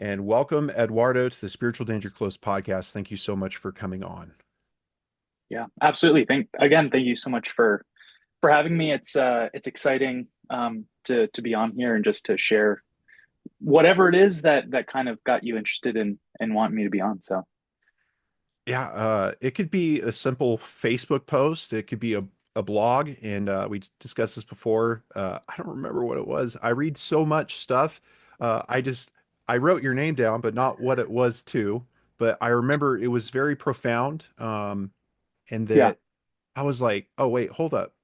And welcome, Eduardo, to the Spiritual Danger Close podcast. Thank you so much for coming on. Yeah, absolutely. Thank you so much for having me. It's exciting to be on here and just to share whatever it is that kind of got you interested in wanting me to be on. So Yeah, it could be a simple Facebook post. It could be a blog, and we discussed this before. I don't remember what it was. I read so much stuff. I wrote your name down, but not what it was too. But I remember it was very profound, and yeah, that I was like, "Oh wait, hold up.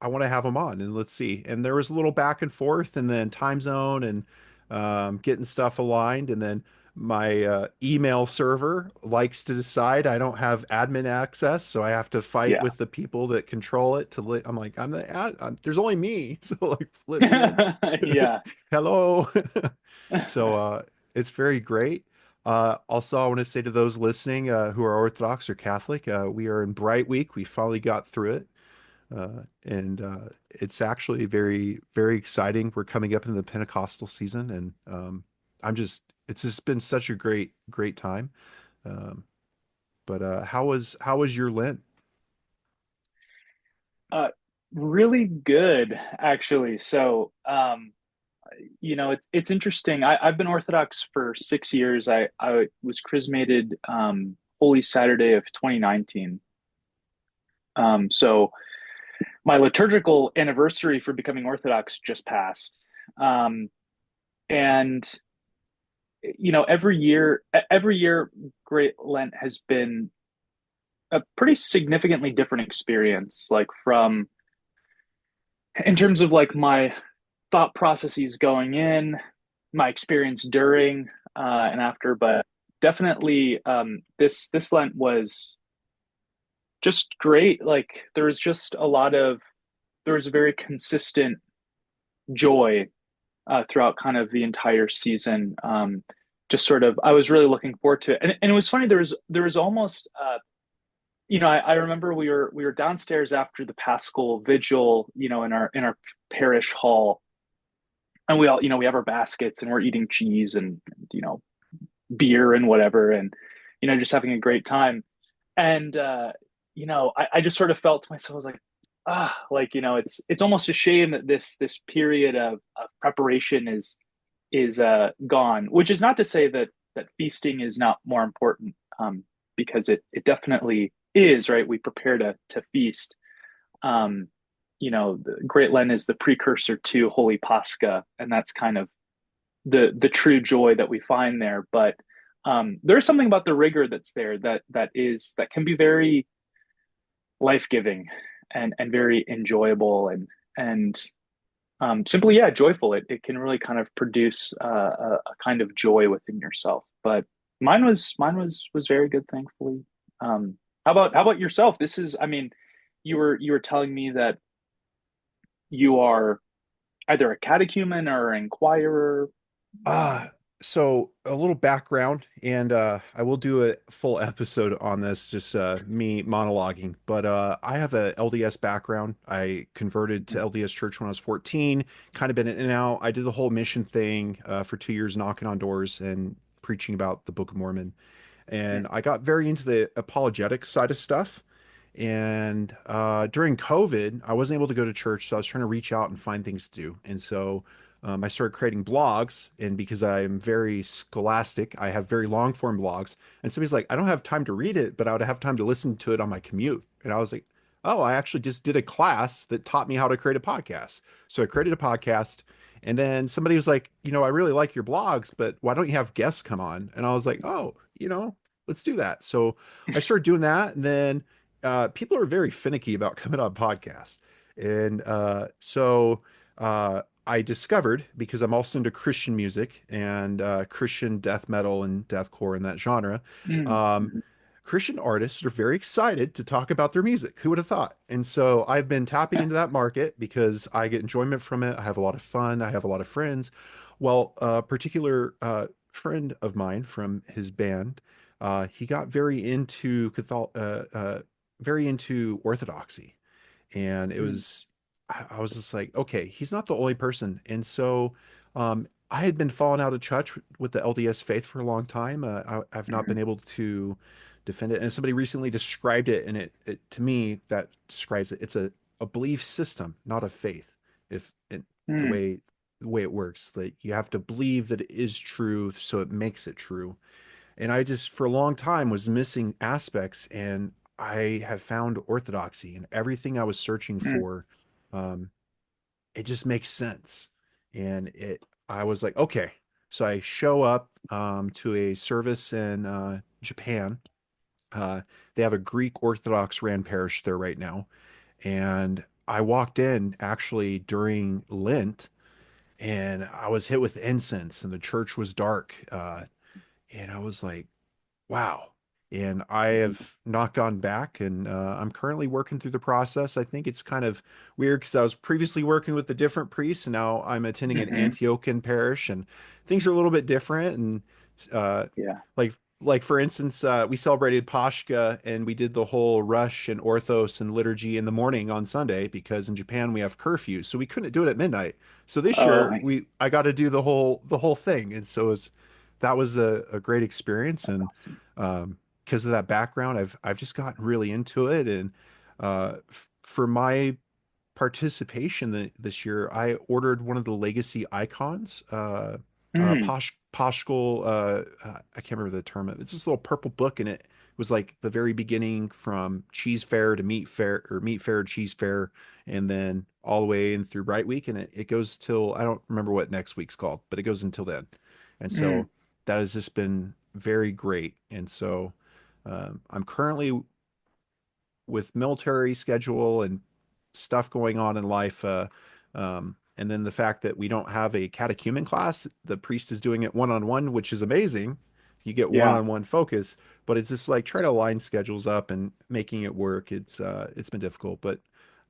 I want to have them on and let's see." And there was a little back and forth, and then time zone and getting stuff aligned. And then my email server likes to decide I don't have admin access, so I have to fight yeah. with the people that control it. I'm like, there's only me, so like, let me in. Yeah. Hello. So it's very great. Also, I want to say to those listening who are Orthodox or Catholic, we are in Bright Week. We finally got through it. And it's actually very, very exciting. We're coming up into the Pentecostal season, and it's just been such a great, great time. Um, but how was your Lent? Uh Really good actually. It's interesting. I've been Orthodox for 6 years. I was chrismated Holy Saturday of 2019. So my liturgical anniversary for becoming Orthodox just passed. Um, and every year, Great Lent has been a pretty significantly different experience. Like from in terms of like my thought processes going in, my experience during and after, but definitely this Lent was just great. Like there was a very consistent joy throughout kind of the entire season. Just sort of, I was really looking forward to it, and it was funny. There was almost, I remember we were downstairs after the Paschal Vigil, in our parish hall, and we all, we have our baskets and we're eating cheese and beer and whatever, and just having a great time. And I just sort of felt to myself, I was like, like it's almost a shame that this period of preparation is gone, which is not to say that feasting is not more important, because it definitely is, right? We prepare to feast. um the Great Lent is the precursor to Holy Pascha, and that's kind of the true joy that we find there. But there's something about the rigor that's there that can be very life-giving and very enjoyable and simply, yeah, joyful. It can really kind of produce a kind of joy within yourself. But mine was very good, thankfully. How about yourself? I mean, you were telling me that you are either a catechumen or an inquirer. Uh, so a little background, and I will do a full episode on this, just me monologuing. But I have a LDS background. I converted to LDS Church when I was 14, kind of been in and out. I did the whole mission thing for 2 years, knocking on doors and preaching about the Book of Mormon. Yeah. And I got very into the apologetic side of stuff. And during COVID, I wasn't able to go to church, so I was trying to reach out and find things to do. And so I started creating blogs. And because I'm very scholastic, I have very long form blogs. And somebody's like, I don't have time to read it, but I would have time to listen to it on my commute. And I was like, oh, I actually just did a class that taught me how to create a podcast. So I created a podcast. And then somebody was like, I really like your blogs, but why don't you have guests come on? And I was like, oh, let's do that. So I started doing that. And then people are very finicky about coming on podcasts. And I discovered, because I'm also into Christian music and Christian death metal and deathcore and that genre, um, Mm-hmm. Christian artists are very excited to talk about their music. Who would have thought? And so I've been tapping into that market because I get enjoyment from it. I have a lot of fun. I have a lot of friends. Well, a particular friend of mine from his band, he got very into Orthodoxy, and it was I was just like, okay, he's not the only person. And so I had been falling out of touch with the LDS faith for a long time. I've not Hmm. been able to defend it. And somebody recently described it, and it to me that describes it. It's a belief system, not a faith. If it, the Mm, way the way it works, like you have to believe that it is true, so it makes it true. And I just for a long time was missing aspects, and I have found orthodoxy, and everything I was searching mm, for. Um, it just makes sense. And I was like, okay. So I show up to a service in Japan. They have a Greek Orthodox ran parish there right now. And I walked in actually during Lent, and I was hit with incense, and the church was dark. And I was like, wow. And I mhm, have not gone back, and I'm currently working through the process. I think it's kind of weird because I was previously working with a different priest, and now I'm attending an mhm. Antiochian parish, and things are a little bit different. And uh, Yeah. like for instance, we celebrated Pashka, and we did the whole rush and Orthos and liturgy in the morning on Sunday because in Japan we have curfew, so we couldn't do it at midnight. So this Oh, year I got to do the whole thing, and so that was a great experience. that's And awesome. because of that background, I've just gotten really into it. And for my participation this year, I ordered one of the legacy icons, Mm, Paschal. I can't remember the term. It's this little purple book, and it was like the very beginning from Cheese Fair to Meat Fair, or Meat Fair to Cheese Fair, and then all the way in through Bright Week, and it goes till I don't remember what next week's called, but it goes until then. And mm, so that has just been very great. And so I'm currently with military schedule and stuff going on in life. And then the fact that we don't have a catechumen class, the priest is doing it one on one, which is amazing. You get one yeah. on one focus, but it's just like trying to line schedules up and making it work. It's been difficult, but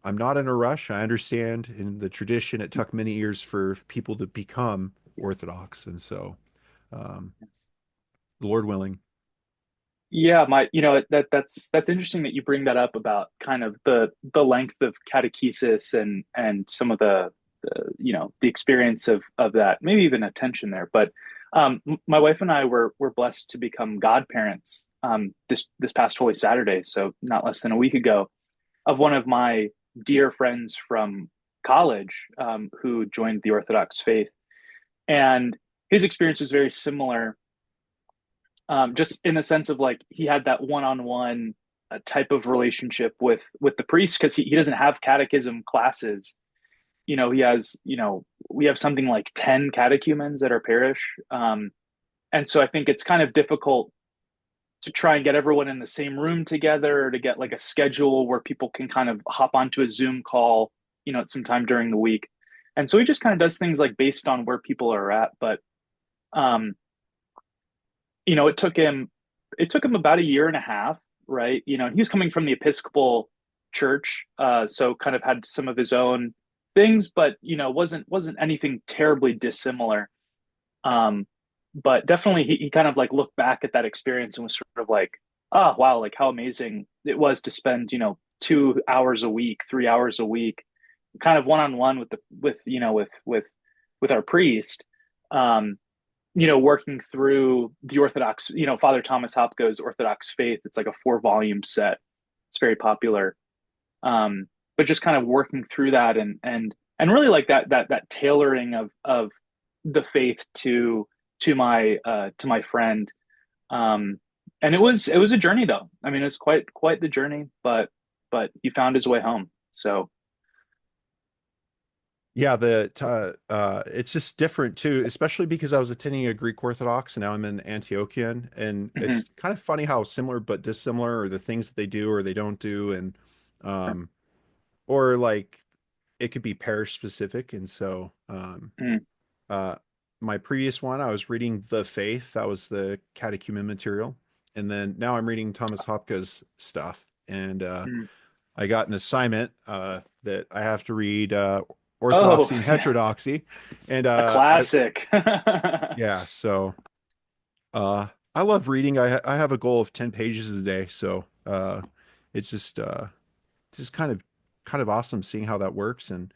I'm not in a rush. I understand in the tradition it took many years for people to become Orthodox, and so um, Lord willing. Yeah, that's interesting that you bring that up about kind of the length of catechesis and some of the experience of that, maybe even a tension there. But my wife and I were blessed to become godparents this past Holy Saturday, so not less than a week ago, of one of my dear friends from college who joined the Orthodox faith, and his experience was very similar, just in the sense of like he had that one-on-one type of relationship with the priest because he doesn't have catechism classes. He has, we have something like 10 catechumens at our parish. And so I think it's kind of difficult to try and get everyone in the same room together, or to get like a schedule where people can kind of hop onto a Zoom call, at some time during the week. And so he just kind of does things like based on where people are at. But um, it took him about a year and a half, right? He was coming from the Episcopal church, so kind of had some of his own things, but wasn't anything terribly dissimilar. Um, but definitely he kind of like looked back at that experience and was sort of like, oh wow, like how amazing it was to spend, 2 hours a week, 3 hours a week, kind of one on one with our priest. Um, working through the Orthodox, Father Thomas Hopko's Orthodox Faith. It's like a 4 volume set. It's very popular. But just kind of working through that and really like that tailoring of the faith to my friend. Um, and it was a journey though. I mean, it was quite the journey, but he found his way home. So Yeah, it's just different too, especially because I was attending a Greek Orthodox and now I'm in Antiochian, and mhm, it's kind of funny how similar but dissimilar, or the things that they do or they don't do, and um, or like it could be parish specific. And so mhm, uh, my previous one, I was reading The Faith, that was the catechumen material, and then now I'm reading Thomas Hopka's stuff, and mhm. I got an assignment that I have to read Oh Orthodoxy and yeah, Heterodoxy, and a classic. yeah, so uh, I love reading. I have a goal of 10 pages a day, so it's just kind of awesome seeing how that works. And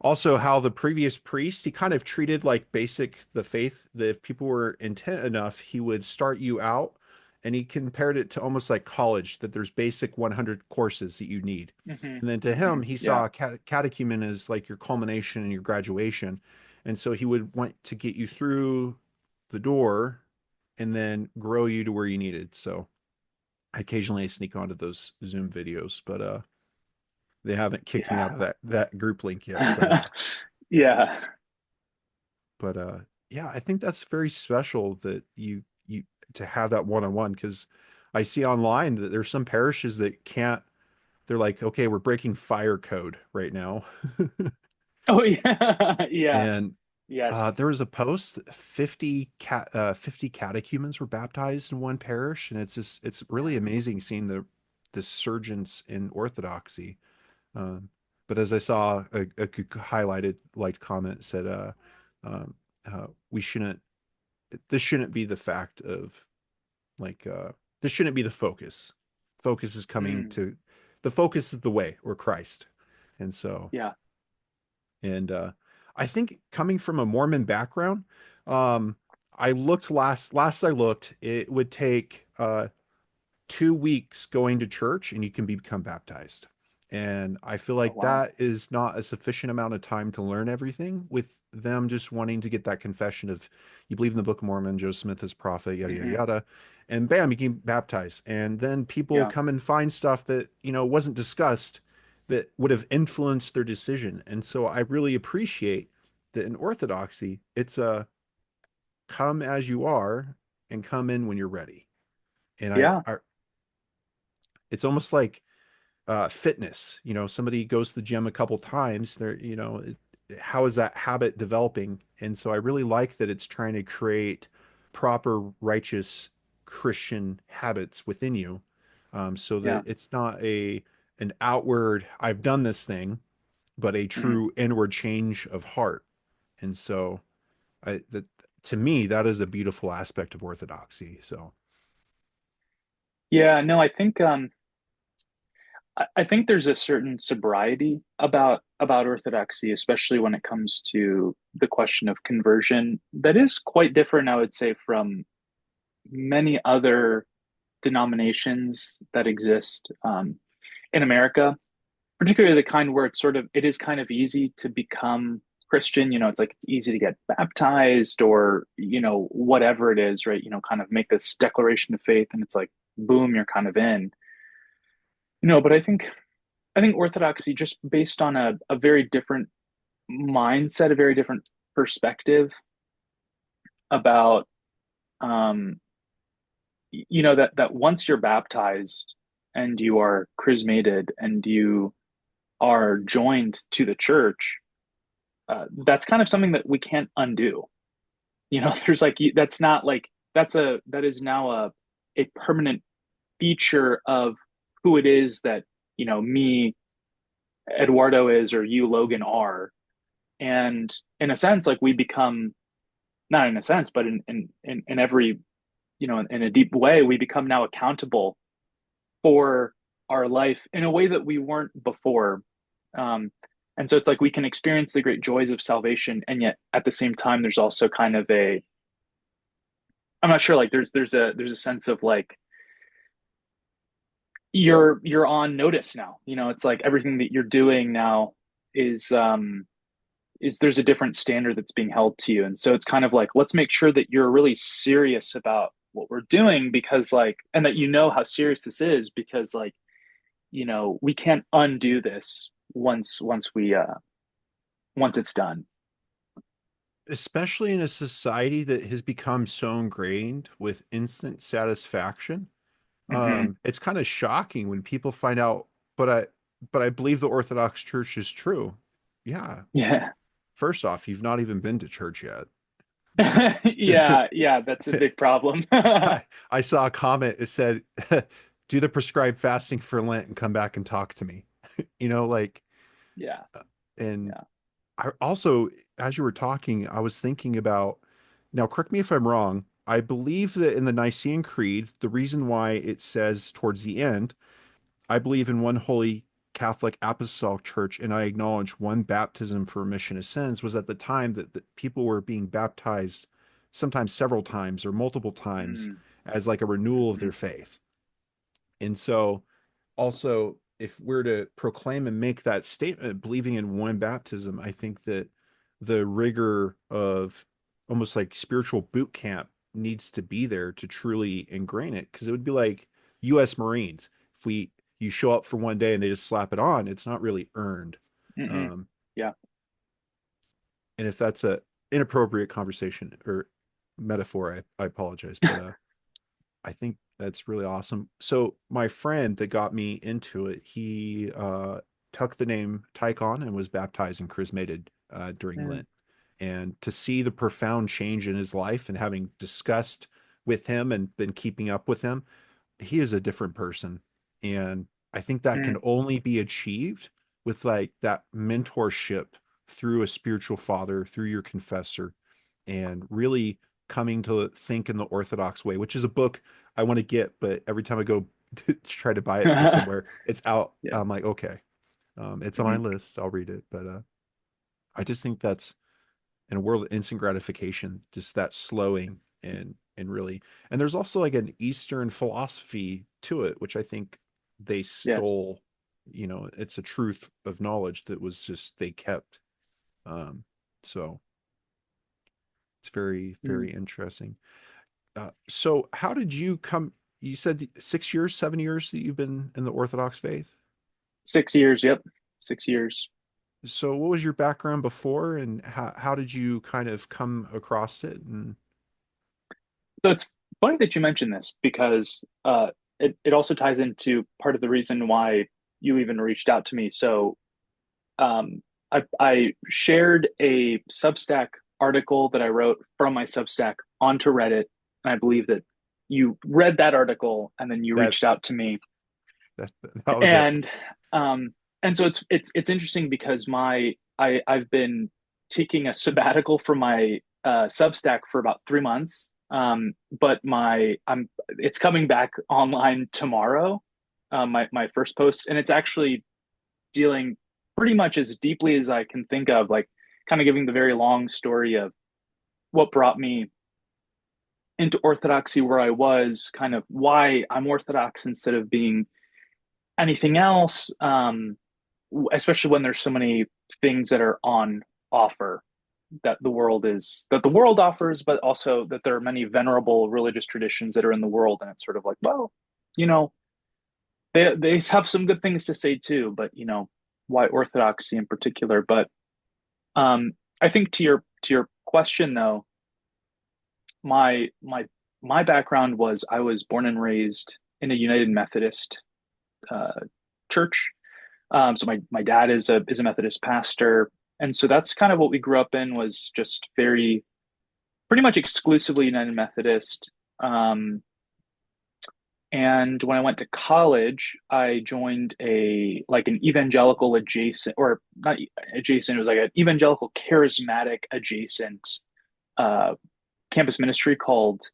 Also, how the previous priest, he kind of treated like basic the faith that if people were intent enough, he would start you out, and he compared it to almost like college, that there's basic 100 courses that you need. Hmm. And then to him, Hmm. he Yeah. saw catechumen as like your culmination and your graduation. And so he would want to get you through the door and then grow you to where you needed. So occasionally I sneak onto those Zoom videos, but they haven't kicked me Yeah. out of that group link yet. Yeah. But yeah, I think that's very special that you to have that one-on-one, because I see online that there's some parishes that can't, they're like, okay, we're breaking fire code right now. Oh yeah. Yeah. And Yes. there was a post, 50 catechumens were baptized in one parish, and it's really amazing seeing the surgence in Orthodoxy. Um, but as I saw a highlighted liked comment said, um, we shouldn't, this shouldn't be the fact of like, this shouldn't be the focus. Focus is coming Mm. to, the focus is the way, or Christ. And so, Yeah. and I think coming from a Mormon background, um, I looked last I looked, it would take 2 weeks going to church and you can become baptized. And I feel Oh like wow. that is not a sufficient amount of time to learn everything, with them just wanting to get that confession of you believe in the Book of Mormon, Joseph Smith is prophet, yada yada Hmm. yada, and bam, you get baptized. And then people Yeah. come and find stuff that, wasn't discussed, that would have influenced their decision. And so I really appreciate that in Orthodoxy, it's a come as you are and come in when you're ready. And Yeah. it's almost like fitness. Somebody goes to the gym a couple times. How is that habit developing? And so I really like that it's trying to create proper, righteous Christian habits within you, so Yeah. that it's not an outward I've done this thing, but a Hmm. true inward change of heart. And so that to me that is a beautiful aspect of Orthodoxy. So Yeah. No, I think I think there's a certain sobriety about Orthodoxy, especially when it comes to the question of conversion, that is quite different, I would say, from many other denominations that exist in America, particularly the kind where it is kind of easy to become Christian. It's like it's easy to get baptized or, whatever it is, right? Kind of make this declaration of faith and it's like, boom, you're kind of in. But I think Orthodoxy, just based on a very different mindset, a very different perspective about that once you're baptized and you are chrismated and you are joined to the church, that's kind of something that we can't undo. There's like that's not like that is now a permanent feature of who it is that me Eduardo is or you Logan are. And in a sense, like we become, not in a sense, but in every, in a deep way, we become now accountable for our life in a way that we weren't before. Um, and so it's like we can experience the great joys of salvation, and yet at the same time, there's also kind of I'm not sure, like there's a sense of like you're on notice now. It's like everything that you're doing now is there's a different standard that's being held to you. And so it's kind of like, let's make sure that you're really serious about what we're doing, because like, and that how serious this is, because like, we can't undo this once it's done. especially in a society that has become so ingrained with instant satisfaction. Hmm. It's kind of shocking when people find out, but I believe the Orthodox Church is true. Yeah. Yeah. First off, you've not even been to church yet. Yeah, yeah, that's a big problem. I saw a comment. It said, "Do the prescribed fasting for Lent and come back and talk to me." Like, Yeah, and yeah. I also, as you were talking, I was thinking about, now correct me if I'm wrong. I believe that in the Nicene Creed, the reason why it says towards the end, I believe in one holy Catholic Apostolic Church, and I acknowledge one baptism for remission of sins, was at the time that people were being baptized sometimes several times or multiple times Mm, as like a renewal of their mhm, faith. And so, also, if we're to proclaim and make that statement, believing in one baptism, I think that the rigor of almost like spiritual boot camp needs to be there to truly ingrain it. Because it would be like U.S. Marines. If you show up for one day and they just slap it on, it's not really earned. mhm. Um, Yeah. and if that's a inappropriate conversation or metaphor, I apologize. But I think that's really awesome. So my friend that got me into it, he took the name Tychon and was baptized and chrismated during Mm, Lent. And to see the profound change in his life and having discussed with him and been keeping up with him, he is a different person. And I think that can mm. only be achieved with like that mentorship through a spiritual father, through your confessor, and really coming to think in the Orthodox way, which is a book I want to get, but every time I go to try to buy it from somewhere, it's out. Yeah. I'm like, okay, it's on my Mhm. list. I'll read it. But I just think that's in a world of instant gratification, just that slowing and really, and there's also like an Eastern philosophy to it, which I think they Yes. stole. It's a truth of knowledge that was just they kept. Um, so it's very, Mm. very interesting. So how did you come? You said 6 years, 7 years that you've been in the Orthodox faith. 6 years. Yep. 6 years. So what was your background before, and how did you kind of come across it? And So it's funny that you mentioned this because it also ties into part of the reason why you even reached out to me. So I shared a Substack article that I wrote from my Substack onto Reddit, and I believe that you read that article and then you that reached out to me, that that was it. and um, and so it's interesting because I've been taking a sabbatical from my Substack for about 3 months, but my I'm it's coming back online tomorrow, my first post, and it's actually dealing pretty much as deeply as I can think of, like kind of giving the very long story of what brought me into Orthodoxy where I was, kind of why I'm Orthodox instead of being anything else, especially when there's so many things that are on offer that the world offers, but also that there are many venerable religious traditions that are in the world, and it's sort of like, well, you know, they have some good things to say too, but why Orthodoxy in particular? But Um, I think to your question though, my my my background was I was born and raised in a United Methodist uh, church. So my dad is a Methodist pastor, and so that's kind of what we grew up in, was just very pretty much exclusively United Methodist. And when I went to college, I joined an evangelical adjacent, or not adjacent, it was like an evangelical charismatic adjacent uh, campus ministry called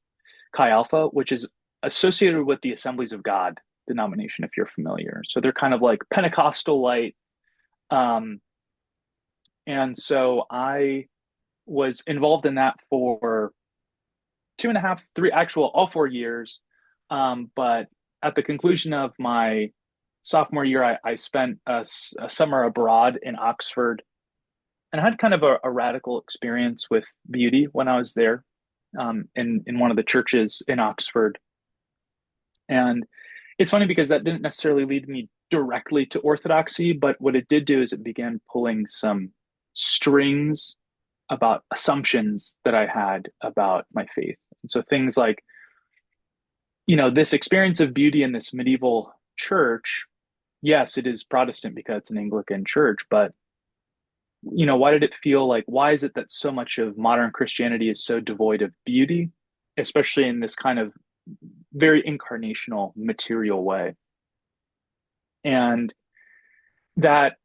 Chi Alpha, which is associated with the Assemblies of God denomination, if you're familiar. So they're kind of like Pentecostal light. Um, and so I was involved in that for 2.5, three, actual, all 4 years. But at the conclusion of my sophomore year, I spent a summer abroad in Oxford, and I had kind of a radical experience with beauty when I was there, in one of the churches in Oxford. And it's funny because that didn't necessarily lead me directly to Orthodoxy, but what it did do is it began pulling some strings about assumptions that I had about my faith. And so things like, this experience of beauty in this medieval church, yes, it is Protestant because it's an Anglican church, but why did it feel like, why is it that so much of modern Christianity is so devoid of beauty, especially in this kind of very incarnational material way? And that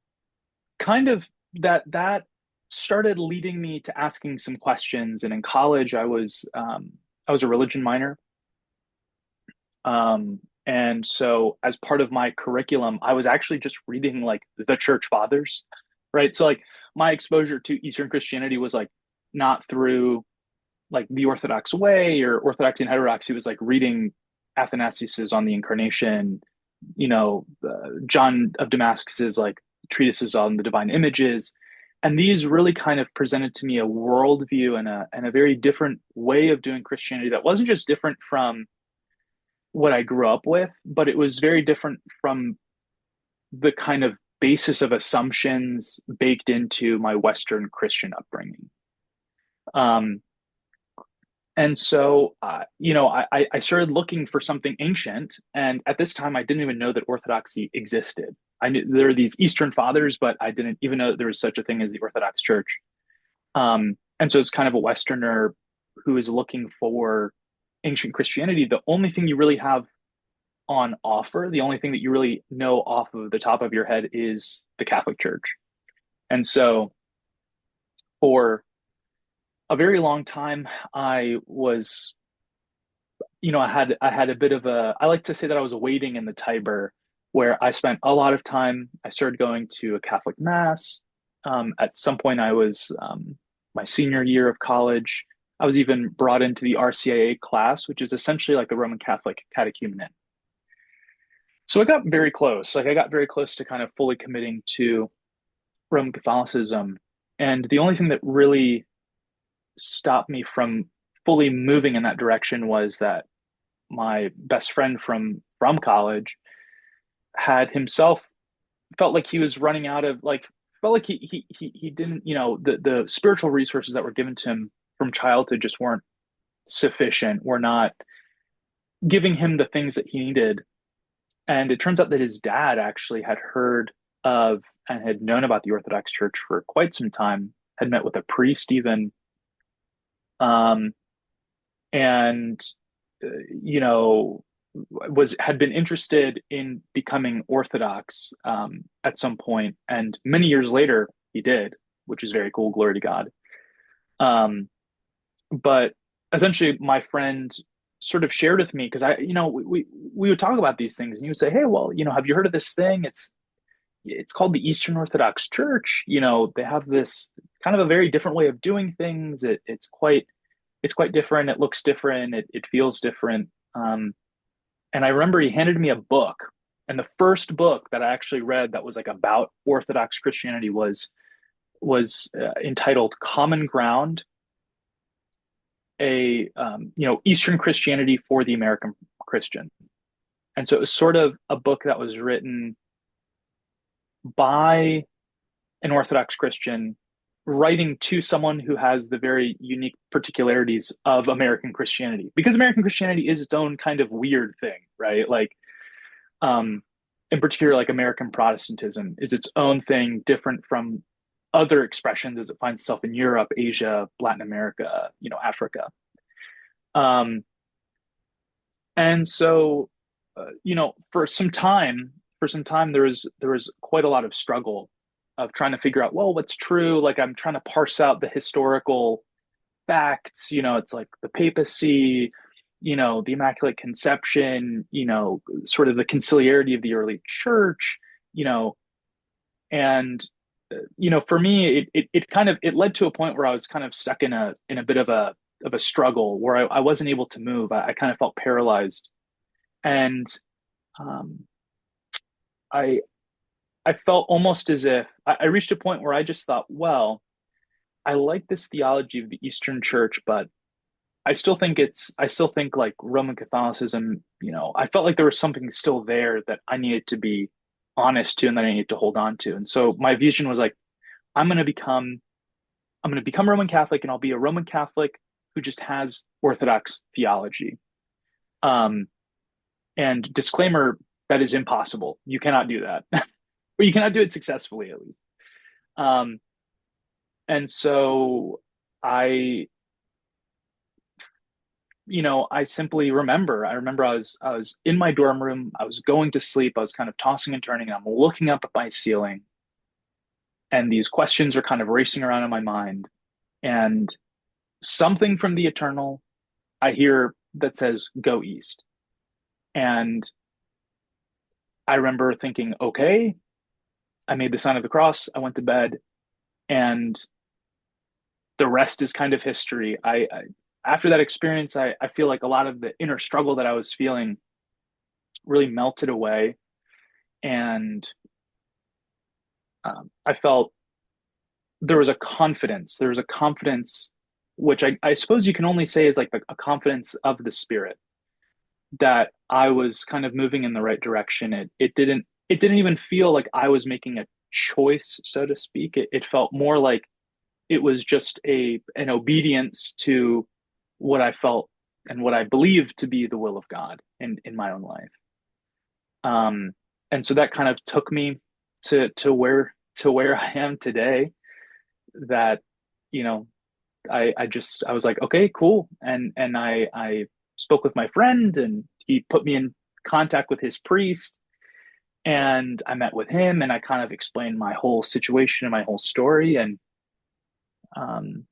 kind of that started leading me to asking some questions. And in college, I was a religion minor. And so as part of my curriculum, I was actually just reading like the church fathers, right? So like my exposure to Eastern Christianity was like not through like the Orthodox way or Orthodoxy and heterodoxy. It was like reading Athanasius's on the Incarnation, John of Damascus's like treatises on the divine images. And these really kind of presented to me a worldview and a very different way of doing Christianity that wasn't just different from what I grew up with, but it was very different from the kind of basis of assumptions baked into my Western Christian upbringing. Um, and so, I started looking for something ancient. And at this time, I didn't even know that Orthodoxy existed. I knew there are these Eastern fathers, but I didn't even know that there was such a thing as the Orthodox Church. And so, it's kind of a Westerner who is looking for ancient Christianity. The only thing you really have on offer, the only thing that you really know off of the top of your head is the Catholic Church. And so, for a very long time, I was I had a bit of a I like to say that I was waiting in the Tiber where I spent a lot of time. I started going to a Catholic mass. At some point I was my senior year of college. I was even brought into the RCIA class, which is essentially like the Roman Catholic catechumenate. So I got very close. Like I got very close to kind of fully committing to Roman Catholicism. And the only thing that really stopped me from fully moving in that direction was that my best friend from college had himself felt like he was running out of like felt like he didn't the spiritual resources that were given to him from childhood just weren't sufficient, were not giving him the things that he needed. And it turns out that his dad actually had heard of and had known about the Orthodox Church for quite some time, had met with a priest even, um, and you know was had been interested in becoming Orthodox at some point, and many years later he did, which is very cool. Glory to God. Um, but essentially, my friend sort of shared with me because we would talk about these things, and he would say, "Hey, well, have you heard of this thing? It's called the Eastern Orthodox Church. They have this kind of a very different way of doing things. It's quite different. It looks different. It feels different." And I remember he handed me a book, and the first book that I actually read that was like about Orthodox Christianity was entitled "Common Ground: A Eastern Christianity for the American Christian." And so it was sort of a book that was written by an Orthodox Christian writing to someone who has the very unique particularities of American Christianity, because American Christianity is its own kind of weird thing, right? Like, um, in particular, like American Protestantism is its own thing, different from other expressions as it finds itself in Europe, Asia, Latin America, Africa. Um, and so, for some time, there was quite a lot of struggle of trying to figure out, well, what's true. Like I'm trying to parse out the historical facts. It's like the papacy, the Immaculate Conception, sort of the conciliarity of the early church, you know, and for me, it kind of it led to a point where I was kind of stuck in a bit of a struggle where I wasn't able to move. I kind of felt paralyzed, and um, I I felt almost as if I reached a point where I just thought, well, I like this theology of the Eastern Church, but I still think like Roman Catholicism, I felt like there was something still there that I needed to be honest to and that I needed to hold on to. And so my vision was like, I'm gonna become I'm gonna become Roman Catholic, and I'll be a Roman Catholic who just has Orthodox theology. Um, and disclaimer, that is impossible. You cannot do that. Or you cannot do it successfully at least. Um, and so I I simply I remember I was in my dorm room, I was going to sleep, I was kind of tossing and turning, and I'm looking up at my ceiling, and these questions are kind of racing around in my mind. And something from the eternal I hear that says, go east. And I remember thinking, okay, I made the sign of the cross, I went to bed, and the rest is kind of history. After that experience, I feel like a lot of the inner struggle that I was feeling really melted away, and I felt there was a confidence. There was a confidence, which I suppose you can only say is like a confidence of the spirit that I was kind of moving in the right direction. It didn't even feel like I was making a choice, so to speak. It felt more like it was just a an obedience to what I felt and what I believed to be the will of God in my own life. Um, and so that kind of took me to where I am today. That you know, I was like, okay, cool, and I spoke with my friend, and he put me in contact with his priest, and I met with him, and I kind of explained my whole situation and my whole story, and um,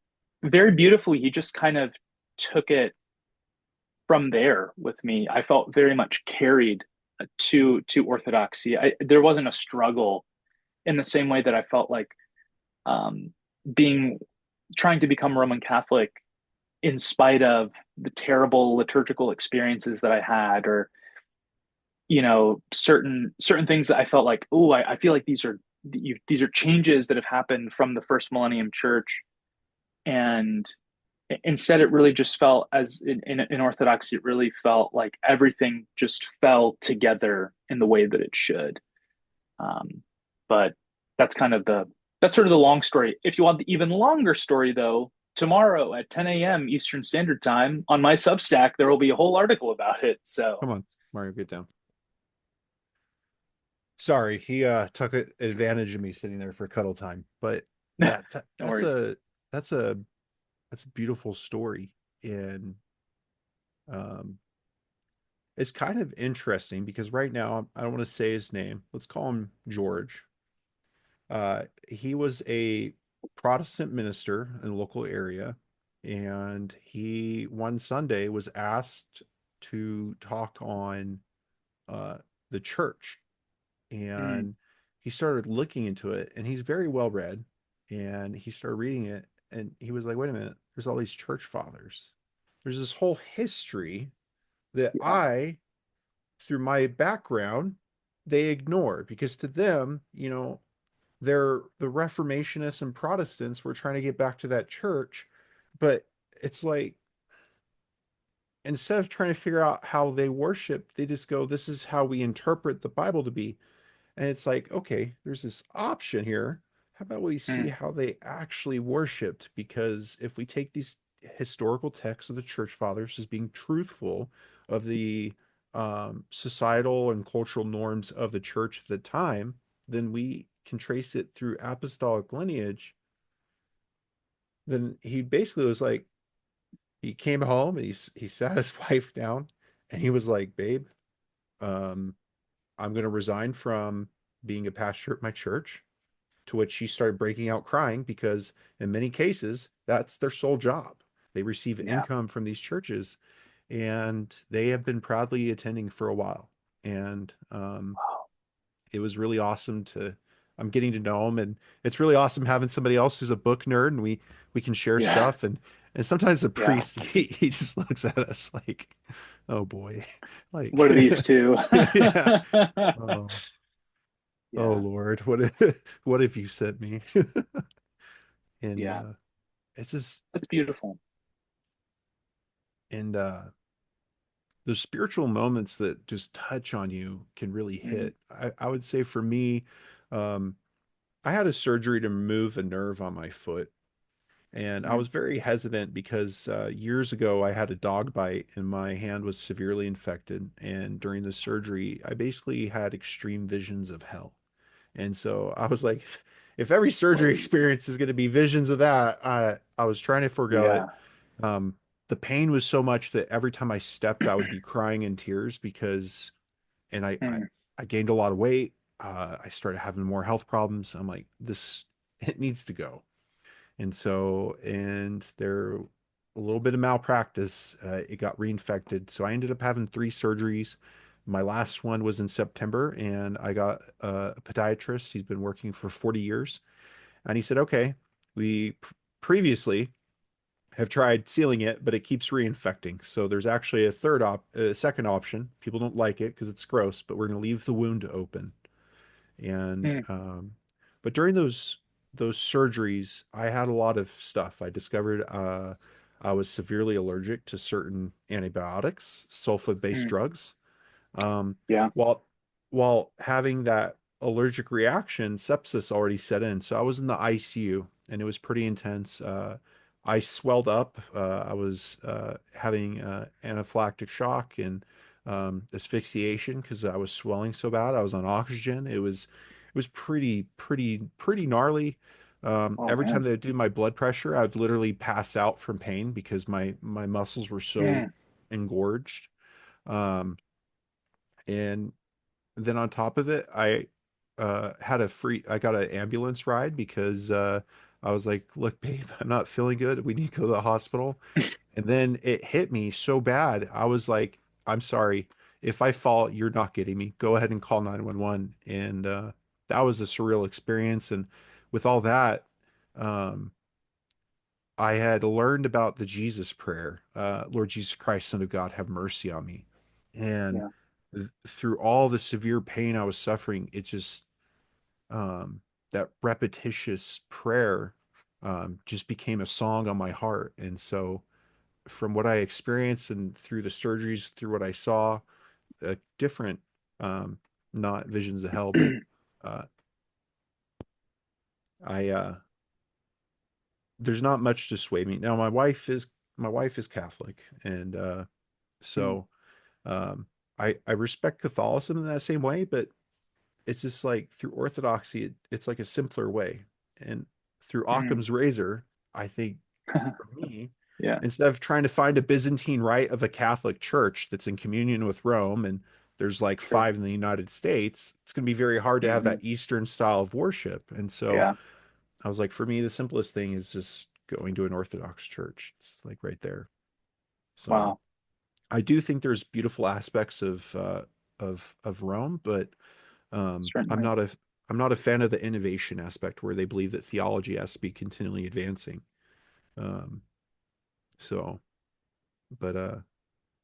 very beautifully, he just kind of took it from there with me. I felt very much carried to Orthodoxy. There wasn't a struggle in the same way that I felt like um, being trying to become Roman Catholic in spite of the terrible liturgical experiences that I had, or certain things that I felt like, oh, I feel like these are changes that have happened from the first millennium church, and instead it really just felt as in Orthodoxy, it really felt like everything just fell together in the way that it should. Um, but that's kind of that's sort of the long story. If you want the even longer story, though, tomorrow at 10 a.m. Eastern Standard Time on my Substack, there will be a whole article about it. So Come on, Mario, get down. Sorry, he took advantage of me sitting there for cuddle time. But no that, that that's worries. a that's a that's a beautiful story. And um it's kind of interesting because right now I don't want to say his name. Let's call him George. He was a Protestant minister in the local area, and he one Sunday was asked to talk on uh, the church, Mm, and he started looking into it, and he's very well read, and he started reading it, and he was like, "Wait a minute, there's all these church fathers. There's this whole history that yeah. I, through my background, they ignore because to them, they're the Reformationists and Protestants were trying to get back to that church, but it's like instead of trying to figure out how they worship, they just go, this is how we interpret the Bible to be. And it's like, okay, there's this option here. How about we see Mm, how they actually worshiped? Because if we take these historical texts of the church fathers as being truthful of the societal and cultural norms of the church at the time, then we can trace it through apostolic lineage. Then he basically was like, he came home and he sat his wife down and he was like, babe, um, I'm going to resign from being a pastor at my church. To which she started breaking out crying because, in many cases, that's their sole job. They receive yeah. income from these churches, and they have been proudly attending for a while. And Wow. it was really awesome to. I'm getting to know them, and it's really awesome having somebody else who's a book nerd, and we can share Yeah. stuff. And sometimes the Yeah. priest he just looks at us like, oh boy, like What are these two? yeah, oh oh Yeah. Lord, what have you sent me? And Yeah. it's just That's beautiful. and the spiritual moments that just touch on you can really Mm, hit. I would say for me, um, I had a surgery to remove a nerve on my foot, and I mm, was very hesitant because years ago I had a dog bite and my hand was severely infected. And during the surgery, I basically had extreme visions of hell. And so I was like, if every surgery whoa. experience is going to be visions of that, I was trying to forego Yeah. it. Um, the pain was so much that every time I stepped, I would be crying in tears because, and Mm, I gained a lot of weight. I started having more health problems. I'm like, it needs to go. And there, a little bit of malpractice, it got reinfected. So I ended up having three surgeries. My last one was in September, and I got a podiatrist. He's been working for 40 years, and he said, "Okay, we previously have tried sealing it, but it keeps reinfecting. So there's actually a second option. People don't like it because it's gross, but we're going to leave the wound open." And Mm, but during those surgeries, I had a lot of stuff. I discovered I was severely allergic to certain antibiotics, sulfa-based mm, drugs. Um, yeah. while while having that allergic reaction, sepsis already set in. So I was in the ICU, and it was pretty intense. I swelled up. I was having anaphylactic shock and asphyxiation because I was swelling so bad. I was on oxygen. It was pretty gnarly. Oh Every time man. they would do my blood pressure, I would literally pass out from pain because my muscles were so Mm, engorged. Um, and then on top of it, I got an ambulance ride because I was like, "Look, babe, I'm not feeling good. We need to go to the hospital." And then it hit me so bad. I was like, "I'm sorry. If I fall, you're not getting me. Go ahead and call 911." And that was a surreal experience. And with all that, um, I had learned about the Jesus prayer, Lord Jesus Christ, Son of God, have mercy on me. And yeah. through all the severe pain I was suffering, it just that repetitious prayer just became a song on my heart. And so, from what I experienced and through the surgeries, through what I saw, different, um, not visions of hell, but uh, I there's not much to sway me. Now, my wife is Catholic, and Mm, so I respect Catholicism in that same way, but it's just like through Orthodoxy, it's like a simpler way. And through mm. Occam's razor, I think for me, Yeah. instead of trying to find a Byzantine rite of a Catholic church that's in communion with Rome, and there's like Sure. five in the United States, it's going to be very hard to have Hmm. that Eastern style of worship. And so Yeah. I was like, for me, the simplest thing is just going to an Orthodox church. It's like right there. So Wow. I do think there's beautiful aspects of Rome, but I'm Certainly. not a fan of the innovation aspect where they believe that theology has to be continually advancing. Um, so, but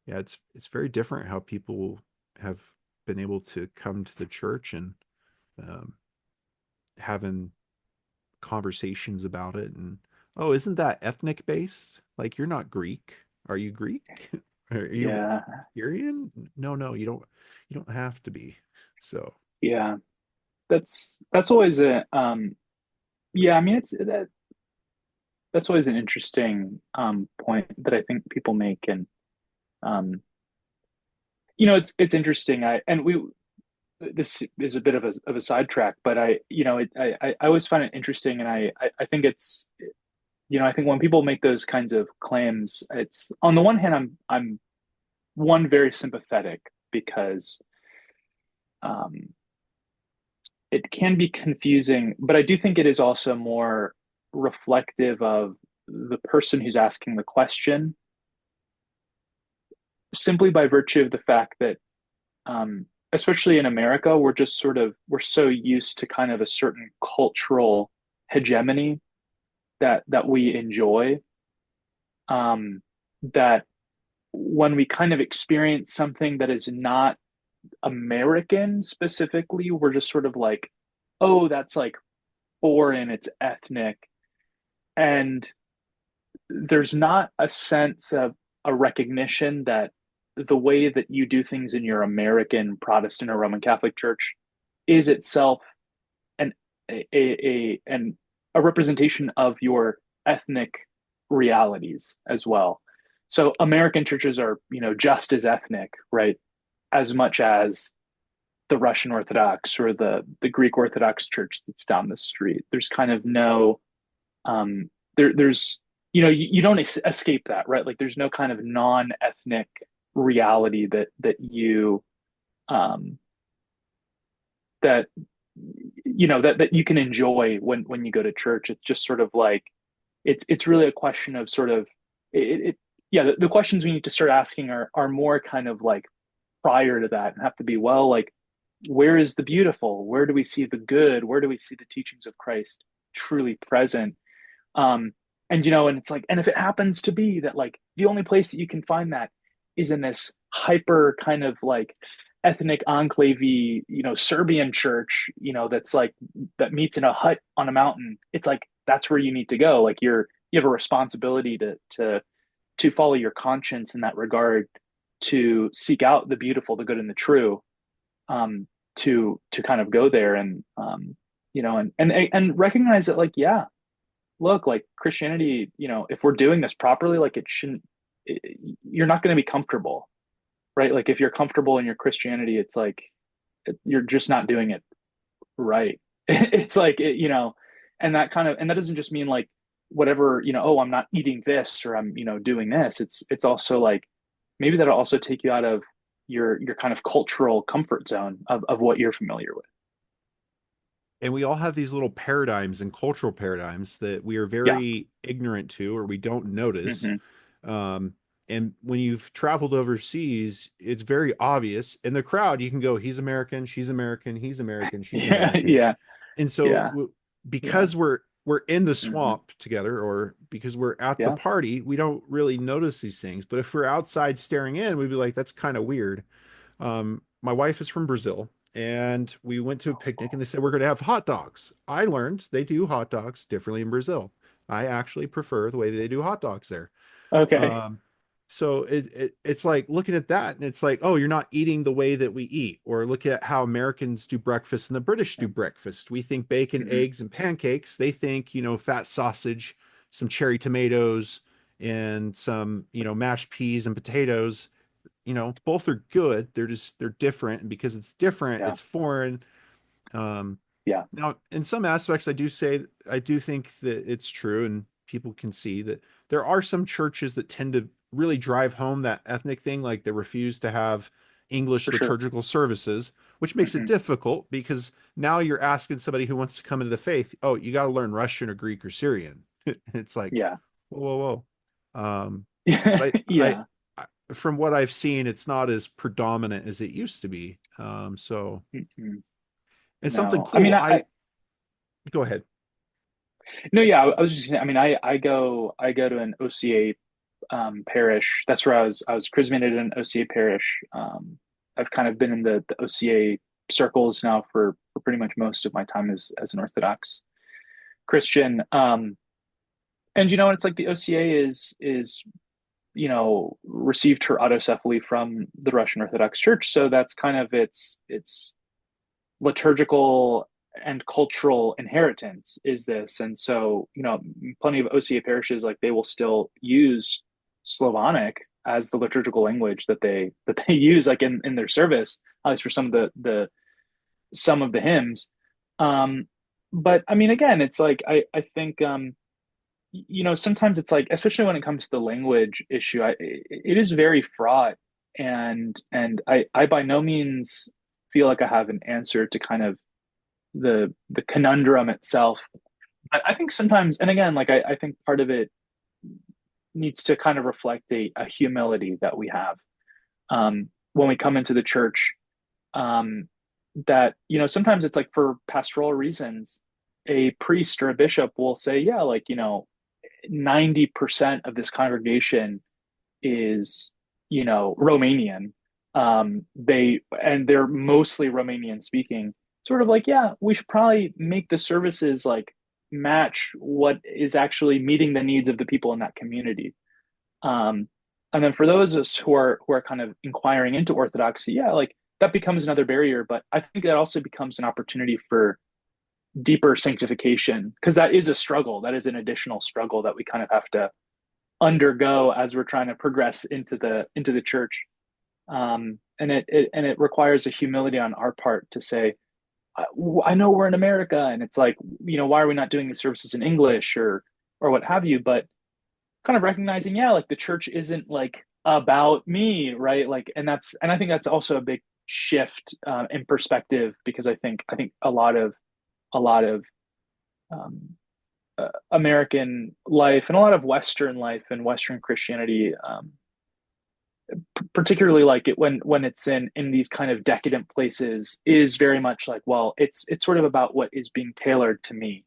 yeah, it's very different how people have been able to come to the church and um, having conversations about it. And oh, isn't that ethnic based? Like you're not Greek. Are you Greek? Are you Yeah. Syrian? No, no, you don't have to be. So, Yeah. That's always a yeah, I mean that's always an interesting point that I think people make. And um it's interesting. I and we this is a bit of a sidetrack, but I always find it interesting. And I think it's I think when people make those kinds of claims, it's on the one hand I'm one very sympathetic because um it can be confusing, but I do think it is also more reflective of the person who's asking the question, simply by virtue of the fact that, especially in America, we're so used to kind of a certain cultural hegemony that we enjoy, um, that when we kind of experience something that is not American specifically, we're just sort of like, oh, that's like foreign, it's ethnic. And there's not a sense of a recognition that the way that you do things in your American Protestant or Roman Catholic Church is itself an an a representation of your ethnic realities as well. So American churches are, just as ethnic, right? As much as the Russian Orthodox or the Greek Orthodox church that's down the street. There's kind of no there's you don't escape that, right? Like there's no kind of non-ethnic reality um that that you can enjoy when you go to church. It's just sort of like it's really a question of sort of it yeah, the questions we need to start asking are more kind of like prior to that and have to be, well, like, where is the beautiful? Where do we see the good? Where do we see the teachings of Christ truly present? Um, and and it's like, and if it happens to be that like the only place that you can find that is in this hyper kind of like ethnic enclave, Serbian church, that's like that meets in a hut on a mountain, it's like that's where you need to go. Like you have a responsibility to follow your conscience in that regard, to seek out the beautiful, the good, and the true, to kind of go there and and recognize that like yeah, look, like Christianity, if we're doing this properly, like it shouldn't, you're not going to be comfortable, right? Like if you're comfortable in your Christianity, it's like you're just not doing it right. It's like, and that doesn't just mean like whatever, oh, I'm not eating this or I'm, doing this. It's also like maybe that'll also take you out of your kind of cultural comfort zone of what you're familiar with. And we all have these little paradigms and cultural paradigms that we are Yeah. very ignorant to or we don't notice. Hmm. Um, and when you've traveled overseas, it's very obvious. In the crowd, you can go, he's American, she's American, he's American, she's Yeah. American. Yeah. And so Yeah. Yeah. because we're in the Hmm. swamp together or because we're at the Yeah. party, we don't really notice these things. But if we're outside staring in, we'd be like, that's kind of weird. My wife is from Brazil, and we went to a picnic, and they said we're going to have hot dogs. I learned they do hot dogs differently in Brazil. I actually prefer the way they do hot dogs there. Okay. Um, so it's like looking at that, and it's like, oh, you're not eating the way that we eat. Or look at how Americans do breakfast and the British do breakfast. We think bacon, Hmm. eggs, and pancakes. They think, fat sausage, some cherry tomatoes, and some, mashed peas and potatoes. Both are good. They're different, and because it's different, Yeah. it's foreign. Um, Yeah. Now, in some aspects, I do think that it's true, and people can see that there are some churches that tend to really drive home that ethnic thing, like they refuse to have English For sure. liturgical services, which makes it Hmm. difficult because now you're asking somebody who wants to come into the faith, oh, you got to learn Russian or Greek or Syrian. It's like, Yeah. whoa, whoa, whoa. But Yeah. from what I've seen, it's not as predominant as it used to be. So Mhm. it's something No, I mean, cool. I Go ahead. no, yeah, I was just saying, I mean, I go to an OCA parish. That's where I was chrismated in an OCA parish. I've kind of been in the OCA circles now for pretty much most of my time as an Orthodox Christian. And it's like the OCA is received her autocephaly from the Russian Orthodox Church, so that's kind of its liturgical and cultural inheritance is this. And so, plenty of OCA parishes, like they will still use Slavonic as the liturgical language that they use like in their service, at least for some of the hymns. Um, but I mean, again, it's like I think sometimes it's like, especially when it comes to the language issue, it is very fraught, and I by no means feel like I have an answer to kind of the conundrum itself. But I think sometimes, and again, like I think part of it needs to kind of reflect a humility that we have when we come into the church. Um, that sometimes it's like for pastoral reasons, a priest or a bishop will say, yeah, like 90% of this congregation is Romanian. They're mostly Romanian speaking. Sort of like, yeah, we should probably make the services like match what is actually meeting the needs of the people in that community. Um, and then for those of us who are kind of inquiring into Orthodoxy, yeah, like that becomes another barrier. But I think that also becomes an opportunity for deeper sanctification, because that is a struggle. That is an additional struggle that we kind of have to undergo as we're trying to progress into the church. And it requires a humility on our part to say, I know we're in America, and it's like, why are we not doing these services in English or what have you? But kind of recognizing, yeah, like the church isn't like about me, right? Like, and I think that's also a big shift in perspective, because I think a lot of um, American life and a lot of Western life and Western Christianity particularly like it when it's in these kind of decadent places, is very much like, well, it's sort of about what is being tailored to me.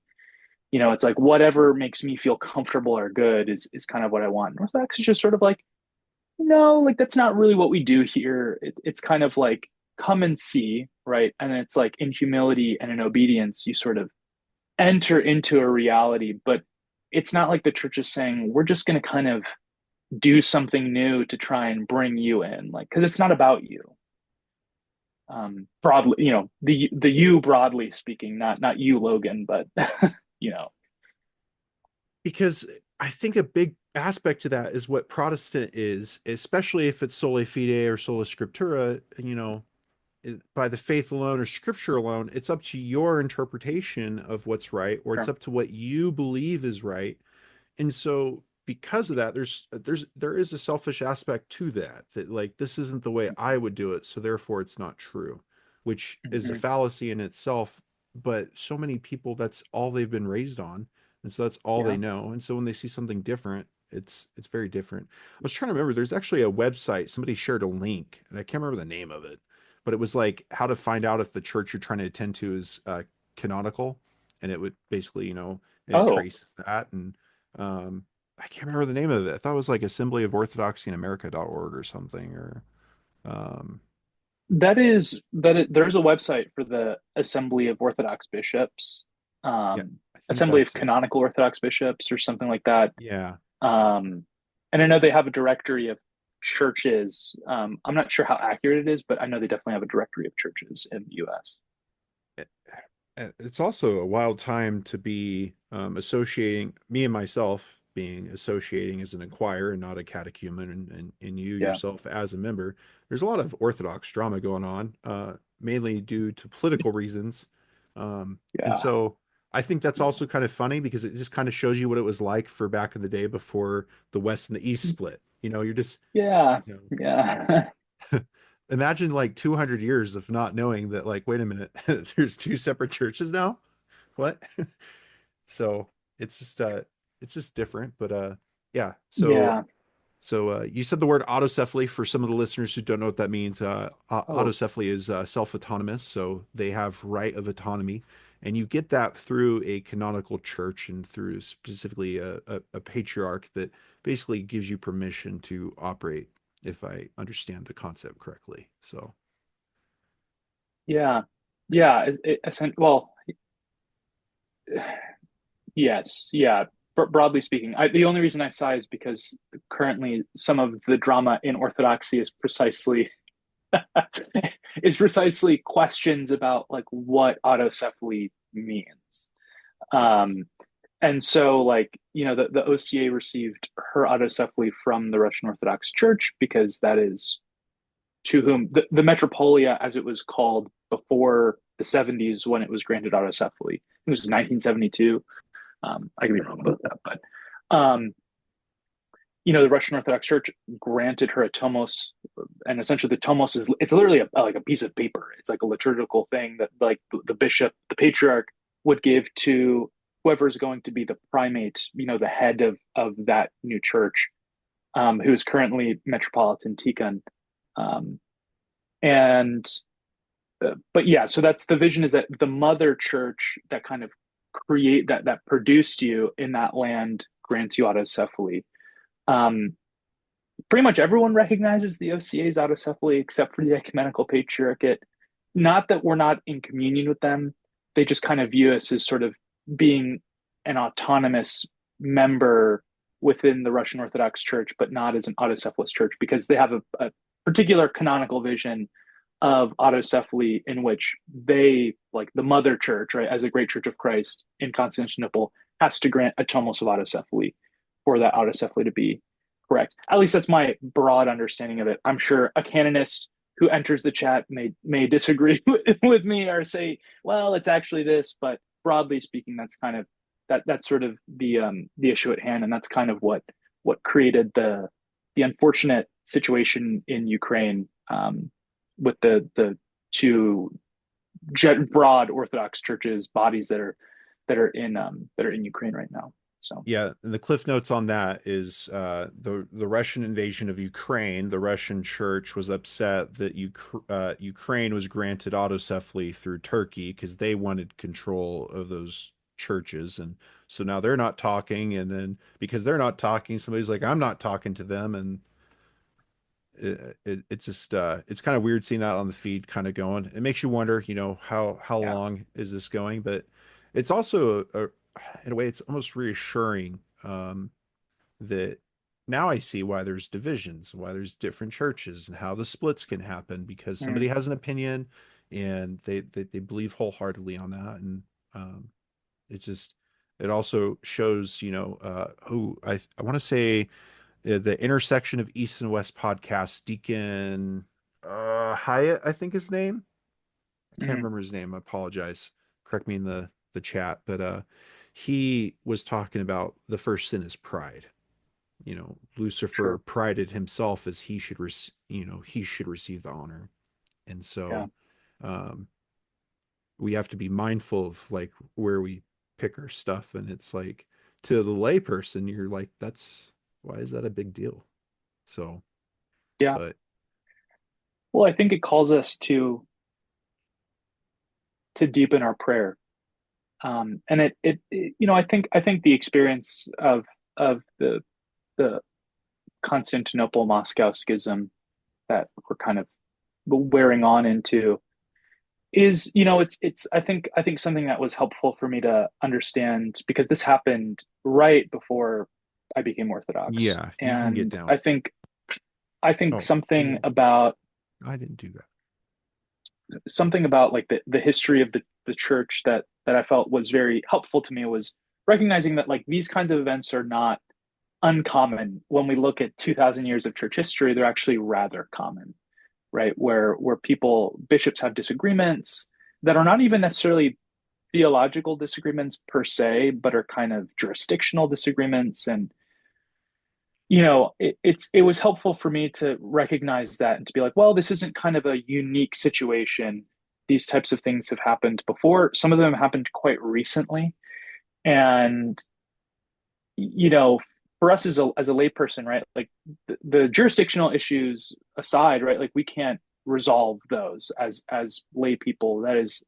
It's like whatever makes me feel comfortable or good is kind of what I want. Orthodox is just sort of like, no, like that's not really what we do here. It's kind of like come and see, right? And it's like in humility and in obedience, you sort of enter into a reality, but it's not like the church is saying we're just going to kind of do something new to try and bring you in, like, because it's not about you. Broadly, the you broadly speaking, not you, Logan, but you know, Because I think a big aspect to that is what Protestant is, especially if it's sola fide or sola scriptura, by the faith alone or scripture alone, it's up to your interpretation of what's right, or it's sure. up to what you believe is right. And so because of that, there is a selfish aspect to that, that like this isn't the way I would do it, so therefore it's not true, which is a Mhm. fallacy in itself. But so many people, that's all they've been raised on, and so that's all they Yeah. know. And so when they see something different, it's very different. I was trying to remember, there's actually a website, somebody shared a link, and I can't remember the name of it, but it was like how to find out if the church you're trying to attend to is canonical, and it would basically, and it Oh, traces that. And um, I can't remember the name of it. I thought it was like Assembly of Orthodoxy in America.org or something. Or um, there's a website for the Assembly of Orthodox Bishops, yeah, um, I think Assembly of that's it. Canonical Orthodox Bishops, or something like that. Yeah. Um, and I know they have a directory of churches. I'm not sure how accurate it is, but I know they definitely have a directory of churches in the US. It's also a wild time to be associating, me and myself being associating as an inquirer and not a catechumen, and you Yeah, yourself as a member. There's a lot of Orthodox drama going on, mainly due to political reasons. And yeah, so I think that's also kind of funny, because it just kind of shows you what it was like for back in the day before the West and the East split. You're just, yeah, you yeah, imagine like 200 years of not knowing that, like, wait a minute, there's two separate churches now. What? So it's just different. But yeah. So yeah. you said the word autocephaly. For some of the listeners who don't know what that means, Oh, autocephaly is self-autonomous, so they have right of autonomy, and you get that through a canonical church and through specifically a patriarch that basically gives you permission to operate, if I understand the concept correctly. So yeah, yeah. Well, yes, yeah. Broadly speaking, the only reason I sigh is because currently some of the drama in Orthodoxy is precisely questions about like what autocephaly means. yes. Um, and so like, the OCA received her autocephaly from the Russian Orthodox Church because that is to whom the metropolia, as it was called before the 70s when it was granted autocephaly. It was 1972. I could be wrong about that, but the Russian Orthodox Church granted her a tomos, and essentially the tomos is it's literally like a piece of paper. It's like a liturgical thing that like the bishop, the patriarch would give to whoever is going to be the primate, the head of that new church, who is currently Metropolitan Tikhon. Um, and but yeah, so that's the vision, is that the mother church that kind of that produced you in that land grants you autocephaly. Um, Pretty much everyone recognizes the OCA's autocephaly except for the ecumenical patriarchate. Not that we're not in communion with them, they just kind of view us as sort of being an autonomous member within the Russian Orthodox Church, but not as an autocephalous church, because they have a particular canonical vision of autocephaly in which they, like the mother church, right, as a great church of Christ in Constantinople, has to grant a tomos of autocephaly for that autocephaly to be correct. At least that's my broad understanding of it. I'm sure a canonist who enters the chat may disagree with me or say, well, it's actually this, but broadly speaking, that's kind of that's sort of the issue at hand, and that's kind of what created the unfortunate situation in Ukraine, with the two broad Orthodox churches bodies that are in Ukraine right now. So, Yeah, and the cliff notes on that is the Russian invasion of Ukraine. The Russian church was upset that Ukraine was granted autocephaly through Turkey because they wanted control of those churches, and so now they're not talking. And then because they're not talking, somebody's like, "I'm not talking to them," and it's just it's kind of weird seeing that on the feed, kind of going. It makes you wonder, how yeah. long is this going? But it's also in a way, it's almost reassuring that now I see why there's divisions, why there's different churches, and how the splits can happen because Mm, somebody has an opinion and they believe wholeheartedly on that, and um, it's just it also shows, who I want to say the intersection of East and West podcast, Deacon Hyatt, I think his name. I can't mm, remember his name. I apologize. Correct me in the chat, but he was talking about the first sin is pride. Lucifer sure. prided himself as he should receive the honor, and Yeah. so um, we have to be mindful of like where we pick our stuff, and it's like to the layperson, you're like, that's why is that a big deal? So, Yeah. but Well, I think it calls us to deepen our prayer. And I think the experience of the Constantinople Moscow schism that we're kind of wearing on into is, it's I think something that was helpful for me to understand because this happened right before I became Orthodox. yeah, you can get And down. I think Oh, you something didn't. about I didn't do that. like the history of the church that I felt was very helpful to me was recognizing that like these kinds of events are not uncommon when we look at 2000 years of church history. They're actually rather common, right? Where bishops have disagreements that are not even necessarily theological disagreements per se, but are kind of jurisdictional disagreements. And it was helpful for me to recognize that and to be like, well, this isn't kind of a unique situation. These types of things have happened before. Some of them happened quite recently. And you know, for us as a layperson, right? Like the jurisdictional issues aside, right? Like we can't resolve those as lay people. That is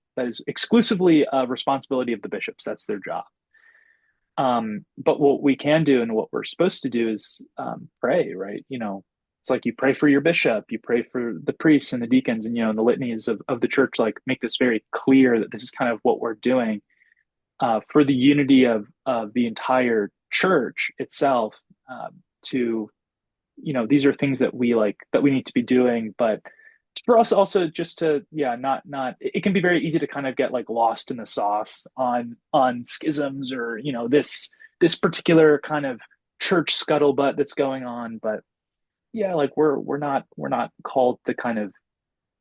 exclusively a responsibility of the bishops. That's their job. But what we can do and what we're supposed to do is pray, right? It's like you pray for your bishop, you pray for the priests and the deacons, and the litanies of the church. Like make this very clear that this is kind of what we're doing for the unity of the entire church itself. To these are things that we need to be doing, but for us also just to not it can be very easy to kind of get like lost in the sauce on schisms or this particular kind of church scuttlebutt that's going on. But yeah, like we're not called to kind of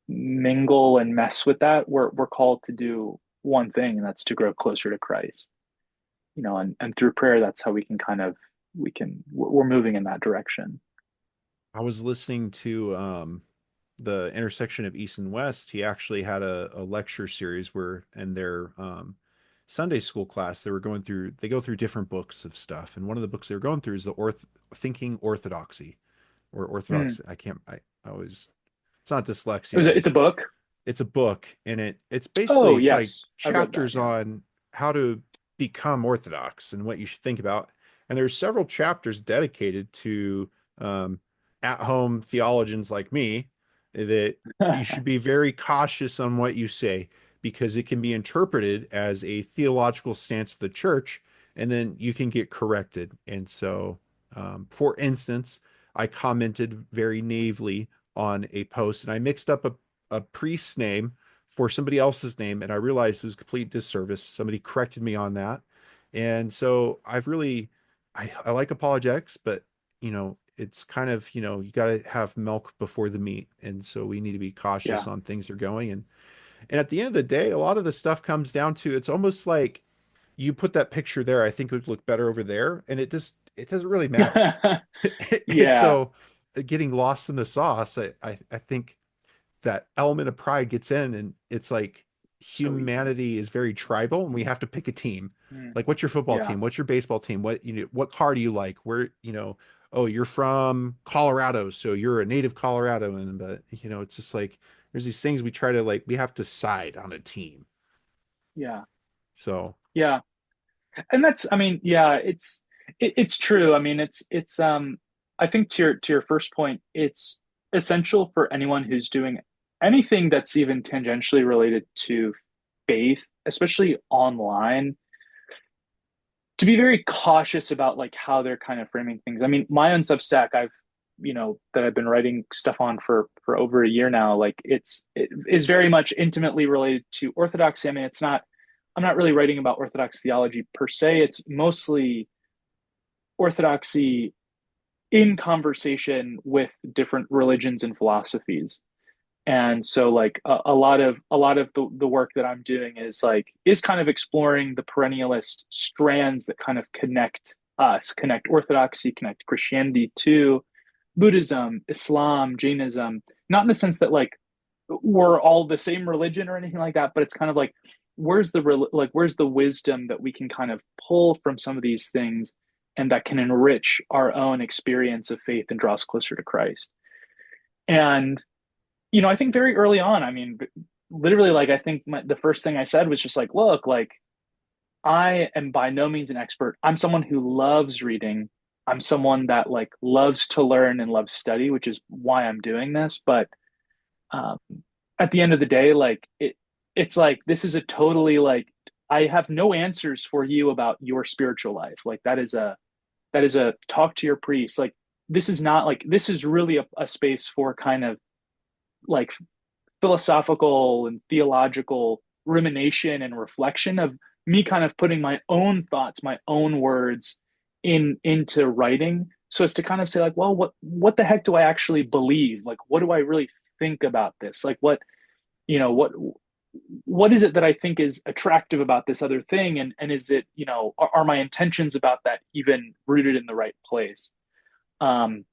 mingle and mess with that. We're called to do one thing, and that's to grow closer to Christ. And through prayer, that's how we can kind of we're moving in that direction. I was listening to the intersection of East and West. He actually had a lecture series where in their Sunday school class they go through different books of stuff, and one of the books they were going through is the Thinking Orthodoxy or Mm. Orthodox. I always it's not dyslexia, It's a book. it's a book, and it's basically Oh it's like yes, I've read that. chapters Yeah. on how to become Orthodox and what you should think about. And there's several chapters dedicated to um, at-home theologians like me that you should be very cautious on what you say because it can be interpreted as a theological stance of the church, and then you can get corrected. And so, for instance, I commented very naively on a post, and I mixed up a priest's name for somebody else's name, and I realized it was a complete disservice. Somebody corrected me on that. And so I like apologetics, but it's kind of, you got to have milk before the meat. And so we need to be cautious Yeah. on things that are going. And at the end of the day, a lot of the stuff comes down to it's almost like you put that picture there, I think it would look better over there. And it doesn't really matter. And Yeah. so getting lost in the sauce, I think that element of pride gets in, and it's like So easy. humanity is very tribal and we have to pick a team. Mm. Like, what's your football Yeah. team? What's your baseball team? What car do you like? Where, oh, you're from Colorado, so you're a native Coloradoan. But, it's just like there's these things we try to like, we have to side on a team. Yeah. So, Yeah. And that's, I mean, yeah, it's true. I mean, it's I think to your first point, it's essential for anyone who's doing anything that's even tangentially related to faith, especially online, to be very cautious about like how they're kind of framing things. I mean, my own Substack, that I've been writing stuff on for over a year now, like it is very much intimately related to Orthodoxy. I mean, I'm not really writing about Orthodox theology per se. It's mostly Orthodoxy in conversation with different religions and philosophies. And so like a lot of the work that I'm doing is kind of exploring the perennialist strands that kind of connect us, connect Orthodoxy, connect Christianity to Buddhism, Islam, Jainism, not in the sense that like we're all the same religion or anything like that, but it's kind of like where's the wisdom that we can kind of pull from some of these things and that can enrich our own experience of faith and draw us closer to Christ. And I think very early on, I mean, literally, like, I think the first thing I said was just like, look, like, I am by no means an expert. I'm someone who loves reading. I'm someone that like loves to learn and loves study, which is why I'm doing this. But um, at the end of the day, like, it's like, this is a totally like, I have no answers for you about your spiritual life. Like, that is a talk to your priest. Like, this is not like, this is really a space for kind of like philosophical and theological rumination and reflection of me kind of putting my own thoughts, my own words into writing so as to kind of say like, well, what the heck do I actually believe? Like what do I really think about this? Like you know, what is it that I think is attractive about this other thing? And is it, are my intentions about that even rooted in the right place? Um,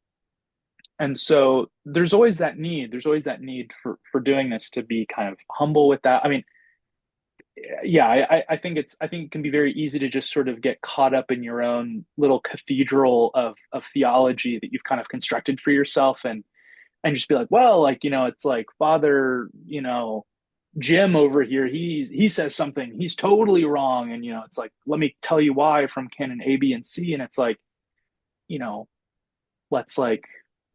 and so there's always that need for doing this to be kind of humble with that. I mean, yeah, I think I think it can be very easy to just sort of get caught up in your own little cathedral of theology that you've kind of constructed for yourself and just be like, well, like, it's like Father, Jim over here, he says something, he's totally wrong. And it's like, let me tell you why from canon A, B, and C. And it's like, you know, let's like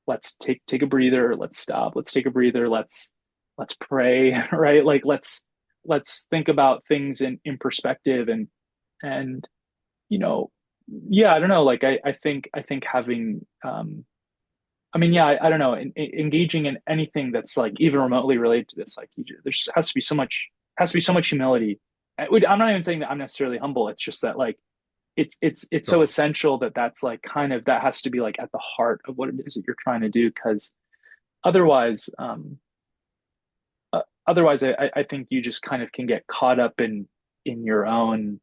let's take a breather, let's stop, let's take a breather, let's pray, right? Like let's think about things in perspective and you know yeah, I don't know, like I think having I mean, yeah, I don't know, engaging in anything that's like even remotely related to this, like there has to be so much humility. I'm not even saying that I'm necessarily humble. It's just that like it's so so essential that that's like kind of that has to be like at the heart of what it is that you're trying to do because otherwise otherwise I think you just kind of can get caught up in your own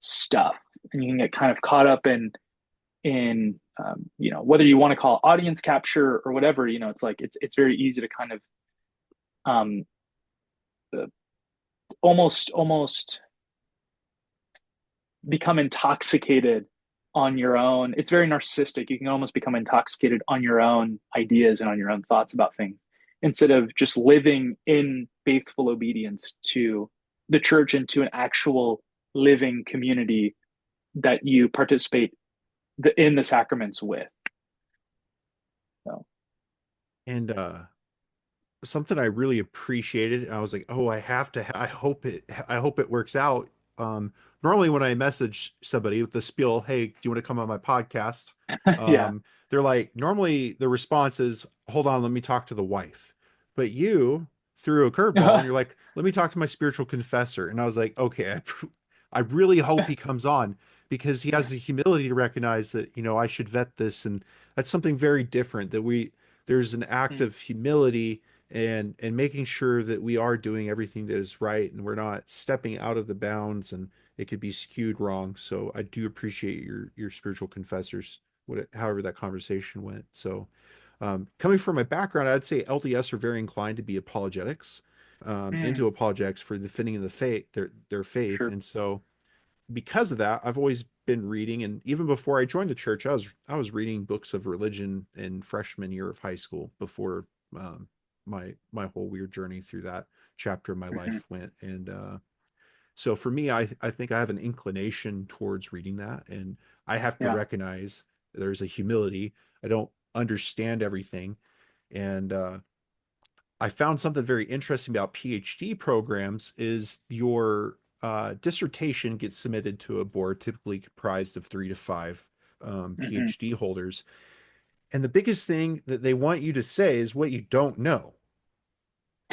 stuff and you can get kind of caught up in whether you want to call it audience capture or whatever, it's like it's very easy to kind of um uh, almost become intoxicated on your own. It's very narcissistic. You can almost become intoxicated on your own ideas and on your own thoughts about things instead of just living in faithful obedience to the church and to an actual living community that you participate in the sacraments with. So, and something I really appreciated, and I was like, oh, I hope it works out. Normally when I message somebody with the spiel, hey, do you want to come on my podcast? yeah. They're like, normally the response is, hold on, let me talk to the wife. But you threw a curveball and you're like, let me talk to my spiritual confessor. And I was like, okay, I really hope he comes on because he has the humility to recognize that, I should vet this. And that's something very different that there's an act of humility and making sure that we are doing everything that is right and we're not stepping out of the bounds and it could be skewed wrong. So I do appreciate your spiritual confessors, however that conversation went. So coming from my background, I'd say LDS are very inclined to be apologetics, Mm, into apologetics for defending the faith, their faith, sure. and so because of that, I've always been reading, and even before I joined the church, I was reading books of religion in freshman year of high school before my whole weird journey through that chapter of my Hmm. life went. And so for me, I think I have an inclination towards reading that, and I have to Yeah. recognize there's a humility. I don't understand everything, and I found something very interesting about PhD programs is your dissertation gets submitted to a board, typically comprised of 3 to 5 Hmm. PhD holders. And the biggest thing that they want you to say is what you don't know.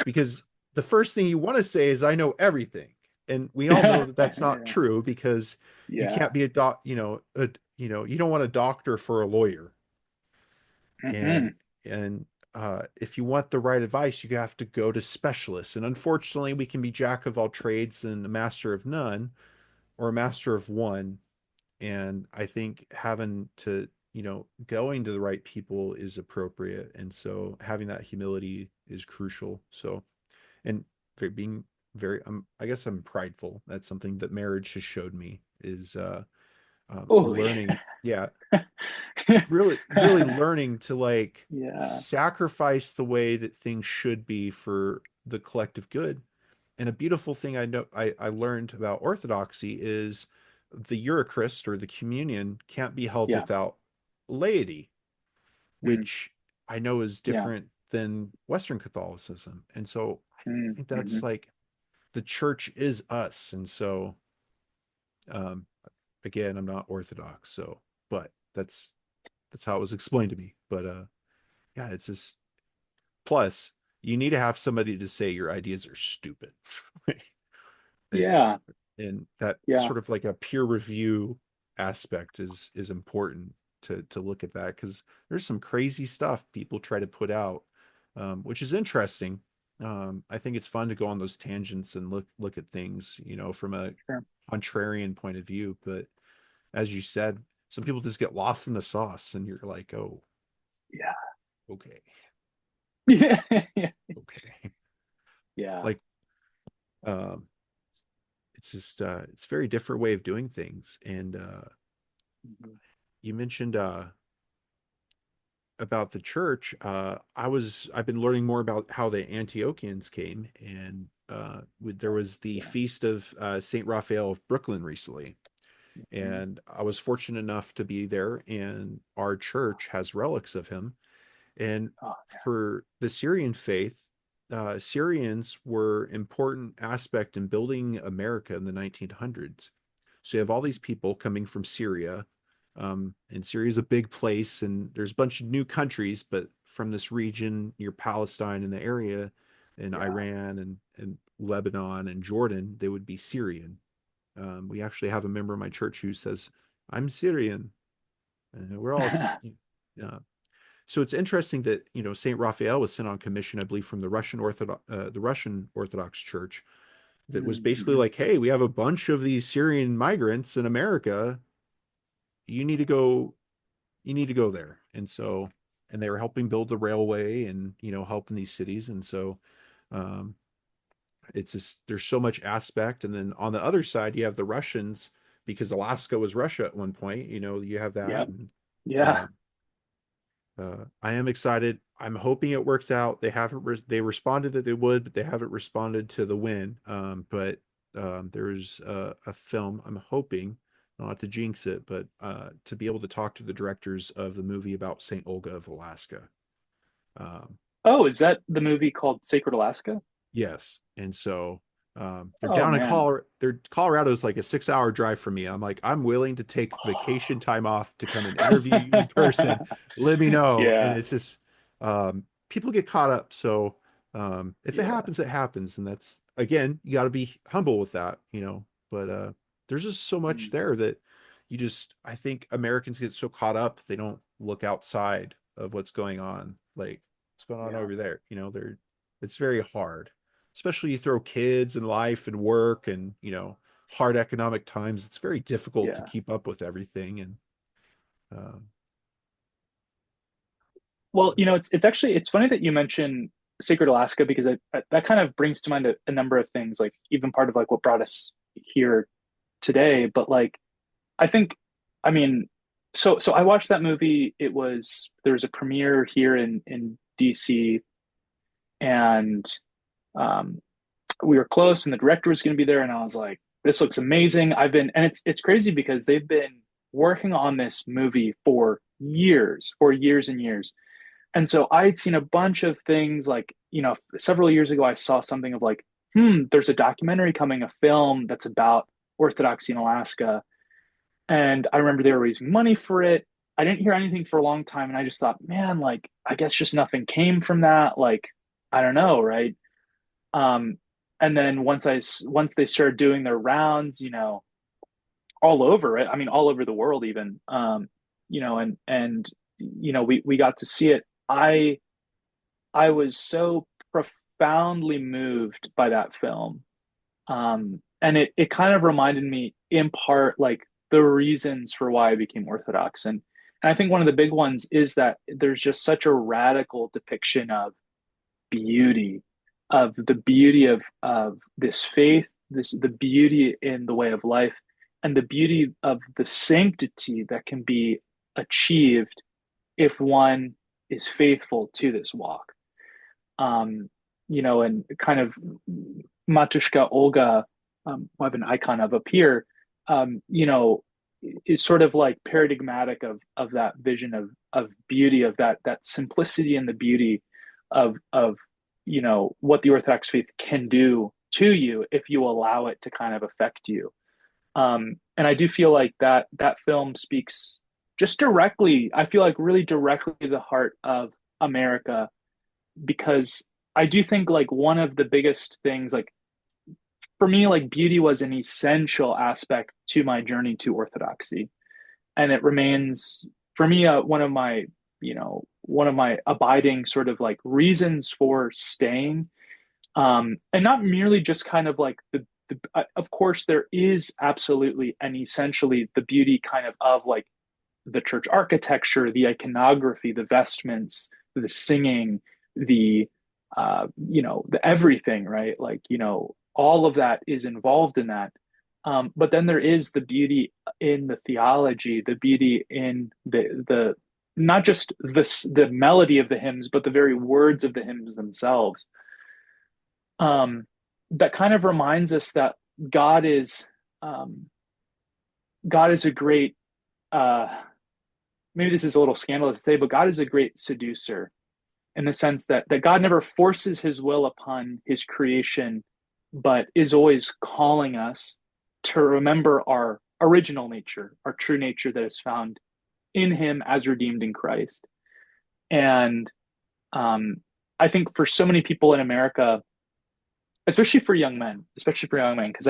Because the first thing you want to say is, I know everything. And we all know that that's not Yeah. true because you Yeah. can't be a doc, you don't want a doctor for a lawyer. Hmm. And if you want the right advice, you have to go to specialists. And unfortunately, we can be jack of all trades and a master of none, or a master of one. And I think having to, going to the right people is appropriate. And so having that humility is crucial. So, and being very, I guess I'm prideful. That's something that marriage has showed me is Oh, learning. Yeah, yeah. really learning to like Yeah. sacrifice the way that things should be for the collective good. And a beautiful thing I learned about Orthodoxy is the Eucharist or the communion can't be held Yeah. without laity, Mm. which I know is Yeah. different than Western Catholicism. And so I Mm. think Hmm. that's like the church is us. And so um again, I'm not Orthodox, so but that's how it was explained to me. But yeah, it's just plus you need to have somebody to say your ideas are stupid. It, Yeah. and that Yeah. sort of like a peer review aspect is important to look at that because there's some crazy stuff people try to put out, which is interesting. I think it's fun to go on those tangents and look at things, from a Sure. contrarian point of view. But as you said, some people just get lost in the sauce, and you're like, oh, Yeah. okay, Yeah. Yeah. okay. Yeah. Like, um, it's just it's a very different way of doing things. And Mhm. you mentioned about the church. I've been learning more about how the Antiochians came, and there was the Yeah. feast of Saint Raphael of Brooklyn recently, Mm. and I was fortunate enough to be there, and our church has relics of him. And Oh, for the Syrian faith, Syrians were important aspect in building America in the 1900s. So you have all these people coming from Syria, and Syria is a big place, and there's a bunch of new countries, but from this region near Palestine and the area, in yeah. Iran and Lebanon and Jordan, they would be Syrian. We actually have a member of my church who says, "I'm Syrian," and we're all, Yeah. uh, so it's interesting that Saint Raphael was sent on commission, I believe, from the Russian Orthodox Church, that was basically Mm-hmm. like, "Hey, we have a bunch of these Syrian migrants in America. You need to go. You need to go there." And so, and they were helping build the railway and helping these cities. And so, um, it's just there's so much aspect. And then on the other side, you have the Russians because Alaska was Russia at one point. You have that. Yep. And Yeah. uh, I am excited. I'm hoping it works out. They haven't. They responded that they would, but they haven't responded to the win. But there's a film. I'm hoping not to jinx it, but to be able to talk to the directors of the movie about Saint Olga of Alaska. Um, Oh, is that the movie called Sacred Alaska? Yes. And so they're Oh down in man. Colorado. Colorado's like a 6 hour drive from me. I'm like, I'm willing to take vacation time off to come and interview you in person. Let me know. And Yeah. it's just people get caught up. So if it Yeah. happens, it happens. And that's again, you got to be humble with that. But there's just so much Mm. there that I think Americans get so caught up, they don't look outside of what's going on. Like what's going on Yeah. over there. It's very hard, especially you throw kids and life and work and hard economic times. It's very difficult to Yeah. keep up with everything. And um, Well, it's actually it's funny that you mention Sacred Alaska because that kind of brings to mind a number of things, like even part of like what brought us here today. But like, I think, I mean, so I watched that movie. It was there was a premiere here in DC, and um, we were close, and the director was going to be there, and I was like, this looks amazing. And it's crazy because they've been working on this movie for years and years. And so I had seen a bunch of things like, several years ago, I saw something of like, there's a documentary coming, a film that's about Orthodoxy in Alaska. And I remember they were raising money for it. I didn't hear anything for a long time. And I just thought, man, like, I guess just nothing came from that. Like, I don't know, right? Um, and then once they started doing their rounds, all over it, I mean, all over the world, even, and we got to see it. I was so profoundly moved by that film. And it kind of reminded me in part like the reasons for why I became Orthodox. And I think one of the big ones is that there's just such a radical depiction of beauty, of the beauty of this faith, the beauty in the way of life, and the beauty of the sanctity that can be achieved if one is faithful to this walk. um, and kind of Matushka Olga, who I have an icon of up here, is sort of like paradigmatic of that vision of beauty, of that simplicity and the beauty of what the Orthodox faith can do to you if you allow it to kind of affect you. And I do feel like that film speaks just directly, I feel like really directly to the heart of America, because I do think like one of the biggest things, like for me, like beauty was an essential aspect to my journey to Orthodoxy, and it remains for me one of my abiding sort of like reasons for staying, and not merely just kind of like of course there is absolutely and essentially the beauty kind of like the church architecture, the iconography, the vestments, the singing, the the everything, right? Like, all of that is involved in that. But then there is the beauty in the theology, the beauty in the not just the melody of the hymns, but the very words of the hymns themselves. Um, that kind of reminds us that God is um, God is a great uh, maybe this is a little scandalous to say, but God is a great seducer in the sense that God never forces his will upon his creation, but is always calling us to remember our original nature, our true nature that is found in him as redeemed in Christ. And um, I think for so many people in America, especially for young men, because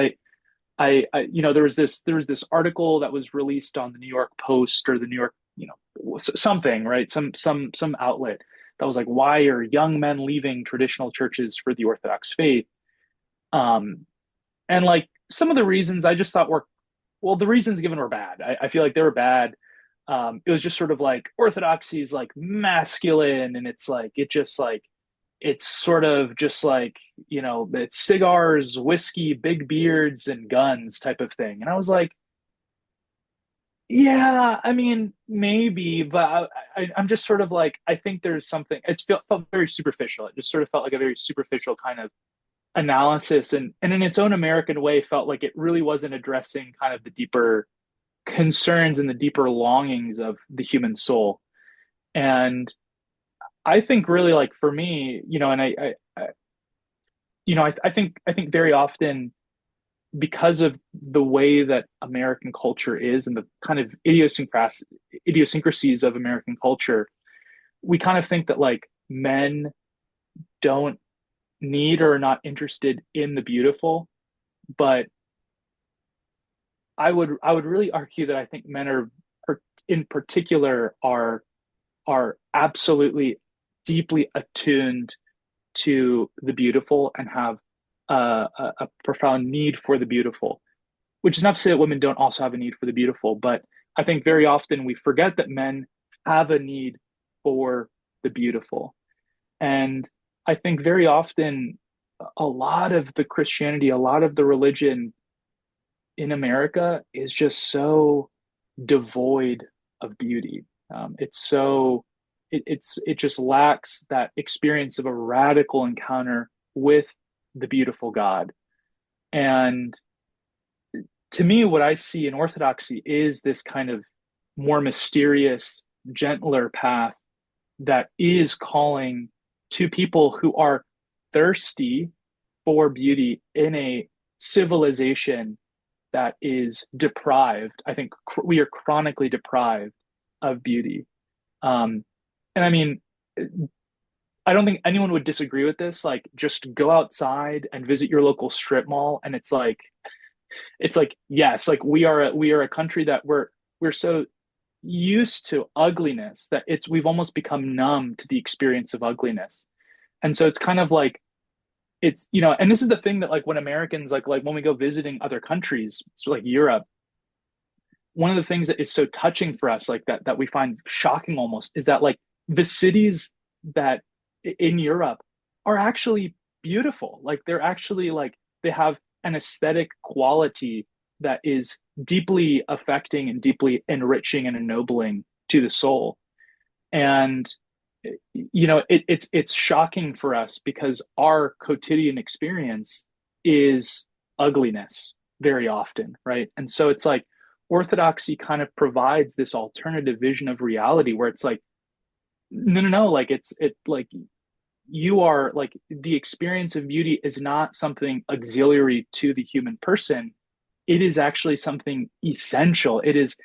there was this article that was released on the New York Post or the New York, something, right? Some outlet that was like, why are young men leaving traditional churches for the Orthodox faith? Um, and like some of the reasons I just thought were, well, the reasons given were bad. I feel like they were bad. It was just sort of like Orthodoxy is like masculine, and it's like it just like it's sort of just like it's cigars, whiskey, big beards, and guns type of thing. And I was like, yeah, I mean, maybe, but I'm just sort of like, I think there's something. Felt very superficial. It just sort of felt like a very superficial kind of analysis, and in its own American way, felt like it really wasn't addressing kind of the deeper concerns and the deeper longings of the human soul. And I think really like for me, and I think very often because of the way that American culture is and the kind of idiosyncrasies of American culture, we kind of think that like men don't need or are not interested in the beautiful. But I would really argue that I think men are in particular are absolutely deeply attuned to the beautiful and have a profound need for the beautiful, which is not to say that women don't also have a need for the beautiful, but I think very often we forget that men have a need for the beautiful. And I think very often a lot of the Christianity, a lot of the religion in America is just so devoid of beauty. It's so it just lacks that experience of a radical encounter with the beautiful God. And to me, what I see in Orthodoxy is this kind of more mysterious, gentler path that is calling to people who are thirsty for beauty in a civilization that is deprived. I think we are chronically deprived of beauty. Um, and I mean, I don't think anyone would disagree with this. Like, just go outside and visit your local strip mall, and it's like yes, like we are a country that we're so used to ugliness that we've almost become numb to the experience of ugliness. And so it's kind of like and this is the thing that like when Americans like when we go visiting other countries, so like Europe, one of the things that is so touching for us, like that we find shocking almost, is that like the cities that in Europe are actually beautiful. Like they're actually like they have an aesthetic quality that is deeply affecting and deeply enriching and ennobling to the soul. And it's shocking for us because our quotidian experience is ugliness very often, right? And so it's like Orthodoxy kind of provides this alternative vision of reality where it's like, no, no, no, like it like you are like the experience of beauty is not something auxiliary to the human person. It is actually something essential. It is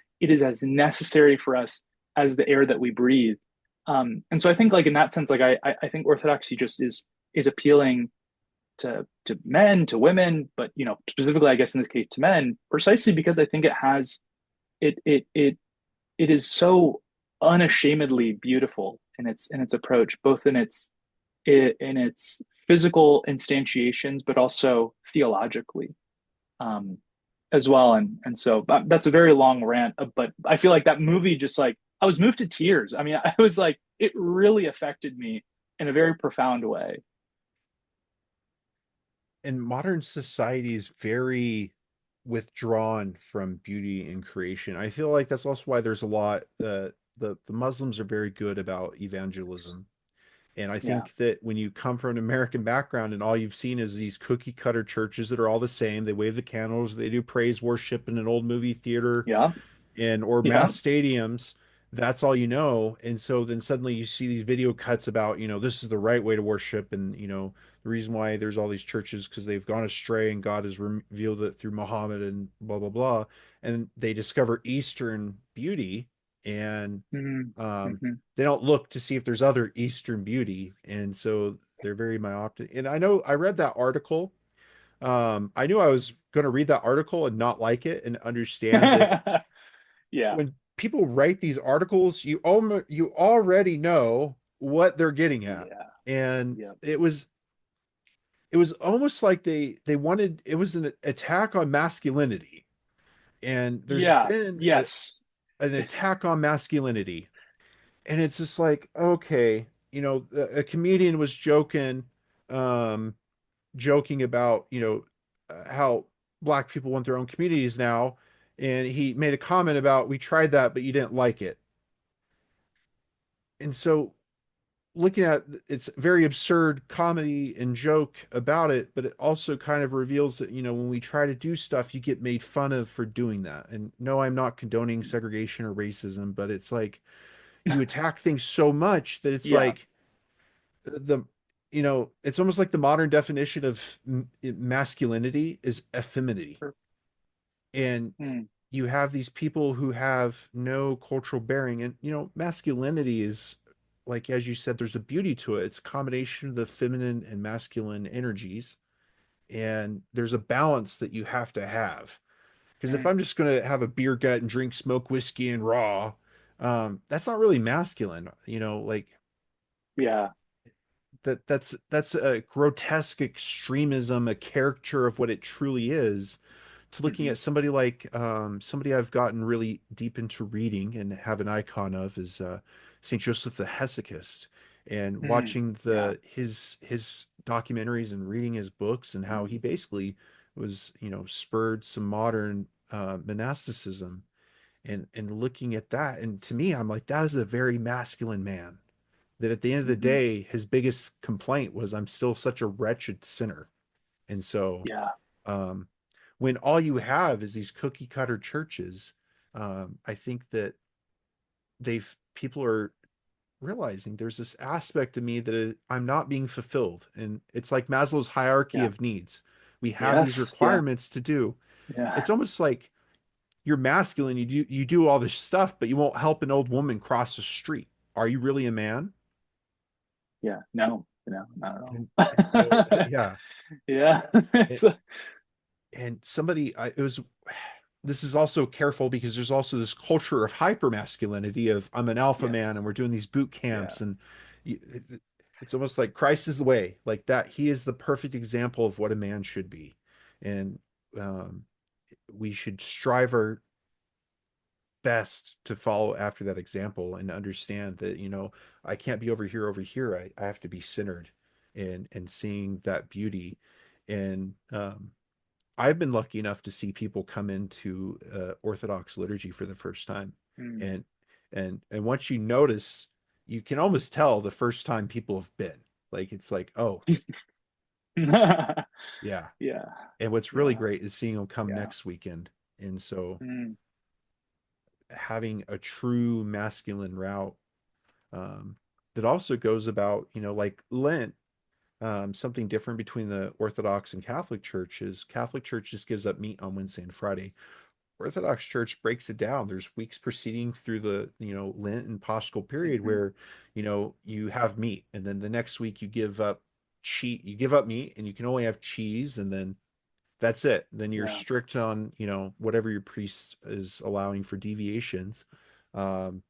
as necessary for us as the air that we breathe. And so I think like in that sense, like I think Orthodoxy just is appealing to men, to women, but specifically I guess in this case to men, precisely because I think it it is so unashamedly beautiful in its approach, both in its physical instantiations, but also theologically um, as well. And so that's a very long rant, but I feel like that movie just like I was moved to tears. I mean, I was like, it really affected me in a very profound way. And modern society is very withdrawn from beauty and creation. I feel like that's also why there's a lot the Muslims are very good about evangelism. And I Yeah, think that when you come from an American background and all you've seen is these cookie cutter churches that are all the same, they wave the candles, they do praise worship in an old movie theater, yeah, and or yeah. mass stadiums, that's all you know. And so then suddenly you see these video cuts about, this is the right way to worship, and the reason why there's all these churches because they've gone astray and God has revealed it through Muhammad and blah blah blah. And they discover Eastern beauty, and Mm-hmm. Mm-hmm. they don't look to see if there's other Eastern beauty. And so they're very myopic. And I know I read that article. I knew I was going to read that article and not like it and understand that Yeah, when people write these articles, you already know what they're getting at. yeah, And yeah, it was almost like they wanted it was an attack on masculinity. And there's yeah, been yes. an attack on masculinity. And it's just like, okay, a comedian was um joking about, how black people want their own communities now. And he made a comment about, we tried that, but you didn't like it. And so looking at it's very absurd comedy and joke about it, but it also kind of reveals that, when we try to do stuff, you get made fun of for doing that. And no, I'm not condoning segregation or racism, but it's like you attack things so much that it's Yeah. like the it's almost like the modern definition of masculinity is effeminacy. And Mm, you have these people who have no cultural bearing. And masculinity is, like, as you said, there's a beauty to it. It's a combination of the feminine and masculine energies, and there's a balance that you have to have. Because if mm, I'm just going to have a beer gut and drink smoke whiskey and raw, that's not really masculine. Like, yeah. that's a grotesque extremism, a caricature of what it truly is. To looking Hmm. at somebody like, somebody I've gotten really deep into reading and have an icon of is Saint Joseph the Hesychist, and Mm, watching yeah. his documentaries and reading his books, and how he basically was, spurred some modern monasticism, and looking at that. And to me, I'm like, that is a very masculine man. That at the end of the Hmm. day, his biggest complaint was, I'm still such a wretched sinner. And so, Yeah. um, when all you have is these cookie cutter churches, I think that people are realizing there's this aspect of me that I'm not being fulfilled. And it's like Maslow's hierarchy Yeah. of needs. We have these Yes. Yeah. requirements to do. Yeah. It's almost like you're masculine, you do all this stuff, but you won't help an old woman cross the street. Are you really a man? Yeah. No, no, not at And so, all. yeah. Yeah. And, It's a- and somebody, it was, this is also careful because there's also this culture of hyper masculinity of, I'm an alpha man, yes. and we're doing these boot Yeah. camps, and it's almost like Christ is the way, like that. He is the perfect example of what a man should be. And um, we should strive our best to follow after that example and understand that, I can't be over here. I have to be centered and seeing that beauty. And I've been lucky enough to see people come into Orthodox liturgy for the first time. Mm. And and once you notice, you can almost tell the first time people have been. Like, it's like, oh, yeah. Yeah. And what's really Yeah. great is seeing them come Yeah. next weekend. And so Mm. having a true masculine route, um, that also goes about, like Lent, something different between the Orthodox and Catholic Church is Catholic Church just gives up meat on Wednesday and Friday. Orthodox Church breaks it down. There's weeks proceeding through the, Lent and Paschal period Hmm. where, you have meat, and then the next week you give up meat, and you can only have cheese, and then that's it. Then you're Yeah. strict on, whatever your priest is allowing for deviations. Um,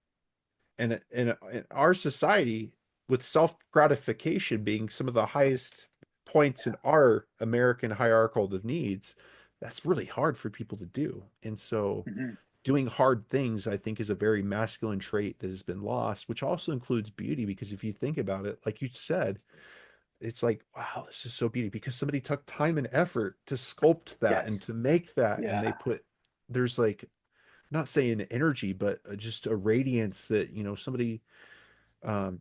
and in our society, with self gratification being some of the highest points in our American hierarchical of needs, that's really hard for people to do. And so Hmm. doing hard things, I think, is a very masculine trait that has been lost, which also includes beauty. Because if you think about it, like you said, it's like, wow, this is so beautiful because somebody took time and effort to sculpt that and Yes. to make that. And they Yeah. put, there's like, not saying energy, but just a radiance that, somebody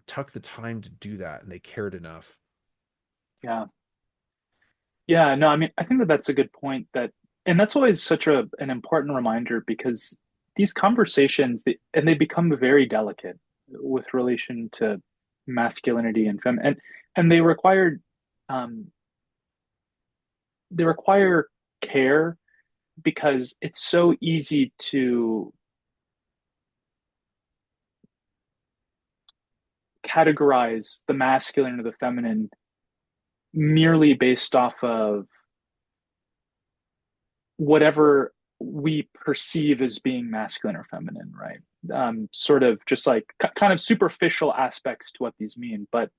took the time to do that and they cared enough. Yeah. Yeah. No, I mean, I think that that's a good point that, and that's always such an important reminder because these conversations, and they become very delicate with relation to masculinity and and um, they require care because it's so easy to categorize the masculine or the feminine merely based off of whatever we perceive as being masculine or feminine, right? Sort of just like kind of superficial aspects to what these mean. But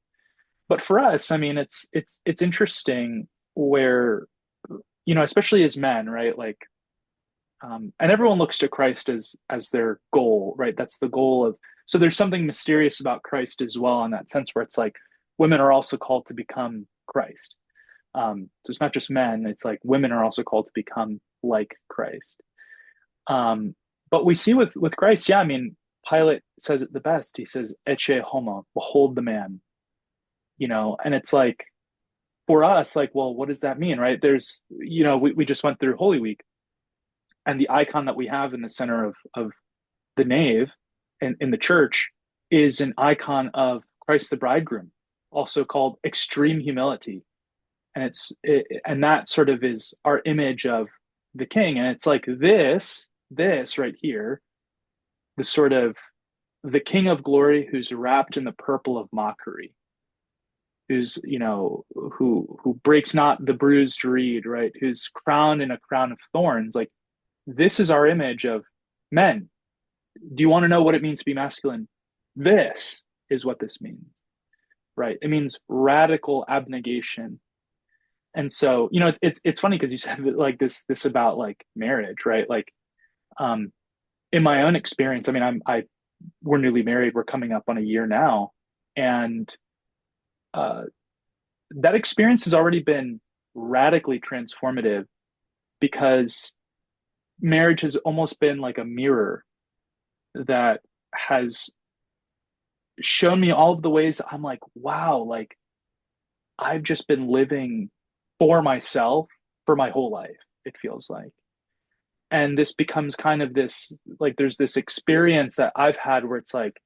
for us, I mean, it's interesting where especially as men, right? Like, and everyone looks to Christ as their goal, right? That's the goal of. So there's something mysterious about Christ as well in that sense, where it's like women are also called to become Christ. So it's not just men; it's like women are also called to become like Christ. Um, but we see with Christ, yeah. I mean, Pilate says it the best. He says, "Ecce homo," behold the man. And it's like for us, like, well, what does that mean, right? We just went through Holy Week, and the icon that we have in the center of the nave in the church is an icon of Christ the bridegroom, also called extreme humility. And that sort of is our image of the king. And it's like this right here, the sort of the king of glory who's wrapped in the purple of mockery, who's, who breaks not the bruised reed, right? Who's crowned in a crown of thorns. Like this is our image of men. Do you want to know what it means to be masculine? This is what this means, right? It means radical abnegation. And so, it's funny because you said like this about like marriage, right? Like, um, in my own experience, I mean, we're newly married. We're coming up on a year now, and uh, that experience has already been radically transformative because marriage has almost been like a mirror that has shown me all of the ways that I'm like, wow, like I've just been living for myself for my whole life, it feels like. And this becomes kind of this, like, there's this experience that I've had where it's like,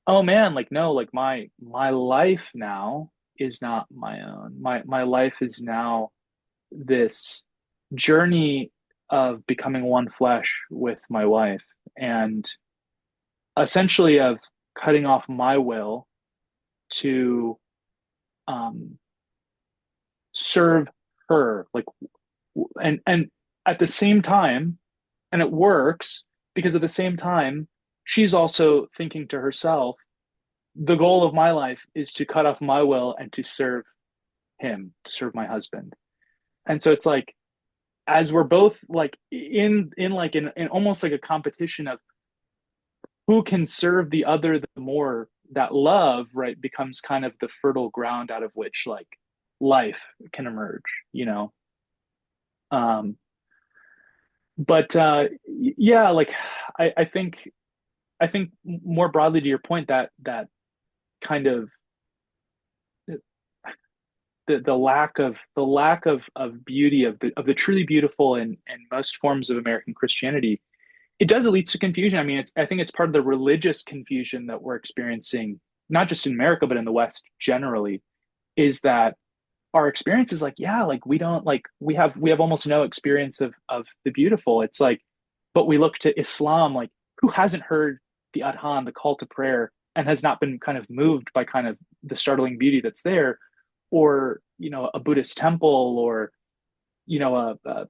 oh man, like, no, like my life now is not my own. My life is now this journey of becoming one flesh with my wife and essentially of cutting off my will to um, serve her, like, and at the same time, and it works because at the same time she's also thinking to herself, the goal of my life is to cut off my will and to serve him, to serve my husband. And so it's like, as we're both like in almost like a competition of who can serve the other the more, that love, right, becomes kind of the fertile ground out of which like life can emerge, you know. um but yeah, like I think more broadly to your point, that kind of the lack of beauty of the truly beautiful in most forms of American Christianity, it does, it leads to confusion. I mean, it's, I think it's part of the religious confusion that we're experiencing, not just in America but in the West generally, is that our experience is like, yeah, like we don't, like we have almost no experience of the beautiful. It's like, but we look to Islam, like who hasn't heard the Adhan, the call to prayer, and has not been kind of moved by kind of the startling beauty that's there, or a Buddhist temple, or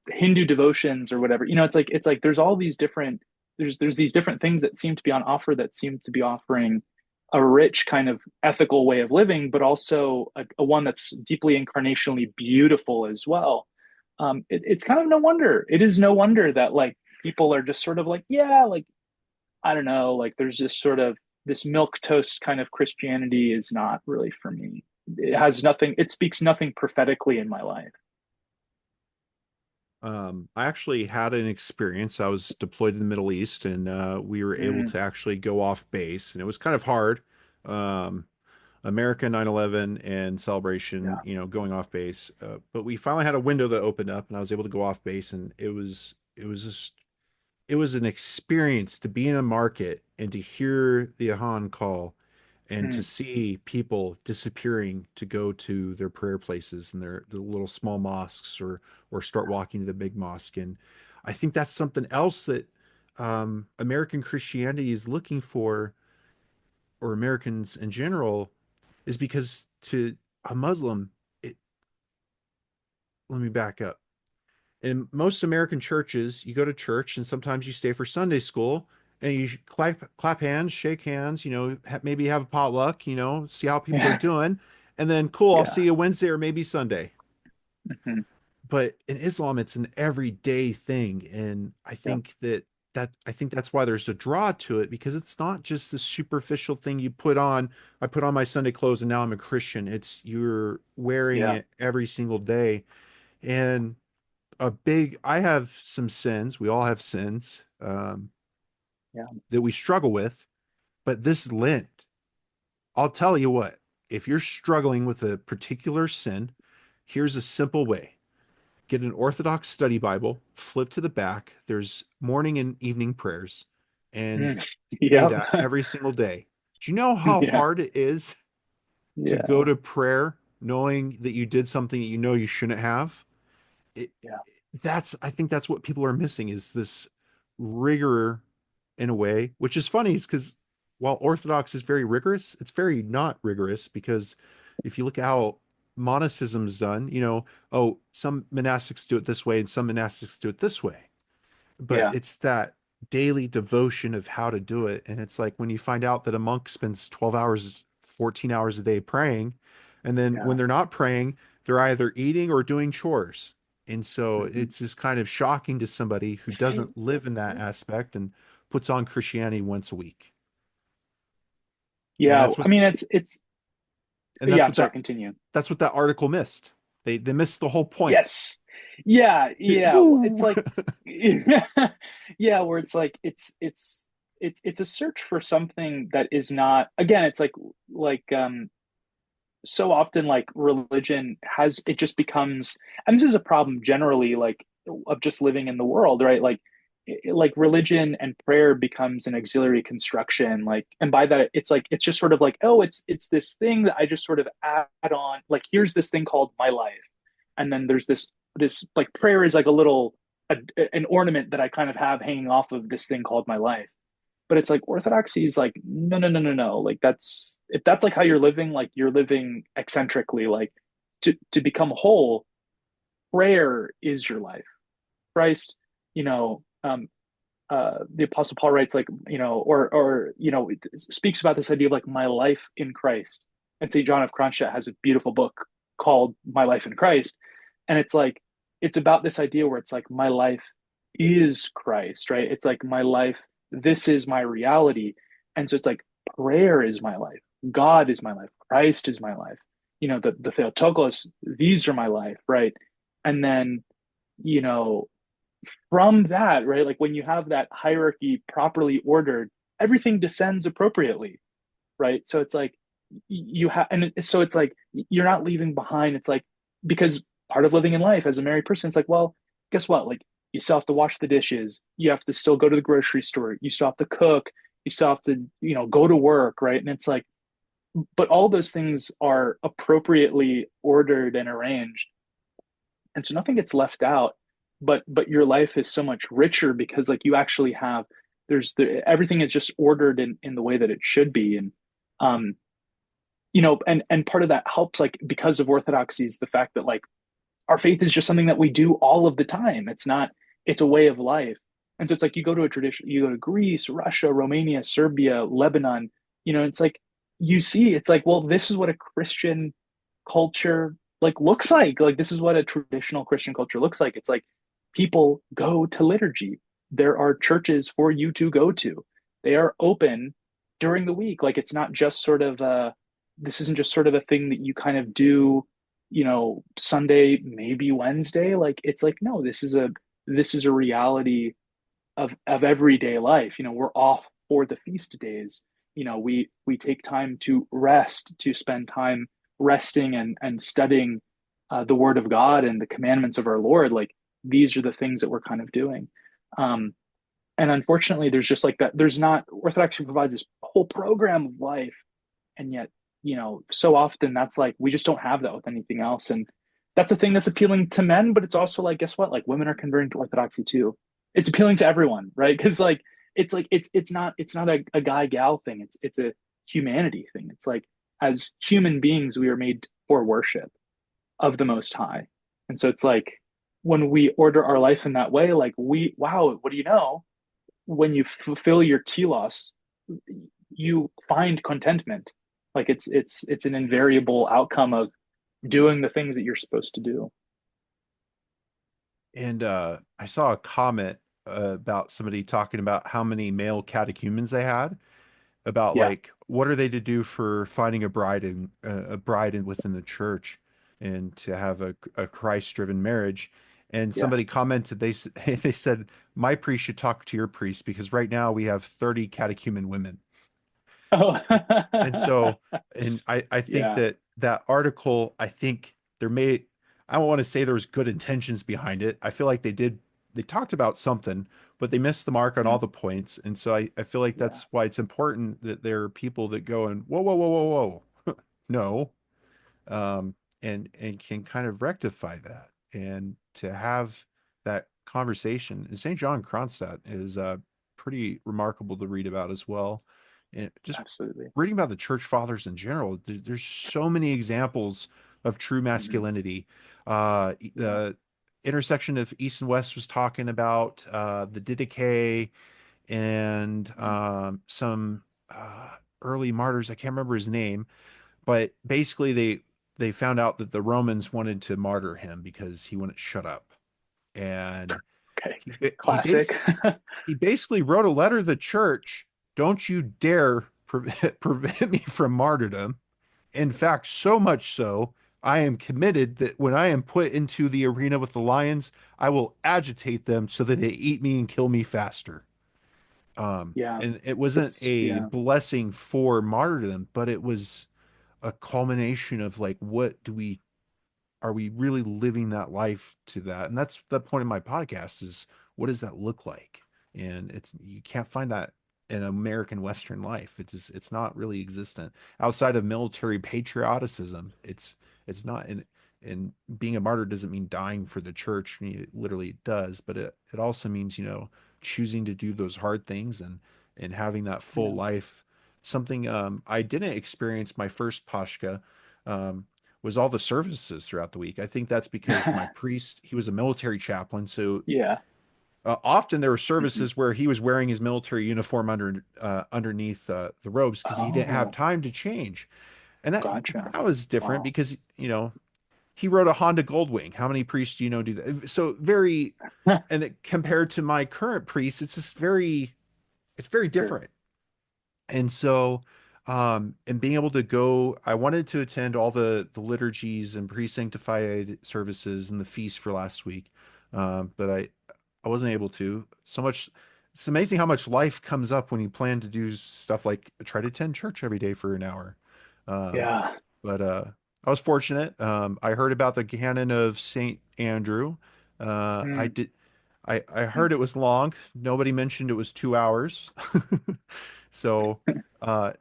Hindu devotions or whatever. It's like there's all these different, there's these different things that seem to be on offer, that seem to be offering a rich kind of ethical way of living, but also a one that's deeply incarnationally beautiful as well. It's kind of no wonder. It is no wonder that like people are just sort of like, yeah, like I don't know, like there's just sort of this milk toast kind of Christianity is not really for me. It has nothing. It speaks nothing prophetically in my life. I actually had an experience. I was deployed in the Middle East, and we were able Mm, to actually go off base, and it was kind of hard. Um, America 9/11 and celebration, yeah. going off base. But we finally had a window that opened up, and I was able to go off base, and it was an experience to be in a market and to hear the Ahan call and to Mm, see people disappearing to go to their prayer places and their the little small mosques, or start walking to the big mosque. And I think that's something else that American Christianity is looking for, or Americans in general, is because to a Muslim, it, let me back up. In most American churches, you go to church and sometimes you stay for Sunday school and you clap hands, shake hands, maybe have a potluck, see how people are yeah. doing. And then, cool, I'll see Yeah. you Wednesday or maybe Sunday. Hmm. But in Islam, it's an everyday thing. And Yeah. I think that's why there's a draw to it, because it's not just this superficial thing you put on. I put on my Sunday clothes and now I'm a Christian. It's you're wearing Yeah. it every single day. And I have some sins. We all have sins, Yeah. that we struggle with. But this Lent, I'll tell you what, if you're struggling with a particular sin, here's a simple way. Get an Orthodox study Bible, flip to the back. There's morning and evening prayers, and Mm. say Yep. that every single day. Do you know how Yeah. hard it is to go Yeah. to prayer knowing that you did something that you know you shouldn't have? It, Yeah. I think that's what people are missing, is this rigor in a way, which is funny, is because while Orthodox is very rigorous, it's very not rigorous, because if you look at how monasticism is done, oh, some monastics do it this way and some monastics do it this way. But Yeah. it's that daily devotion of how to do it. And it's like when you find out that a monk spends 12 hours, 14 hours a day praying, and then Yeah. when they're not praying, they're either eating or doing chores. And so Hmm. it's just kind of shocking to somebody who doesn't live in that aspect and puts on Christianity once a week. And Yeah. I mean, it's, and yeah, that's I'm what sorry, that continue. that's what that article missed. They missed the whole point. Yes. Yeah, yeah. It's Woo! like, yeah, where it's like it's a search for something that is not. Again, it's like so often like religion has it just becomes, and this is a problem generally like of just living in the world, right? Like religion and prayer becomes an auxiliary construction, like, and by that it's like it's just sort of like, oh, it's this thing that I just sort of add on, like here's this thing called my life, and then there's this like prayer is like a little an ornament that I kind of have hanging off of this thing called my life. But it's like orthodoxy is like, no, no, no, no, no. Like that's, if that's like how you're living, like you're living eccentrically. Like to become whole, prayer is your life. Christ, you know, the Apostle Paul writes like, it speaks about this idea of like my life in Christ. And St. John of Kronstadt has a beautiful book called My Life in Christ. And it's like, it's about this idea where it's like my life is Christ, right? It's like my life, this is my reality. And so it's like prayer is my life, God is my life, Christ is my life. The Theotokos, these are my life, right? And then, you know, from that, right? Like when you have that hierarchy properly ordered, everything descends appropriately, right? So it's like you have, so it's like you're not leaving behind. It's like, because part of living in life as a married person, it's like, well, guess what? Like you still have to wash the dishes. You have to still go to the grocery store. You still have to cook. You still have to, go to work, right? And it's like, but all those things are appropriately ordered and arranged, and so nothing gets left out. But your life is so much richer because like you actually have, everything is just ordered in the way that it should be. And um and part of that helps, like because of orthodoxy, is the fact that like our faith is just something that we do all of the time. It's not, it's a way of life. And so it's like you go to a tradition, you go to Greece, Russia, Romania, Serbia, Lebanon, it's like you see, it's like, well, this is what a Christian culture like looks like. Like this is what a traditional Christian culture looks like. It's like people go to liturgy. There are churches for you to go to. They are open during the week. Like it's not just sort of this isn't just sort of a thing that you kind of do, Sunday, maybe Wednesday. Like it's like, no, this is a reality of everyday life. We're off for the feast days. We take time to rest, to spend time resting and studying the Word of God and the commandments of our Lord. Like these are the things that we're kind of doing. Um, and unfortunately, there's just like that. There's not, Orthodoxy provides this whole program of life, and yet so often that's like we just don't have that with anything else. And that's a thing that's appealing to men, but it's also like, guess what, like women are converting to orthodoxy too. It's appealing to everyone, right? Because it's not a guy gal thing. It's a humanity thing. It's like as human beings we are made for worship of the Most High. And so it's like when we order our life in that way, like wow, what do you know, when you fulfill your telos, you find contentment. Like it's an invariable outcome of doing the things that you're supposed to do. And I saw a comment about somebody talking about how many male catechumens they had, about Yeah. like what are they to do for finding a bride within the church and to have a Christ-driven marriage. And Yeah. somebody commented, they said my priest should talk to your priest because right now we have 30 catechumen women. Oh. And so, and I think Yeah. that article, I think I don't want to say there was good intentions behind it. I feel like they talked about something, but they missed the mark on all Mm. the points. And so I feel like Yeah. that's why it's important that there are people that go and, whoa, whoa, whoa, whoa, whoa. No, um, and can kind of rectify that and to have that conversation. And St. John Kronstadt is pretty remarkable to read about as well. And just Absolutely. reading about the church fathers in general, there's so many examples of true Hmm. masculinity. Yeah. The intersection of East and West was talking about the Didache and Mm. some early martyrs. I can't remember his name, but basically they found out that the Romans wanted to martyr him because he wouldn't shut up, and Okay. he ba- he Classic. bas- he basically wrote a letter to the church. Don't you dare prevent me from martyrdom. In fact, so much so I am committed that when I am put into the arena with the lions, I will agitate them so that they eat me and kill me faster. Yeah. And it wasn't It's a yeah. blessing for martyrdom, but it was a culmination of like, what do we are we really living that life to that? And that's the point of my podcast is what does that look like? And it's you can't find that in American Western life. It's not really existent outside of military patrioticism. It's not and being a martyr doesn't mean dying for the church. I mean, it literally does, but it also means, choosing to do those hard things and having that full Yeah. life. Something I didn't experience my first Pashka. Um, was all the services throughout the week. I think that's because my priest, he was a military chaplain, so Yeah. often there were Mhm. services where he was wearing his military uniform underneath the robes because he didn't have Oh, time to change, and that gotcha. that was different Wow. because he rode a Honda Goldwing. How many priests do you know do that? So very, and compared to my current priest, it's very Sure. different. And so, and being able to go, I wanted to attend all the liturgies and pre-sanctified services and the feast for last week, but I wasn't able to. So much, it's amazing how much life comes up when you plan to do stuff like try to attend church every day for an hour. Um, Yeah. but I was fortunate. I heard about the canon of Saint Andrew. I Mm. did. I heard it was long. Nobody mentioned it was 2 hours. So,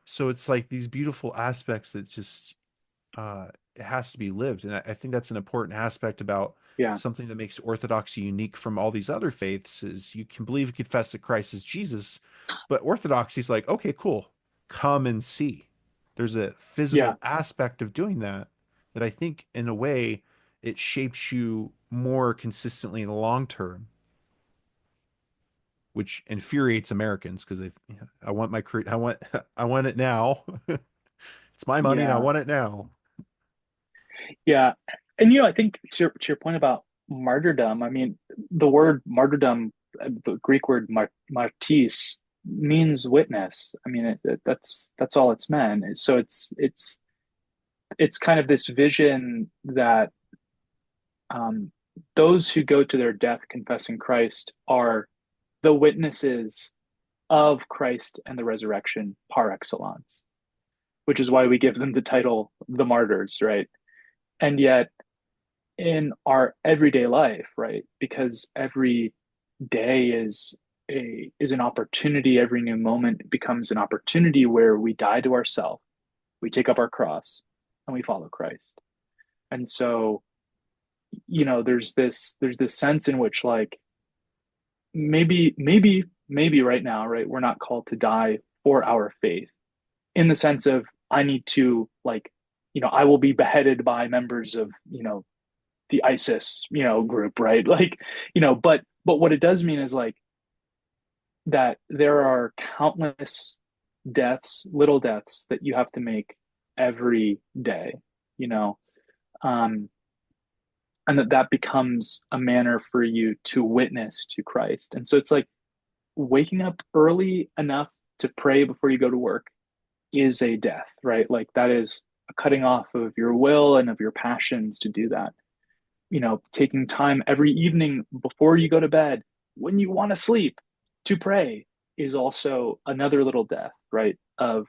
so it's like these beautiful aspects that just it has to be lived, and I think that's an important aspect about Yeah. something that makes Orthodoxy unique from all these other faiths. Is you can believe and confess that Christ is Jesus, but Orthodoxy is like, okay, cool, come and see. There's a Yeah. physical aspect of doing that that I think, in a way, it shapes you more consistently in the long term, which infuriates Americans because they, I want I want, I want it now. It's my money and I Yeah. want it now. Yeah. And I think to your point about martyrdom, I mean, the word martyrdom, the Greek word martis means witness. I mean, that's all it's meant. So it's kind of this vision that um, those who go to their death confessing Christ are the witnesses of Christ and the resurrection par excellence, which is why we give them the title the martyrs, right? And yet, in our everyday life, right? Because every day is an opportunity. Every new moment becomes an opportunity where we die to ourselves, we take up our cross, and we follow Christ. And so, there's this sense in which like maybe right now, right, we're not called to die for our faith in the sense of I need to like, I will be beheaded by members of, the ISIS, group, right? Like, but what it does mean is like that there are countless deaths, little deaths that you have to make every day, you know, um, and that becomes a manner for you to witness to Christ. And so it's like waking up early enough to pray before you go to work is a death, right? Like that is a cutting off of your will and of your passions to do that. Taking time every evening before you go to bed when you want to sleep to pray is also another little death, right? Of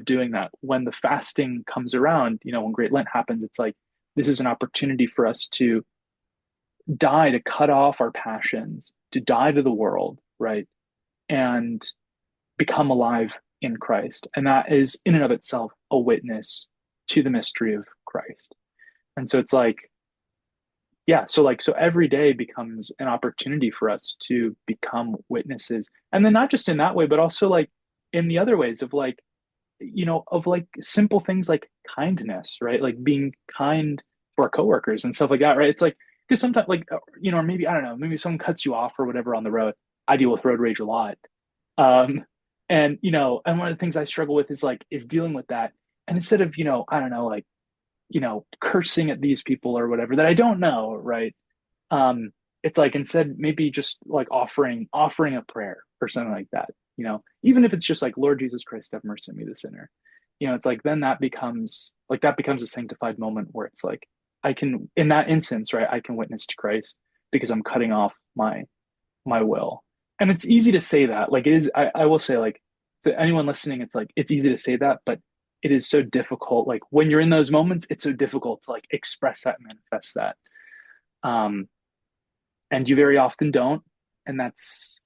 doing that. When the fasting comes around, when Great Lent happens, it's like this is an opportunity for us to die, to cut off our passions, to die to the world, right? And become alive in Christ. And that is in and of itself a witness to the mystery of Christ. And so it's like, yeah, so every day becomes an opportunity for us to become witnesses. And then not just in that way, but also like in the other ways of like, of like simple things like kindness, right? Like being kind to our coworkers and stuff like that, right? It's like, because sometimes like, or maybe, I don't know, maybe someone cuts you off or whatever on the road. I deal with road rage a lot. Um, and and one of the things I struggle with is dealing with that. And instead of, I don't know, like, cursing at these people or whatever that I don't know, right? Um, it's like instead maybe just like offering a prayer or something like that, even if it's just like, Lord Jesus Christ, have mercy on me, the sinner. it's like then that becomes a sanctified moment where it's like I can, in that instance, right, I can witness to Christ because I'm cutting off my will. And it's easy to say that. Like it is, I will say, like, to anyone listening, it's like it's easy to say that, but it is so difficult. Like when you're in those moments, it's so difficult to like express that and manifest that. Um, and you very often don't. And that's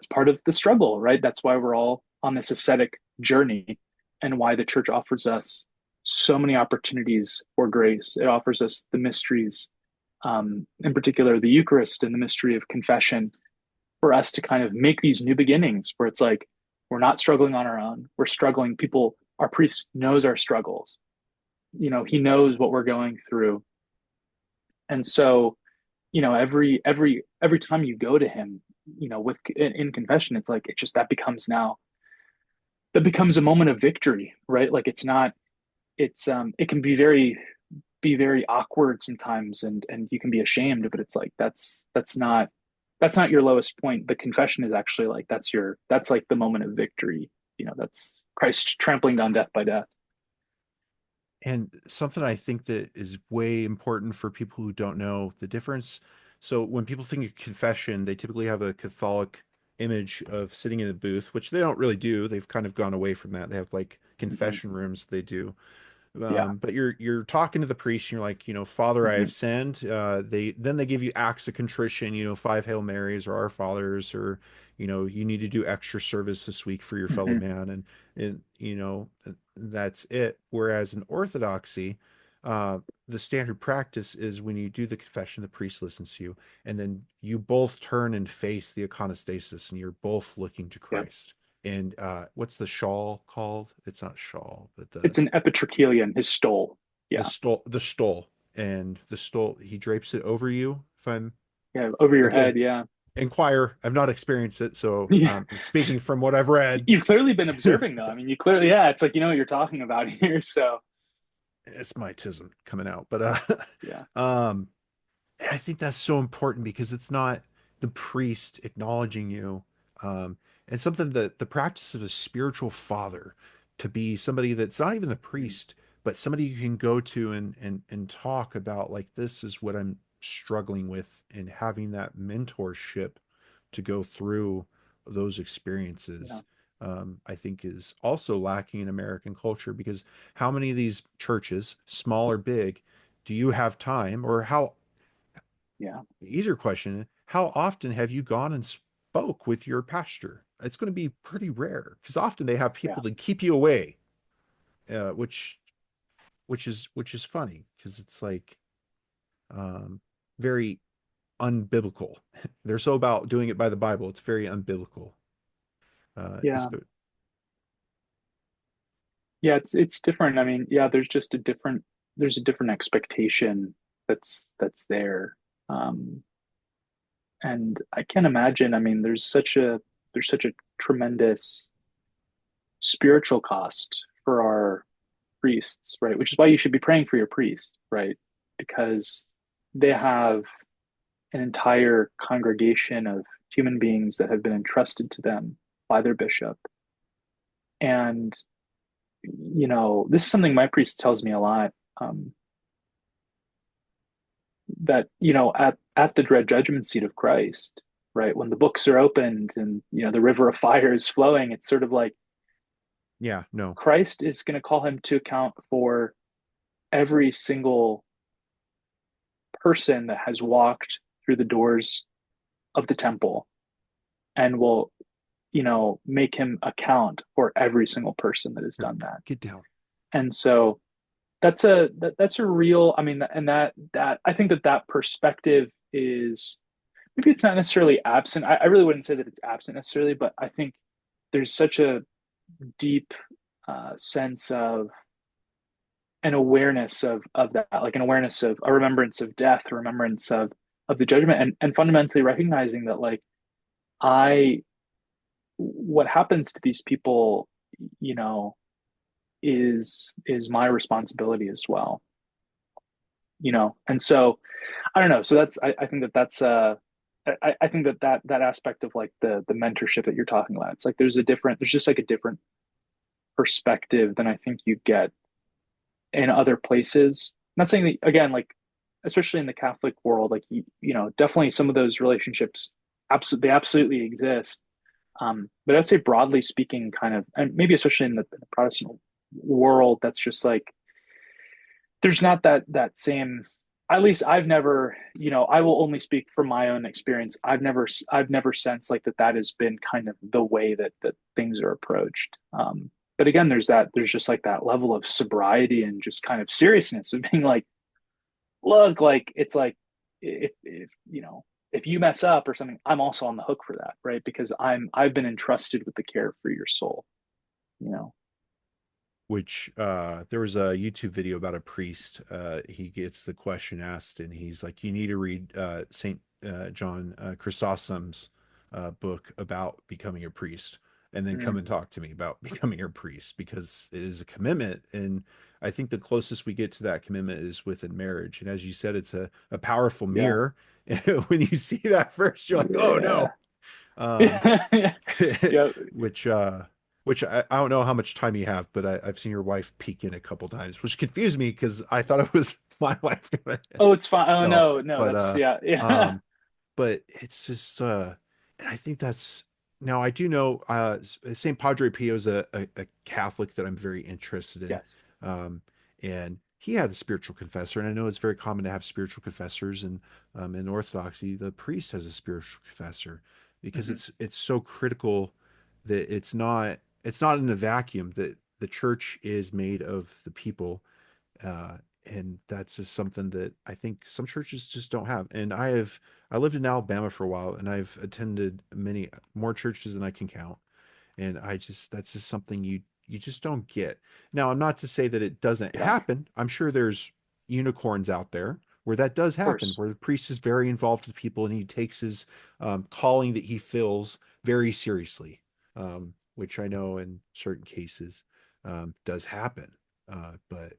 part of the struggle, right? That's why we're all on this ascetic journey and why the church offers us so many opportunities for grace. It offers us the mysteries, in particular the Eucharist and the mystery of confession, for us to kind of make these new beginnings where it's like we're not struggling on our own. We're struggling. Our priest knows our struggles. He knows what we're going through. And so, every time you go to him, with in confession, it's like it just that becomes a moment of victory, right? Like it's not, it can be very awkward sometimes, and you can be ashamed, but it's like that's not your lowest point. The confession is actually like that's like the moment of victory. That's Christ trampling down death by death. And something I think that is way important for people who don't know the difference. So when people think of confession, they typically have a Catholic image of sitting in a booth, which they don't really do. They've kind of gone away from that. They have like Hmm. confession rooms they do. Yeah. But you're talking to the priest and you're like, Father, I have Hmm. sinned. They give you acts of contrition, five Hail Marys or Our Fathers, or you need to do extra service this week for your fellow Hmm. man, and that's it. Whereas in Orthodoxy, uh, the standard practice is when you do the confession, the priest listens to you, and then you both turn and face the iconostasis, and you're both looking to Yeah. Christ. And what's the shawl called? It's not shawl, but It's an epitrachelion, his stole. Yeah. the stole, and the stole, he drapes it over you, if I'm Yeah. Over your head. again, Yeah. inquire, I've not experienced it, so Yeah. I'm speaking from what I've read. You've clearly been observing though. I mean, you clearly, yeah, it's like, what you're talking about here. So It's my tism coming out, but yeah. um I think that's so important because it's not the priest acknowledging you. And something that the practice of a spiritual father, to be somebody that's not even the priest, but somebody you can go to and talk about, like, this is what I'm struggling with, and having that mentorship to go through those Yeah. experiences, I think is also lacking in American culture, because how many of these churches, small or big, do you have time, or how Yeah. easier question, how often have you gone and spoke with your pastor? It's going to be pretty rare, because often they have Yeah. people to keep you away, which is funny, because it's like, um, very unbiblical. They're so about doing it by the Bible. It's very unbiblical. It's Yeah. Yeah. It's different. I mean, yeah, there's a different expectation that's there. Um, and I can't imagine, I mean, there's such a tremendous spiritual cost for our priests, right? Which is why you should be praying for your priest, right? Because they have an entire congregation of human beings that have been entrusted to them by their bishop. And, this is something my priest tells me a lot. That, at the dread judgment seat of Christ, right? When the books are opened and, the river of fire is flowing, it's sort of like Yeah, no. Christ is going to call him to account for every single person that has walked through the doors of the temple, and will, make him account for every single person that has Here, done that. get down. And so that's a real, I mean, and that I think that perspective is, maybe it's not necessarily absent. I really wouldn't say that it's absent necessarily, but I think there's such a deep sense of an awareness of that, like an awareness of a remembrance of death, a remembrance of the judgment, and fundamentally recognizing that, like, I what happens to these people, you know, is my responsibility as well. And so I don't know. So I think that's I think that aspect of like the mentorship that you're talking about, it's like there's just like a different perspective than I think you get in other places. Not saying that again, like especially in the Catholic world, like you know, definitely some of those relationships absolutely they absolutely exist. But I'd say broadly speaking, kind of, and maybe especially in the Protestant world, that's just like there's not that same. At least I've never, you know, I will only speak from my own experience. I've never sensed like that has been kind of the way that things are approached. But again, there's just like that level of sobriety and just kind of seriousness of being like, look, like it's like if you know if you mess up or something, I'm also on the hook for that, right? Because I've been entrusted with the care for your soul, you know. Which there was a YouTube video about a priest. He gets the question asked, and he's like, "You need to read Saint John Chrysostom's book about becoming a priest, and then come Mm, and talk to me about becoming a priest because it is a commitment." And I think the closest we get to that commitment is within marriage. And as you said, it's a powerful yeah, mirror. And when you see that first, you're like, "Oh no." yeah, Um, yeah, yeah. which I don't know how much time you have, but I've seen your wife peek in a couple times, which confused me because I thought it was my wife coming in. Oh, it's fine. Oh No, no, no, but that's yeah, yeah, um but it's just and I think that's now I do know St. Padre Pio is a Catholic that I'm very interested in. yes. Um and he had a spiritual confessor, and I know it's very common to have spiritual confessors, and in Orthodoxy the priest has a spiritual confessor because Hmm. it's so critical that it's not in a vacuum, that the church is made of the people, uh, and that's just something that I think some churches just don't have. And I lived in Alabama for a while, and I've attended many more churches than I can count. And that's just something you just don't get. Now, I'm not to say that it doesn't Yeah, of happen. I'm sure there's unicorns out there where that does happen, course. where the priest is very involved with people and he takes his calling that he fills very seriously, which I know in certain cases does happen. But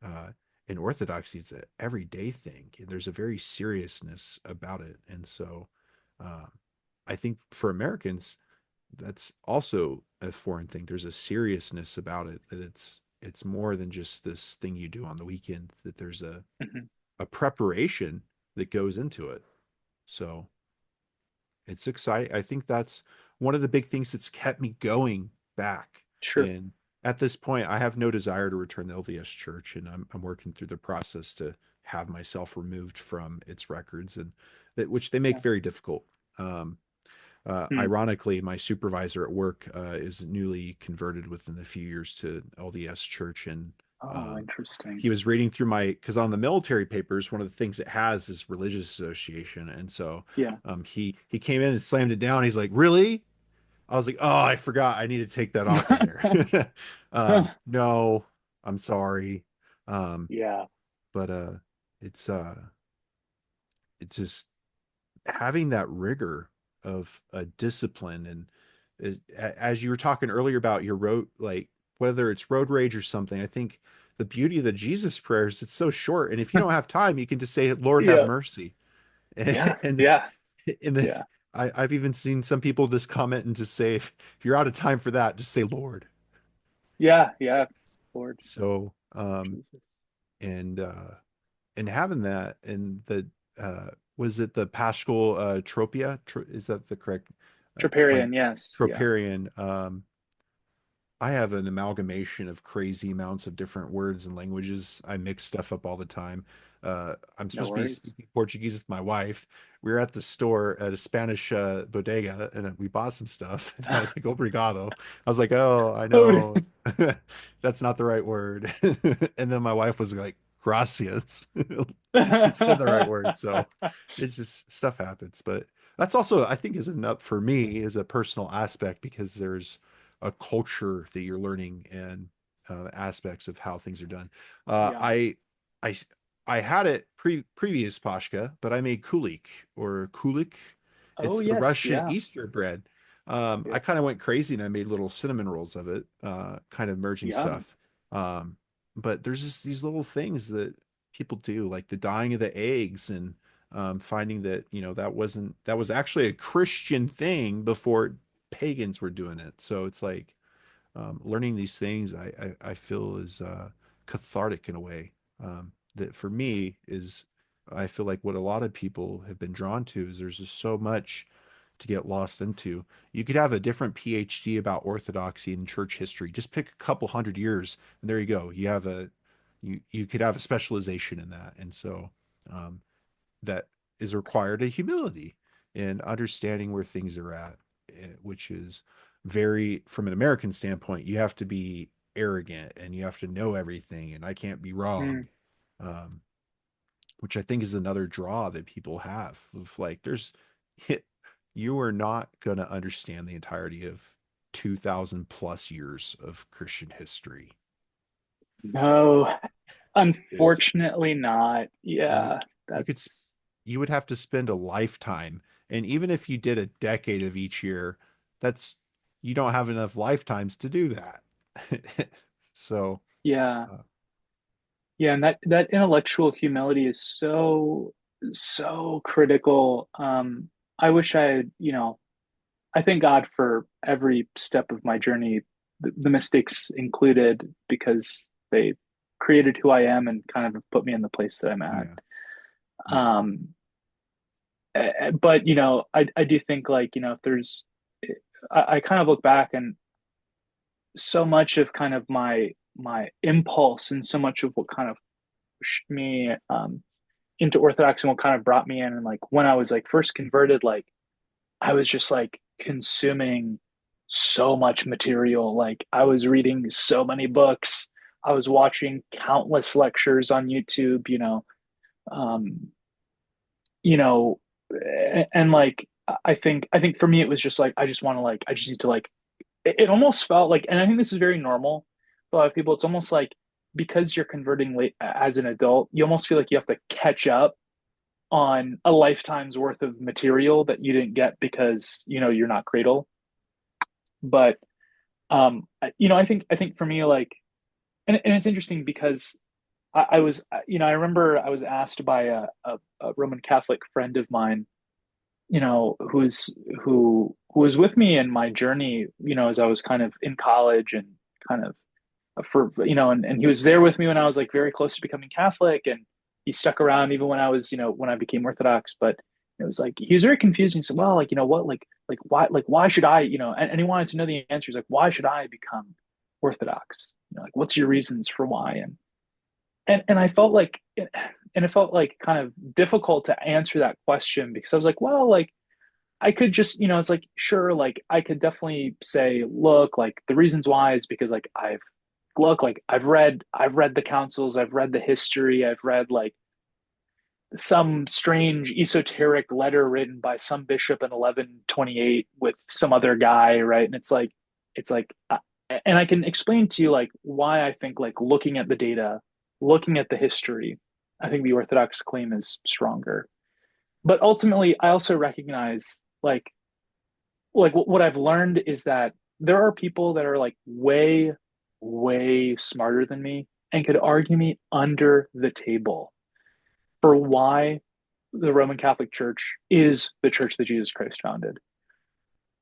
uh, in Orthodoxy, it's an everyday thing. There's a very seriousness about it, and so um, I think for Americans, that's also a foreign thing. There's a seriousness about it, that it's more than just this thing you do on the weekend. That there's Hmm. a preparation that goes into it. So it's exciting. I think that's one of the big things that's kept me going back. Sure. And at this point, I have no desire to return to LDS Church, and I'm working through the process to have myself removed from its records, and that which they make Yeah. very difficult. Um, Mm. Ironically, my supervisor at work is newly converted within a few years to LDS Church, and Oh, um, interesting. he was reading through my, because on the military papers, one of the things it has is religious association, and so Yeah. he came in and slammed it down. He's like, "Really?" I was like, "Oh, I forgot. I need to take that off of there." No, I'm sorry. Um, Yeah. but it's it's just having that rigor of a discipline, and as you were talking earlier about your road, like whether it's road rage or something, I think the beauty of the Jesus prayers, it's so short, and if you don't have time, you can just say, "Lord, have Yeah. mercy." Yeah. and Yeah. in the Yeah. I've even seen some people just comment and just say, if you're out of time for that, just say Lord. Yeah. Yeah. Lord So Jesus. and having that, and the was it the Paschal Tropia? Is that the correct my Troparian. Yes. Yeah. Troparian? I have an amalgamation of crazy amounts of different words and languages. I mix stuff up all the time. I'm No supposed to be worries. speaking Portuguese with my wife. We were at the store at a Spanish bodega, and we bought some stuff. And I was like, "Obrigado." I was like, "Oh, I know that's not the right word." And then my wife was like, "Gracias." You said the right word. So it's just stuff happens. But that's also, I think, is enough for me, is a personal aspect, because there's a culture that you're learning, and aspects of how things are done. Uh, Yeah. I, I, I had it previous Pashka, but I made kulik, or kulik. Oh, It's the yes. Russian Yeah. Easter bread. I Yeah. kind of went crazy and I made little cinnamon rolls of it, kind of merging Yum. stuff. Um, but there's just these little things that people do, like the dyeing of the eggs, and finding that, that was actually a Christian thing before pagans were doing it. So it's like, learning these things I feel is cathartic in a way. That for me is, I feel like what a lot of people have been drawn to is there's just so much to get lost into. You could have a different PhD about Orthodoxy and church history. Just pick a couple hundred years, and there you go. You could have a specialization in that. And so um, that is required a humility in understanding where things are at, which is very, from an American standpoint, you have to be arrogant and you have to know everything, and I can't be wrong. Mm. Um, which I think is another draw that people have of like, you are not going to understand the entirety of 2000 plus years of Christian history. No, Is unfortunately not. you, Yeah, you could, that's you would have to spend a lifetime. And even if you did a decade of each year, that's, you don't have enough lifetimes to do that. So, yeah. uh, Yeah, and that intellectual humility is so critical. I wish I had, I thank God for every step of my journey, the mistakes included, because they created who I am and kind of put me in the place that I'm at. yeah, yeah, Um, but I do think, like, if there's, I kind of look back, and so much of kind of my impulse and so much of what kind of pushed me into Orthodox and what kind of brought me in, and like when I was like first converted, like I was just like consuming so much material. Like I was reading so many books. I was watching countless lectures on YouTube, um, you know, and like I think for me it was just like I just need to like it almost felt like, and I think this is very normal for a lot of people. It's almost like because you're converting late as an adult, you almost feel like you have to catch up on a lifetime's worth of material that you didn't get because you're not cradle. But I think for me, like, and it's interesting because I was, I remember I was asked by a Roman Catholic friend of mine, who was with me in my journey, as I was kind of in college and kind of for and he was there with me when I was like very close to becoming Catholic, and he stuck around even when I was when I became Orthodox. But it was like he was very confused. He said, "Well, like what, like why should I, and he wanted to know the answers, like why should I become Orthodox? Like what's your reasons for why?" And I felt like and it felt like kind of difficult to answer that question because I was like, well, like I could just, it's like, sure, like I could definitely say, look, like the reasons why is because like I've read the councils, I've read the history, I've read like some strange esoteric letter written by some bishop in 1128 with some other guy, right? And it's like and I can explain to you like why I think like looking at the data, looking at the history, I think the Orthodox claim is stronger. But ultimately, I also recognize like what I've learned is that there are people that are like way, way smarter than me and could argue me under the table for why the Roman Catholic Church is the church that Jesus Christ founded.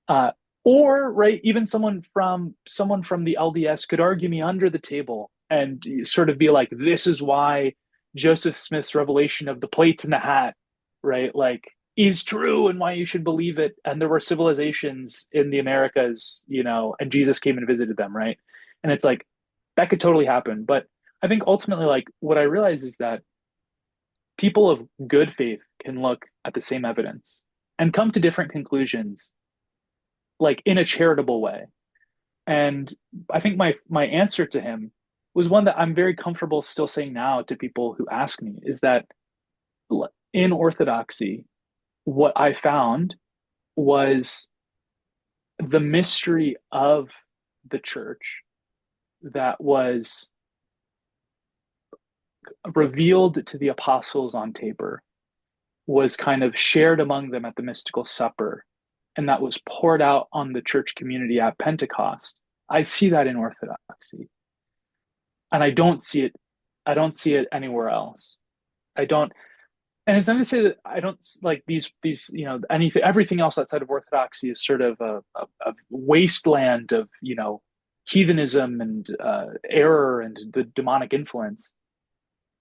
Uh, or right, even someone from the LDS could argue me under the table and sort of be like, this is why Joseph Smith's revelation of the plates in the hat, right, like is true and why you should believe it. And there were civilizations in the Americas, and Jesus came and visited them, right? And it's like that could totally happen. But I think ultimately, like what I realize is that people of good faith can look at the same evidence and come to different conclusions, like in a charitable way. And I think my answer to him was one that I'm very comfortable still saying now to people who ask me is that in Orthodoxy, what I found was the mystery of the church that was revealed to the apostles on Tabor was kind of shared among them at the mystical supper, and that was poured out on the church community at Pentecost. I see that in Orthodoxy, and I don't see it anywhere else. I don't, and it's not to say that I don't like these anything everything else outside of Orthodoxy is sort of a wasteland of heathenism and error and the demonic influence.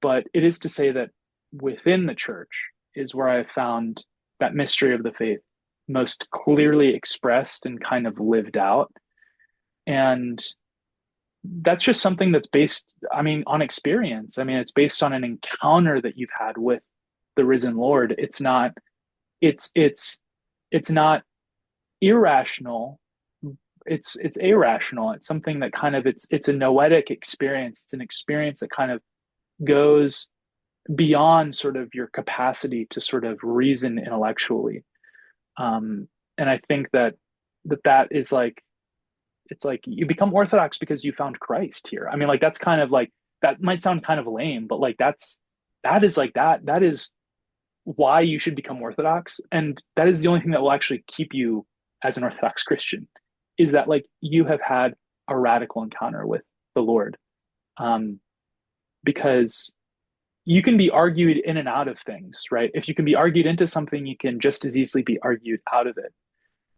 But it is to say that within the church is where I found that mystery of the faith most clearly expressed and kind of lived out. And that's just something that's based, I mean, on experience. I mean, it's based on an encounter that you've had with the risen Lord. It's not irrational. It's irrational. It's something that kind of it's a noetic experience. It's an experience that kind of goes beyond sort of your capacity to sort of reason intellectually. And I think that is like it's like you become Orthodox because you found Christ here. I mean, like that's kind of like that might sound kind of lame, but like that is like that is why you should become Orthodox, and that is the only thing that will actually keep you as an Orthodox Christian is that like you have had a radical encounter with the Lord, um, because you can be argued in and out of things, right? If you can be argued into something, you can just as easily be argued out of it.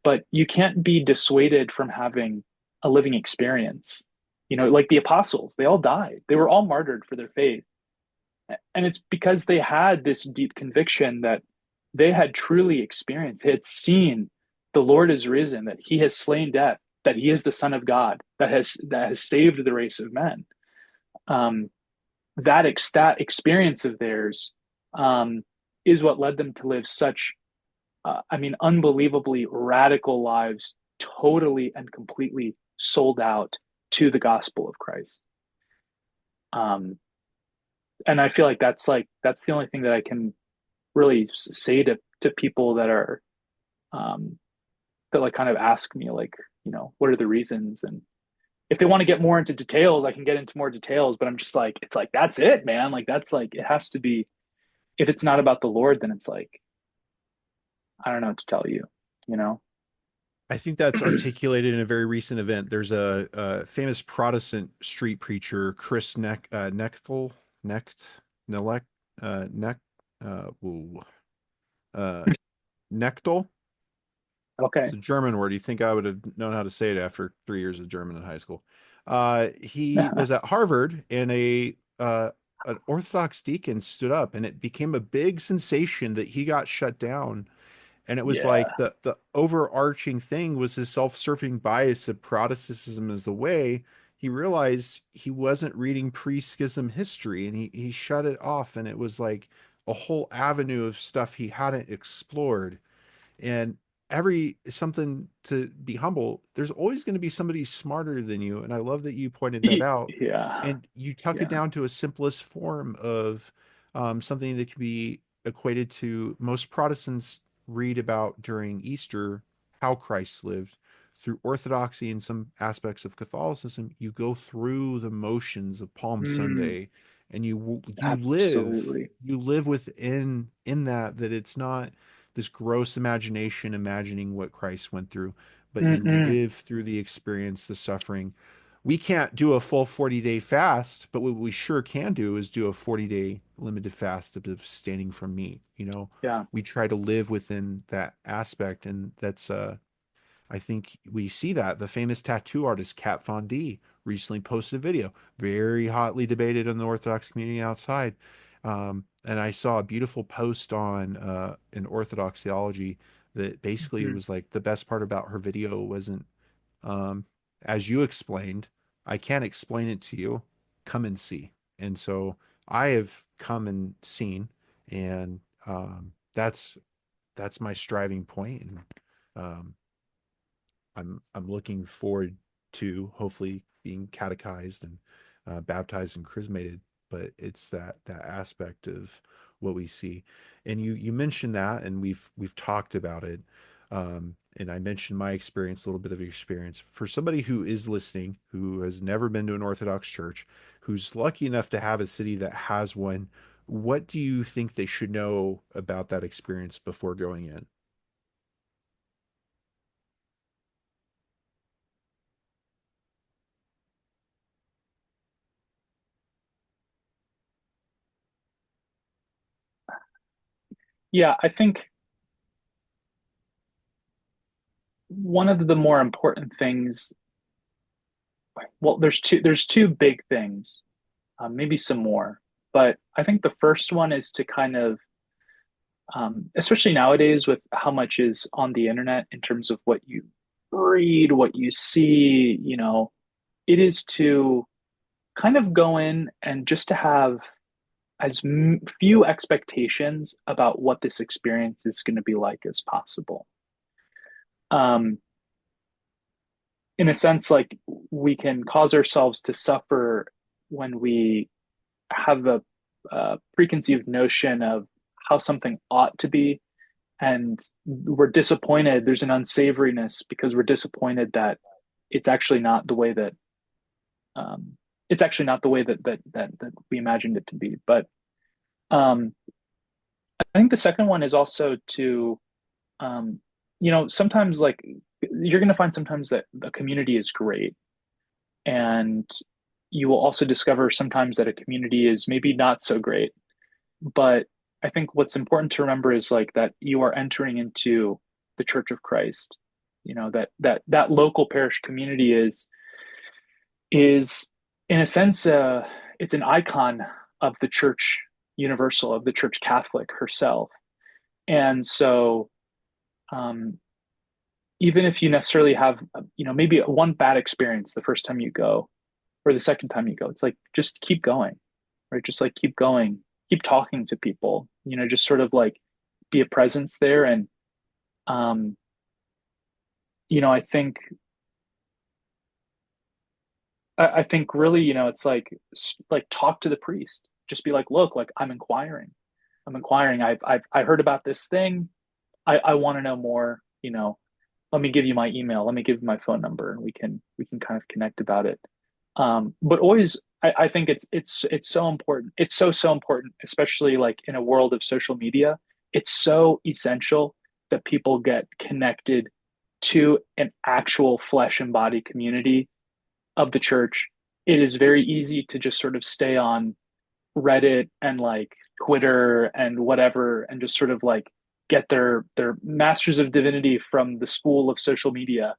But you can't be dissuaded from having a living experience. You know, like the apostles, they all died. They were all martyred for their faith. And it's because they had this deep conviction that they had truly experienced, they had seen the Lord is risen, that he has slain death, that he is the Son of God, that has saved the race of men. Um, that experience of theirs is what led them to live such, I mean, unbelievably radical lives, totally and completely sold out to the gospel of Christ. Um, and I feel like that's the only thing that I can really say to people that are um, that like kind of ask me like, you know, what are the reasons? And if they want to get more into details, I can get into more details. But I'm just like, it's like that's it, man. Like that's like it has to be. If it's not about the Lord, then it's like I don't know what to tell you. You know? I think that's articulated in a very recent event. There's a famous Protestant street preacher, Chris Nechtel, Necht, Nelek, Neck, ooh, uh, Nechtel. It's Okay. a German word. You think I would have known how to say it after 3 years of German in high school? He was at Harvard, and an Orthodox deacon stood up, and it became a big sensation that he got shut down. And it was Yeah. like the overarching thing was his self-serving bias of Protestantism as the way. He realized he wasn't reading pre-schism history, and he shut it off, and it was like a whole avenue of stuff he hadn't explored. And every something to be humble, there's always going to be somebody smarter than you, and I love that you pointed that out. Yeah. And you tuck it Yeah. down to a simplest form of something that can be equated to most Protestants read about during Easter, how Christ lived. Through Orthodoxy and some aspects of Catholicism, you go through the motions of Palm Mm, Sunday, and absolutely. you live within in that it's not this gross imagination imagining what Christ went through, but you Mm-mm. live through the experience, the suffering. We can't do a full 40-day fast, but what we sure can do is do a 40-day limited fast of abstaining from meat. Yeah. We try to live within that aspect, and that's I think we see that. The famous tattoo artist Kat Von D recently posted a video, very hotly debated in the Orthodox community outside. And I saw a beautiful post on in Orthodox theology that basically it Mm-hmm. was like the best part about her video wasn't, um, as you explained, I can't explain it to you. Come and see. And so I have come and seen, and that's my striving point. And um, I'm looking forward to hopefully being catechized and baptized and chrismated. But it's that aspect of what we see, and you mentioned that, and we've talked about it. And I mentioned my experience, a little bit of experience for somebody who is listening, who has never been to an Orthodox church, who's lucky enough to have a city that has one. What do you think they should know about that experience before going in? Yeah, I think one of the more important things well, there's two big things, maybe some more, but I think the first one is to kind of, especially nowadays with how much is on the internet in terms of what you read, what you see, it is to kind of go in and just to have as few expectations about what this experience is going to be like as possible. Um, in a sense, like we can cause ourselves to suffer when we have a preconceived notion of how something ought to be, and we're disappointed. There's an unsavoriness because we're disappointed that it's actually not the way that um, it's actually not the way that we imagined it to be. But um, I think the second one is also to um, sometimes like you're going to find sometimes that the community is great, and you will also discover sometimes that a community is maybe not so great. But I think what's important to remember is like that you are entering into the Church of Christ. That local parish community is in a sense it's an icon of the Church Universal, of the Church Catholic herself. And so um, even if you necessarily have maybe one bad experience the first time you go or the second time you go, it's like just keep going, right? Just like keep going, keep talking to people, just sort of like be a presence there. And um I think I think really, it's like talk to the priest. Just be like, look, like I'm inquiring. I heard about this thing. I want to know more. Let me give you my email. Let me give you my phone number, and we can kind of connect about it. But always, I think it's so important. It's so important, especially like in a world of social media. It's so essential that people get connected to an actual flesh and body community of the church. It is very easy to just sort of stay on Reddit and like Twitter and whatever, and just sort of like get their masters of divinity from the school of social media.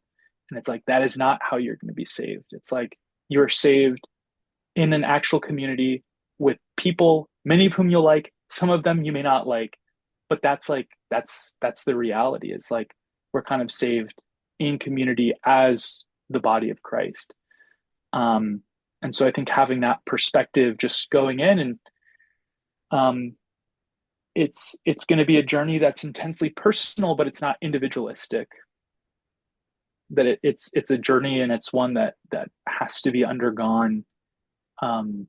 And it's like that is not how you're going to be saved. It's like you're saved in an actual community with people, many of whom you'll like, some of them you may not like, but that's the reality. It's like we're kind of saved in community as the body of Christ. Um, and so I think having that perspective, just going in and um, it's going to be a journey that's intensely personal, but it's not individualistic. That it's a journey, and it's one that has to be undergone um,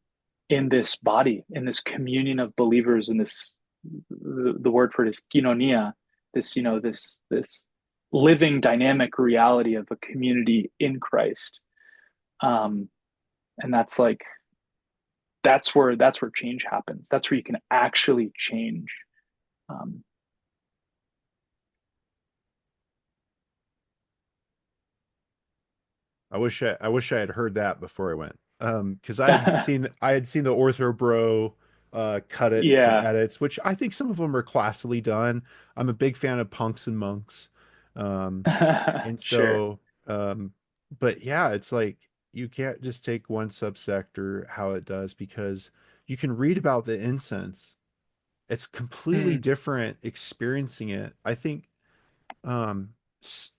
in this body, in this communion of believers, in this the word for it is koinonia, this this living dynamic reality of a community in Christ. Um, and that's where change happens. That's where you can actually change. Um, I wish I had heard that before I went. Because I had seen the Ortho Bro cut it and yeah, edits, which I think some of them are classily done. I'm a big fan of punks and monks. Um, and sure. so but yeah, it's like you can't just take one subsect or how it does because you can read about the incense. It's completely Mm, different experiencing it. I think um s-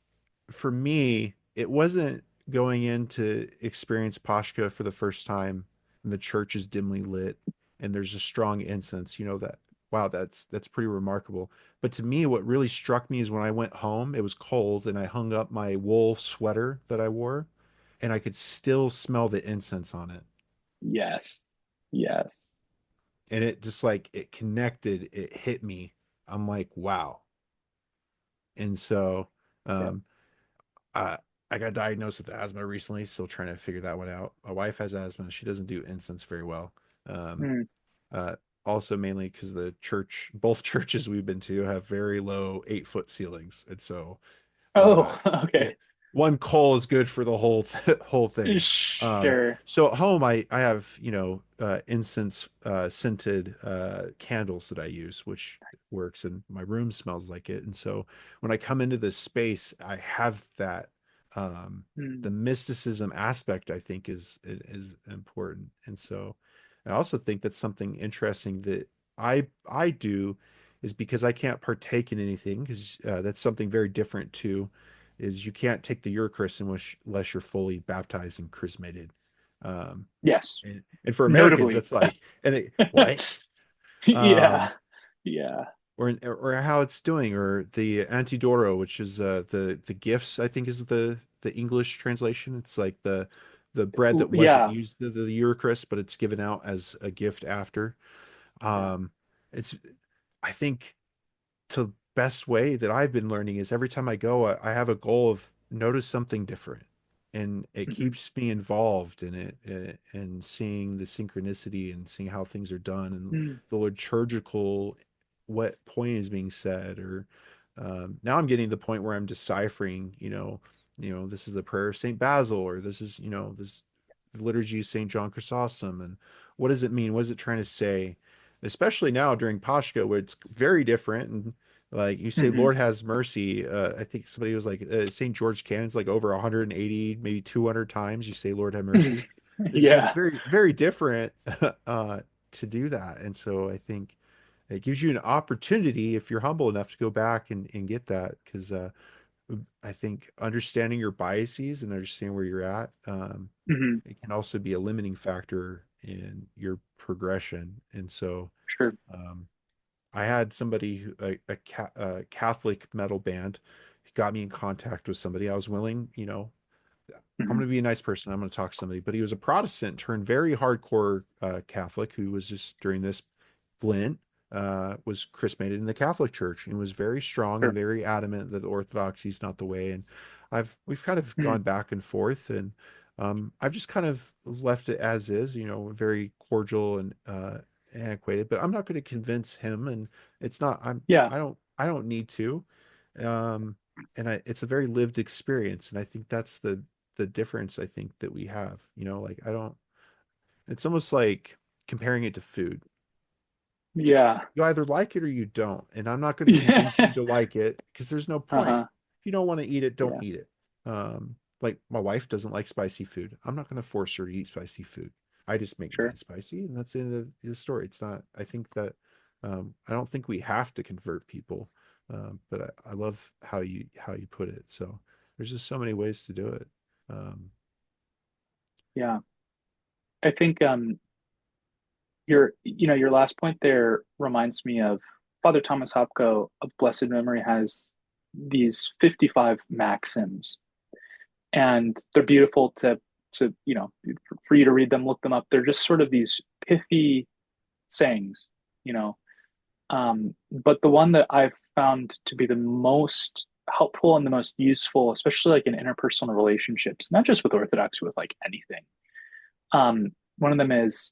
for me, it wasn't going in to experience Pashka for the first time and the church is dimly lit and there's a strong incense, that wow, that's pretty remarkable. But to me, what really struck me is when I went home, it was cold and I hung up my wool sweater that I wore and I could still smell the incense on it. yes, yes, And it just like it connected, it hit me. I'm like, wow. And so yeah. um Uh, I got diagnosed with asthma recently, still trying to figure that one out. My wife has asthma. She doesn't do incense very well. Um, Mm. uh, Also mainly because both churches we've been to have very low 8 foot ceilings. And so, uh, Oh, it, okay. one coal is good for the whole, whole thing. Sure. So at home, I have, incense, scented, candles that I use, which works and my room smells like it. And so when I come into this space, I have that um, the Mm, mysticism aspect, I think, is important. And so I also think that's something interesting that I do is because I can't partake in anything, because that's something very different too, is you can't take the Eucharist unless you're fully baptized and chrismated. Um, yes, and for Americans, notably. that's like, and they, what? Yeah. Um, Yeah. or how it's doing, or the antidoro, which is the gifts, I think is the English translation. It's like the bread that wasn't Yeah. used to the Eucharist, but it's given out as a gift after. Yeah. Um, it's I think the best way that I've been learning is every time I go, I have a goal of notice something different. And it Hmm. keeps me involved in and seeing the synchronicity and seeing how things are done and Mm, the liturgical, what point is being said. Or now I'm getting to the point where I'm deciphering, this is the prayer of Saint Basil, or this is, this the liturgy of Saint John Chrysostom, and what does it mean? What is it trying to say? Especially now during Pashka, where it's very different. And like you say, hmm. Lord has mercy. I think somebody was like, St. George Canon's like over 180, maybe 200 times you say, Lord have mercy. So it's Yeah. very, very different to do that. And so I think it gives you an opportunity, if you're humble enough, to go back and get that. Because I think understanding your biases and understanding where you're at, Hmm. it can also be a limiting factor in your progression. And so, Sure. um, I had somebody, a Catholic metal band, got me in contact with somebody. I was willing, I'm Hmm. going to be a nice person. I'm going to talk to somebody. But he was a Protestant turned very hardcore Catholic who was just during this Lent was chrismated in the Catholic Church and was very strong and Sure. very adamant that the Orthodoxy is not the way. And we've kind of Mm, gone back and forth, and I've just kind of left it as is, very cordial and antiquated. But I'm not going to convince him, and it's not. yeah. I don't need to. And it's a very lived experience, and I think that's the difference I think that we have. Like I don't. It's almost like comparing it to food. Yeah. You either like it or you don't, and I'm not going to Yeah. convince you to like it because there's no point. Uh-huh. If you don't want to eat it, don't Yeah. eat it. Like my wife doesn't like spicy food. I'm not going to force her to eat spicy food. I just make mine Sure. spicy, and that's the end of the story. It's not. I think that I don't think we have to convert people, but I love how you put it. So there's just so many ways to do it. Um, Yeah. I think your last point there reminds me of Father Thomas Hopko of blessed memory has these 55 maxims, and they're beautiful to for you to read them, look them up. They're just sort of these pithy sayings, you know. But the one that I've found to be the most helpful and the most useful, especially like in interpersonal relationships, not just with Orthodoxy, with like anything. One of them is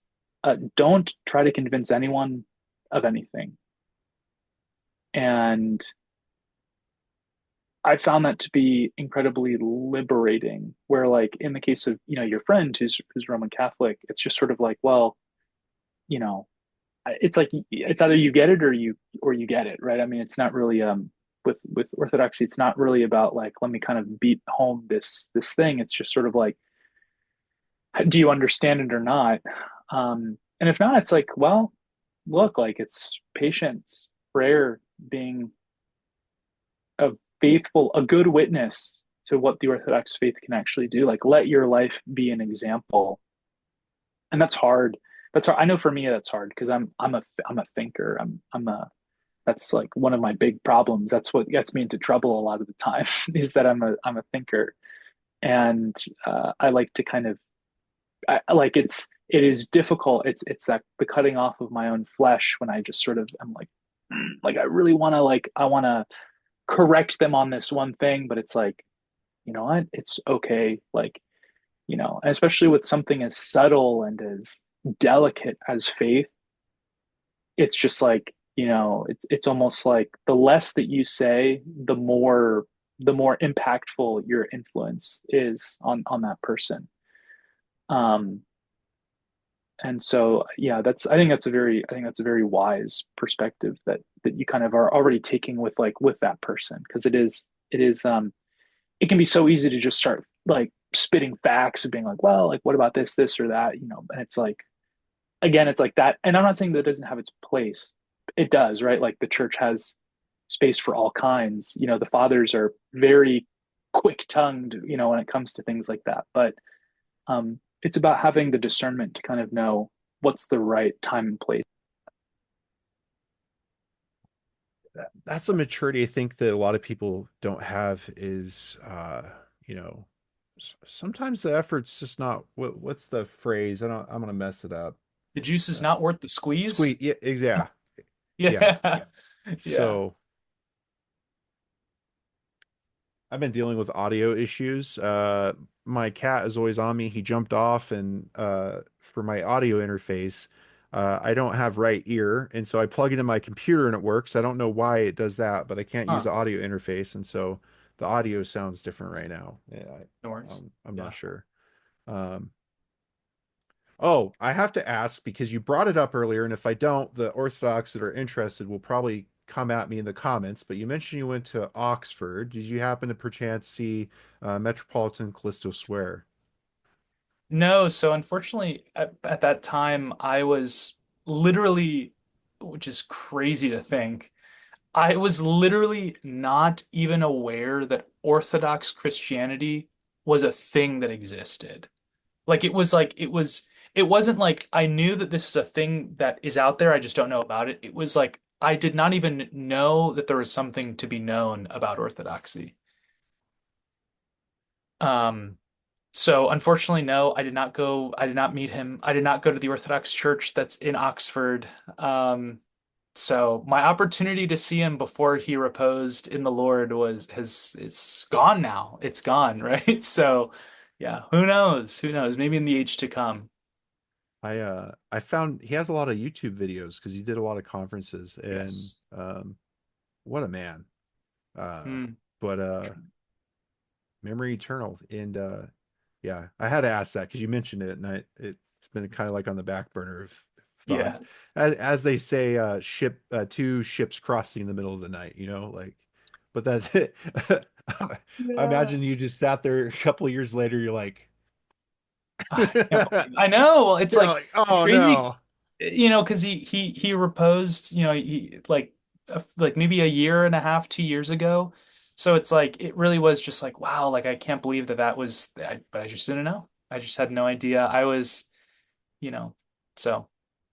don't try to convince anyone of anything. And I found that to be incredibly liberating, where like in the case of, your friend who's Roman Catholic, it's just sort of like, well, you know, it's like it's either you get it or you get it, right? I mean, it's not really with Orthodoxy, it's not really about like let me kind of beat home this thing. It's just sort of like, do you understand it or not? And if not, it's like, well, look, like it's patience, prayer, being a a good witness to what the Orthodox faith can actually do. Like let your life be an example. And that's hard. That's hard. I know for me that's hard because I'm a thinker. I'm a That's like one of my big problems. That's what gets me into trouble a lot of the time is that I'm a thinker, and I like to kind of like it is difficult. It's that the cutting off of my own flesh when I just sort of I'm like I really want to I want to correct them on this one thing, but it's like, you know what, it's okay, like, and especially with something as subtle and as delicate as faith, it's just like, it's almost like the less that you say, the more impactful your influence is on that person. Um, and so yeah, I think that's a very wise perspective that you kind of are already taking with that person, because it is it can be so easy to just start like spitting facts and being like, well, like what about this or that, and it's like, again, it's like that. And I'm not saying that it doesn't have its place. It does, right? Like the church has space for all kinds. The fathers are very quick tongued, when it comes to things like that. But it's about having the discernment to kind of know what's the right time and place. That's a maturity I think that a lot of people don't have is you know sometimes the effort's just not what's the phrase? I'm gonna mess it up. The juice is Uh, not worth the squeeze. squeeze, yeah, exactly. Yeah. Yeah. Yeah. So I've been dealing with audio issues. My cat is always on me. He jumped off, and for my audio interface, I don't have right ear, and so I plug it in my computer and it works. I don't know why it does that, but I can't use Huh. the audio interface, and so the audio sounds different right now. Yeah, No worries. I'm not Yeah. sure. Um, oh, I have to ask because you brought it up earlier, and if I don't, the Orthodox that are interested will probably come at me in the comments. But you mentioned you went to Oxford. Did you happen to perchance see Metropolitan Callisto Swear? No, so unfortunately, at that time, I was literally, which is crazy to think, I was literally not even aware that Orthodox Christianity was a thing that existed. It wasn't like I knew that this is a thing that is out there, I just don't know about it. It was like I did not even know that there was something to be known about Orthodoxy. Um, so unfortunately, no, I did not meet him. I did not go to the Orthodox Church that's in Oxford. So my opportunity to see him before he reposed in the Lord it's gone now. It's gone, right? So yeah, who knows? Who knows? Maybe in the age to come. I found he has a lot of YouTube videos because he did a lot of conferences, and Yes. what a man. Uh, Hmm. but memory eternal, and yeah, I had to ask that because you mentioned it, and it's been kind of like on the back burner of Yeah. thoughts. As they say, two ships crossing in the middle of the night, like, but that's it. I Yeah. imagine you just sat there a couple of years later, you're like, I can't you're believe it. I know. Well, it's like like, oh crazy, no. because he reposed, he like maybe a year and a half, 2 years ago. So it's like it really was just like wow, like I can't believe that was. But I just didn't know. I just had no idea. I was, you know, so.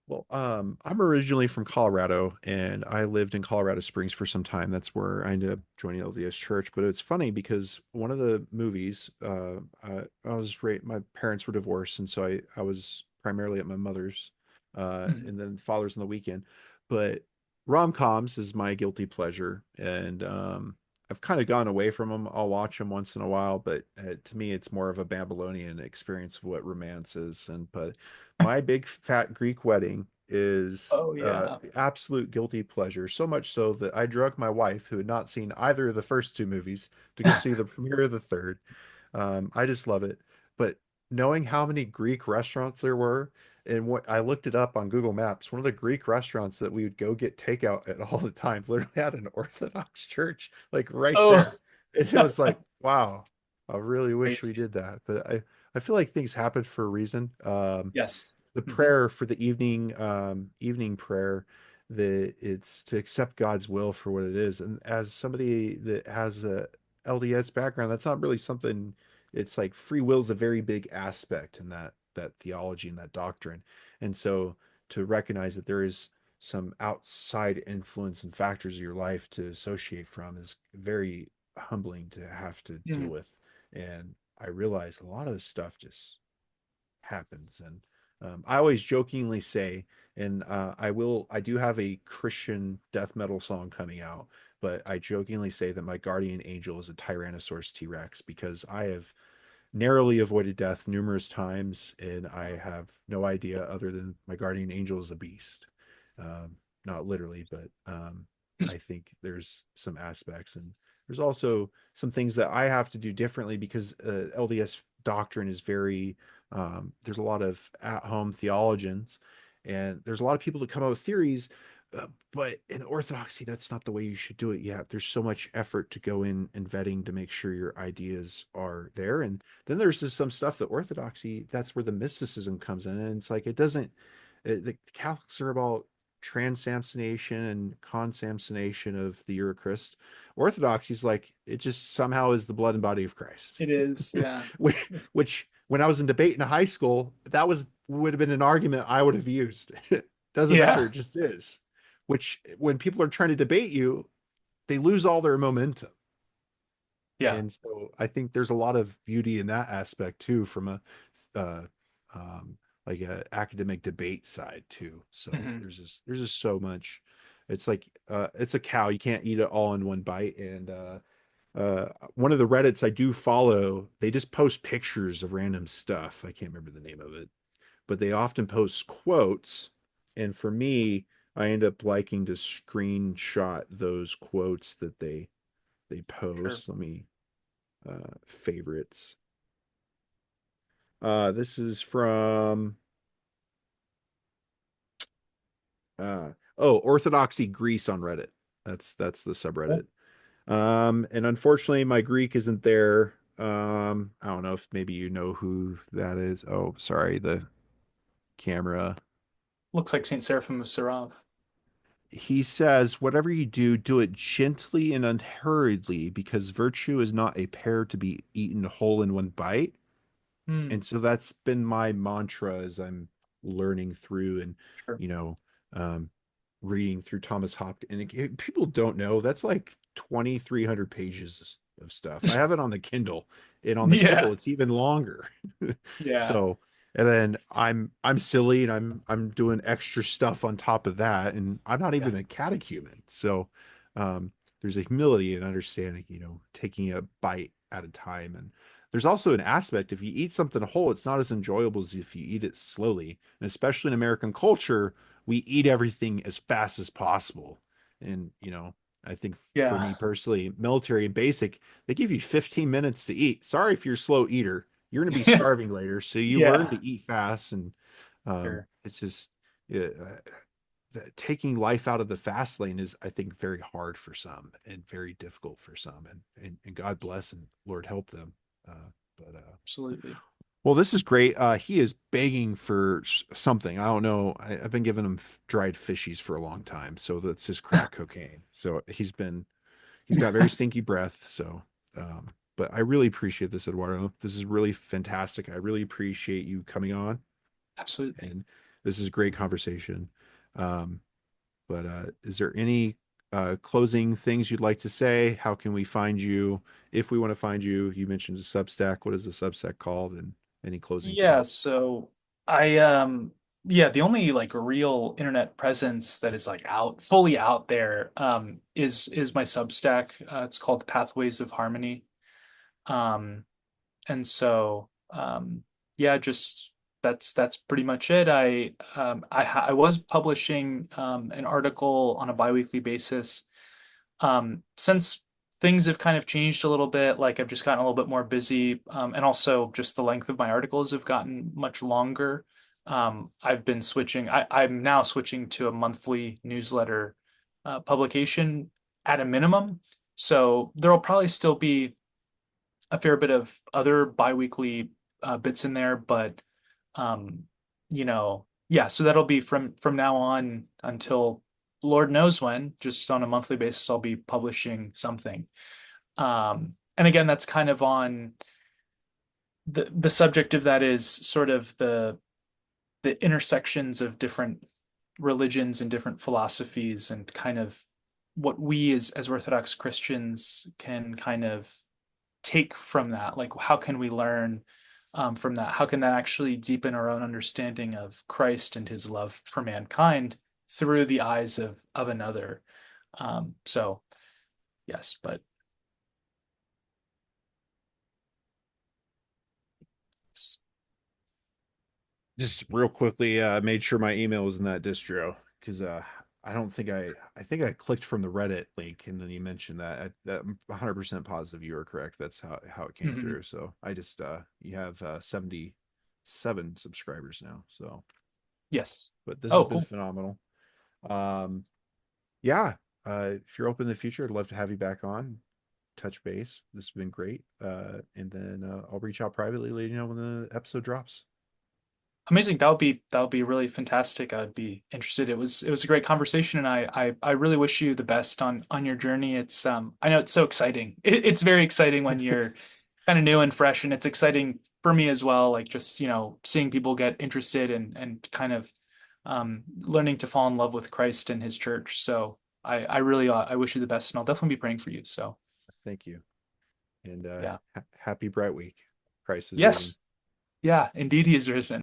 Well, I'm originally from Colorado, and I lived in Colorado Springs for some time. That's where I ended up joining LDS Church. But it's funny because one of the movies, I was my parents were divorced, and so I was primarily at my mother's, Mhm. and then father's on the weekend. But rom-coms is my guilty pleasure, and I've kind of gone away from them. I'll watch them once in a while, but to me, it's more of a Babylonian experience of what romance is. And but my big fat Greek wedding is Oh yeah. absolute guilty pleasure. So much so that I drug my wife, who had not seen either of the first two movies, to go see the premiere of the third. I just love it. But knowing how many Greek restaurants there were, and what I looked it up on Google Maps, one of the Greek restaurants that we would go get takeout at all the time literally had an Orthodox church like right Oh. there. And it was like, wow, I really wish we did that. But I feel like things happen for a reason. Yes. The Hmm. prayer for the evening prayer, that it's to accept God's will for what it is. And as somebody that has a LDS background, that's not really something. It's like free will is a very big aspect in that theology and that doctrine. And so to recognize that there is some outside influence and factors of your life to associate from is very humbling to have to deal Hmm. with. And I realize a lot of this stuff just happens. And I always jokingly say, and I do have a Christian death metal song coming out, but I jokingly say that my guardian angel is a Tyrannosaurus T Rex because I have narrowly avoided death numerous times, and I have no idea other than my guardian angel is a beast. Um, Not literally, but I think there's some aspects, and there's also some things that I have to do differently because LDS doctrine is very, there's a lot of at home theologians, and there's a lot of people that come up with theories, But in Orthodoxy, that's not the way you should do it. Yeah, there's so much effort to go in and vetting to make sure your ideas are there. And then there's just some stuff that Orthodoxy, that's where the mysticism comes in. And it's like, it doesn't, the Catholics are about transubstantiation and consubstantiation of the Eucharist. Orthodoxy is like, it just somehow is the blood and body of Christ. It is, yeah. Which when I was in debate in high school, that would have been an argument I would have used. Doesn't matter, Yeah. it just is. Which when people are trying to debate you, they lose all their momentum. Yeah. And so I think there's a lot of beauty in that aspect too, from a uh, like a academic debate side too. So Hmm. there's just so much. It's like it's a cow. You can't eat it all in one bite. And one of the Reddits I do follow, they just post pictures of random stuff. I can't remember the name of it, but they often post quotes. And for me, I end up liking to screenshot those quotes that they Sure. post. Let me favorites. This is from uh Orthodoxy Greece on Reddit. That's the Cool. subreddit. And unfortunately my Greek isn't there. I don't know if maybe you know who that is. Oh, sorry, the camera. Looks like Saint Seraphim of Sarov. He says, whatever you do, do it gently and unhurriedly, because virtue is not a pear to be eaten whole in one bite. Hmm. And so that's been my mantra as I'm learning through and, Sure. you know, um, reading through Thomas Hopkins. And people don't know that's like 2,300 pages of stuff. I have it on the Kindle, and on the Yeah. Kindle, it's even longer. Yeah. So, and then I'm silly and I'm doing extra stuff on top of that, and I'm not Yeah. even a catechumen. So, um, there's a humility and understanding, taking a bite at a time. And there's also an aspect, if you eat something whole, it's not as enjoyable as if you eat it slowly. And especially in American culture, we eat everything as fast as possible. And, I think for Yeah. me personally, military and basic, they give you 15 minutes to eat. Sorry if you're a slow eater. You're going to be starving later. So you learn to Yeah. eat fast. And Sure. it's just taking life out of the fast lane is, I think, very hard for some and very difficult for some. And God bless and Lord help them. But Absolutely. well, this is great. He is begging for something. I don't know. I've been giving him dried fishies for a long time, so that's his crack cocaine. So he's got very stinky breath. So, but I really appreciate this, Eduardo. This is really fantastic. I really appreciate you coming on, Absolutely. and this is a great conversation. Um, but is there any closing things you'd like to say? How can we find you if we want to find you? You mentioned a Substack. What is the Substack called? And any closing Yeah, thoughts? so I yeah, the only like real internet presence that is like out fully out there is my Substack. It's called Pathways of Harmony. Um and so yeah, just that's pretty much it. I was publishing an article on a biweekly basis. Since things have kind of changed a little bit, like I've just gotten a little bit more busy, and also just the length of my articles have gotten much longer. I've been switching. I'm now switching to a monthly newsletter publication at a minimum. So there'll probably still be a fair bit of other biweekly bits in there, but um, yeah. So that'll be from now on until Lord knows when. Just on a monthly basis, I'll be publishing something. And again, that's kind of on the subject of that is sort of the intersections of different religions and different philosophies and kind of what we as Orthodox Christians can kind of take from that? Like, how can we learn from that? How can that actually deepen our own understanding of Christ and his love for mankind through the eyes of another? So, yes, but Just real quickly, I made sure my email was in that distro because I don't think I think I clicked from the Reddit link and then you mentioned that I'm 100% positive you are correct. That's how it came mhm. through. So I just you have 77 subscribers now. So, Yes. but this has Oh, been cool. phenomenal. Um, yeah, if you're open in the future, I'd love to have you back on, touch base. This has been great. And then I'll reach out privately, let you know when the episode drops. Amazing. That would be really fantastic. I'd be interested. It was a great conversation, and I really wish you the best on your journey. It's I know it's so exciting. It's very exciting when you're kind of new and fresh, and it's exciting for me as well. Like just, seeing people get interested and kind of learning to fall in love with Christ and his church. So I really I wish you the best, and I'll definitely be praying for you. So Thank you. And yeah. happy bright week. Christ is risen. Yes. Yeah, indeed he is risen.